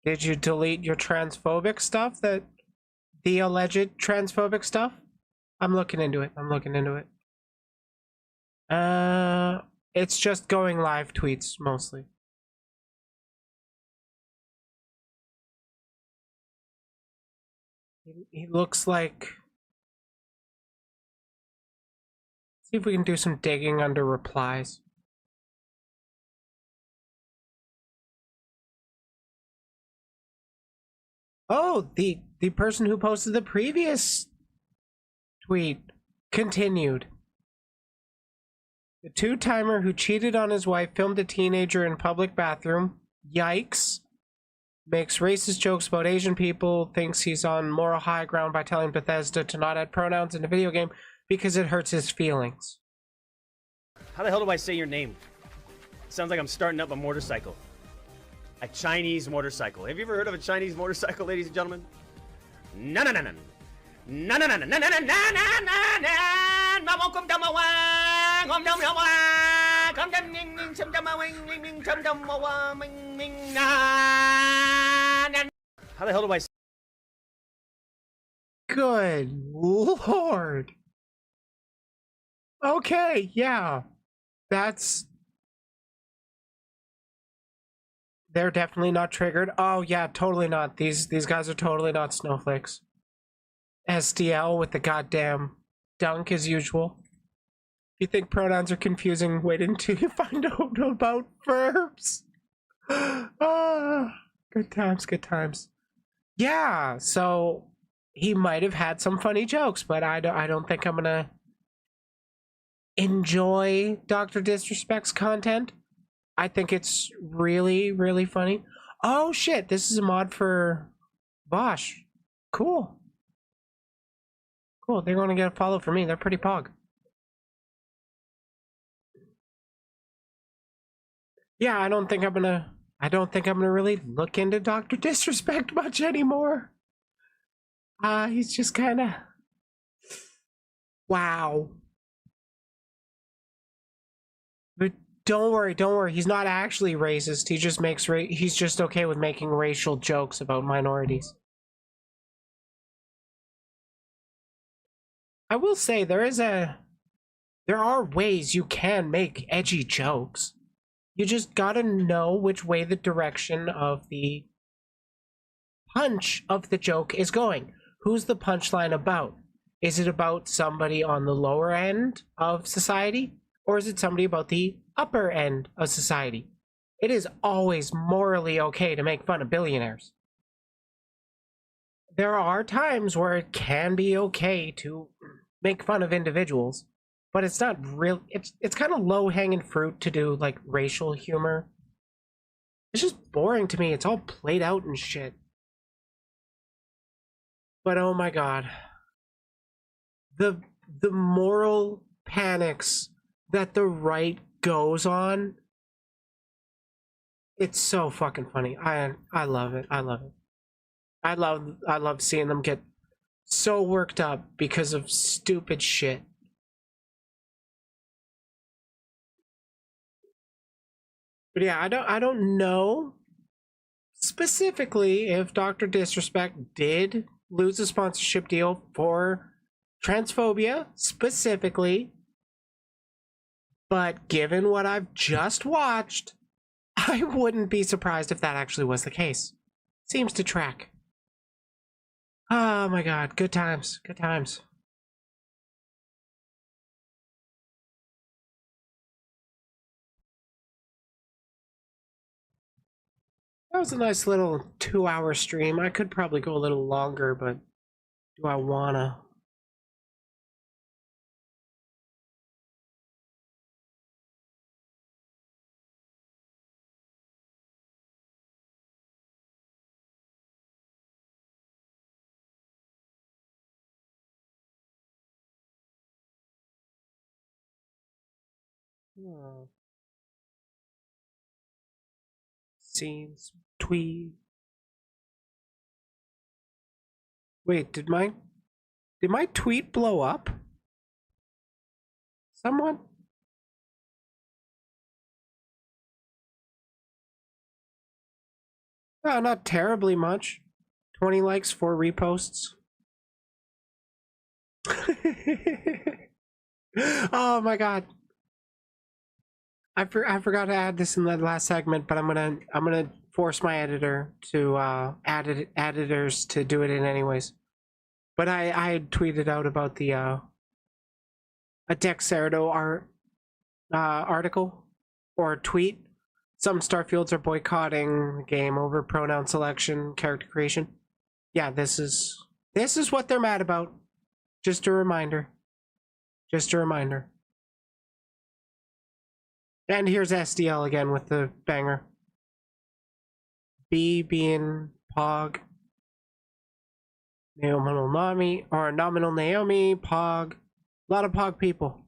Did you delete your transphobic stuff? The alleged transphobic stuff? I'm looking into it. It's just going live tweets mostly. He looks like... See if we can do some digging under replies. Oh, the person who posted the previous tweet continued. The two-timer who cheated on his wife filmed a teenager in public bathroom. Yikes. Makes racist jokes about Asian people, thinks he's on moral high ground by telling Bethesda to not add pronouns in a video game because it hurts his feelings. How the hell do I say your name? Sounds like I'm starting up a motorcycle. A Chinese motorcycle. Have you ever heard of a Chinese motorcycle, ladies and gentlemen? No. How the hell do I say? Good Lord. Okay, yeah. They're definitely not triggered. Oh yeah, totally not. These guys are totally not snowflakes. SDL with the goddamn dunk as usual. If you think pronouns are confusing, wait until you find out about verbs. Good times. Yeah, so he might have had some funny jokes, but I don't think I'm gonna enjoy Dr. Disrespect's content. I think it's really, really funny. Oh shit, this is a mod for Bosch. Cool. They're going to get a follow for me. They're pretty pog. Yeah, I don't think I'm gonna really look into Dr. Disrespect much anymore. He's just kind of... Wow. But don't worry. He's not actually racist. He just makes he's just okay with making racial jokes about minorities. I will say there is a There are ways you can make edgy jokes. You just gotta know which way the direction of the punch of the joke is going. Who's the punchline about? Is it about somebody on the lower end of society? Or is it somebody about the upper end of society? It is always morally okay to make fun of billionaires. There are times where it can be okay to make fun of individuals, but it's not real. It's kind of low-hanging fruit to do like racial humor. It's just boring to me. It's all played out and shit. But oh my god, the moral panics that the right goes on, it's so fucking funny. I love it. I love it. I love seeing them get so worked up because of stupid shit. But yeah, I don't know specifically if Dr. Disrespect did lose a sponsorship deal for transphobia specifically, but given what I've just watched, I wouldn't be surprised if that actually was the case. Seems to track. Oh my god, good times, good times. That was a nice little 2-hour stream. I could probably go a little longer, but do I wanna? Oh. Scenes, tweet. Wait, did my tweet blow up? Someone? Oh, not terribly much. 20 likes, 4 reposts. Oh my god. I forgot to add this in the last segment, but I'm gonna force my editor to editors to do it in anyways. But I had tweeted out about the a Dexerto article or tweet. Some Starfields are boycotting the game over pronoun selection, character creation. Yeah, this is what they're mad about. Just a reminder. Just a reminder. And here's SDL again with the banger. B being Pog. Nominal Nami, or Nominal Naomi, Pog. A lot of Pog people.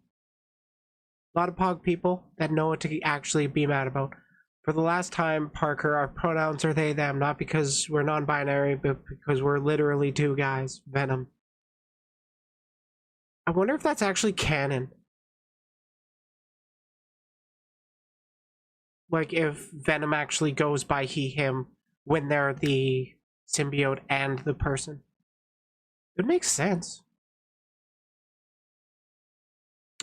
A lot of Pog people that know what to actually be mad about. For the last time, Parker, our pronouns are they, them, not because we're non-binary, but because we're literally two guys. Venom. I wonder if that's actually canon. Like, if Venom actually goes by he, him, when they're the symbiote and the person. It makes sense.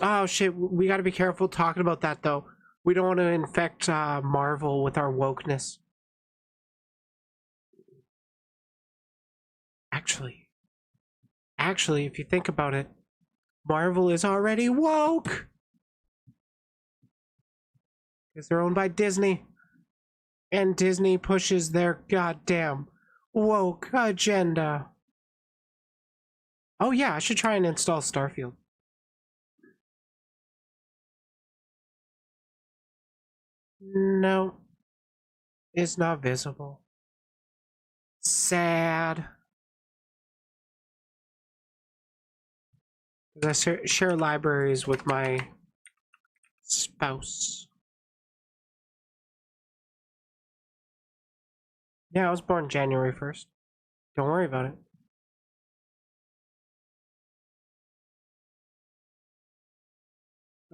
Oh shit, we gotta be careful talking about that though. We don't want to infect Marvel with our wokeness. Actually, if you think about it, Marvel is already woke! Because they're owned by Disney. And Disney pushes their goddamn woke agenda. Oh yeah, I should try and install Starfield. No. It's not visible. Sad. I share libraries with my spouse. Yeah, I was born January 1st. Don't worry about it.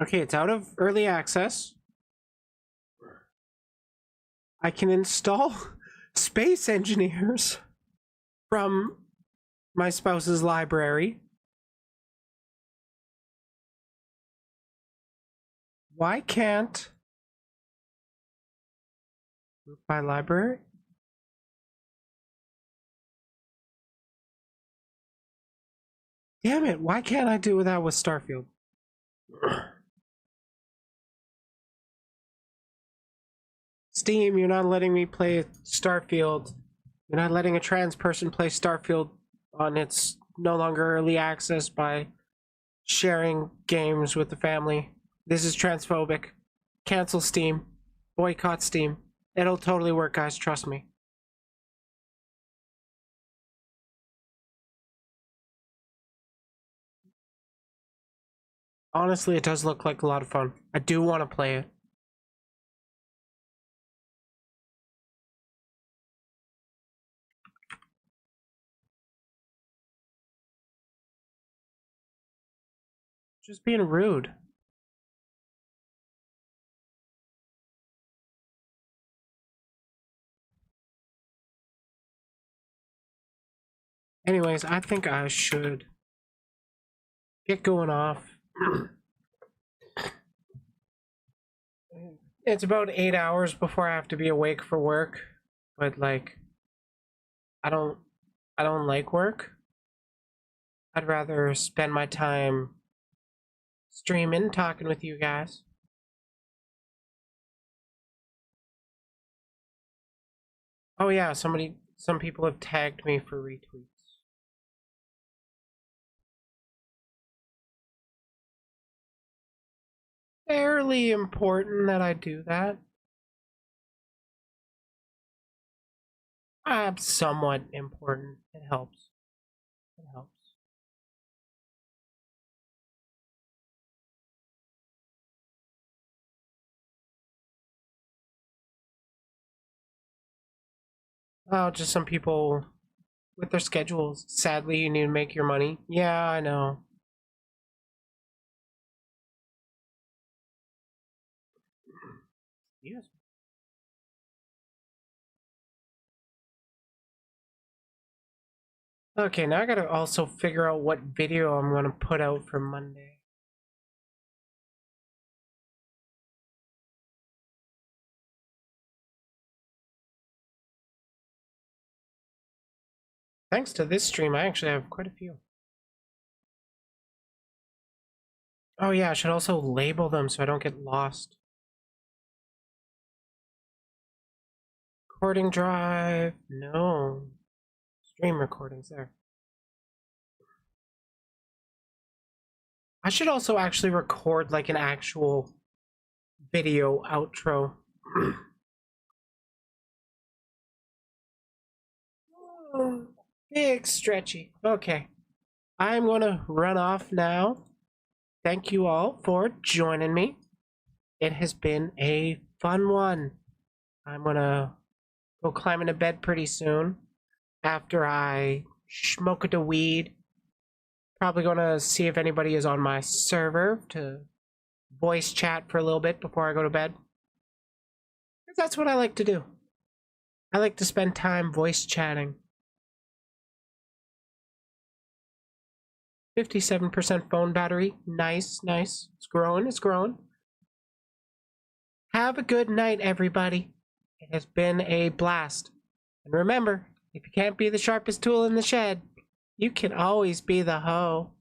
Okay, it's out of early access. I can install Space Engineers from my spouse's library. Why can't group by library? Damn it, why can't I do that with Starfield? Steam, you're not letting me play Starfield. You're not letting a trans person play Starfield on its no longer early access by sharing games with the family. This is transphobic. Cancel Steam. Boycott Steam. It'll totally work, guys. Trust me. Honestly, it does look like a lot of fun. I do want to play it. Just being rude. Anyways, I think I should get going off. It's about 8 hours before I have to be awake for work, but like, I don't like work. I'd rather spend my time streaming, talking with you guys. Oh yeah, some people have tagged me for retweets. Fairly important that I do that. Somewhat important. It helps. It helps. Oh, just some people with their schedules. Sadly, you need to make your money. Yeah, I know. Yes. Okay, now I gotta also figure out what video I'm gonna put out for Monday. Thanks to this stream, I actually have quite a few. Oh yeah, I should also label them so I don't get lost. Recording drive, no. Stream recordings there. I should also actually record like an actual video outro. Big stretchy. Okay. I'm gonna run off now. Thank you all for joining me. It has been a fun one. I'm gonna go climb into bed pretty soon after I smoke the weed. Probably gonna see if anybody is on my server to voice chat for a little bit before I go to bed. That's what I like to do. I like to spend time voice chatting. 57% phone battery. Nice, nice. It's growing, it's growing. Have a good night, everybody. It has been a blast. And remember, if you can't be the sharpest tool in the shed, you can always be the hoe.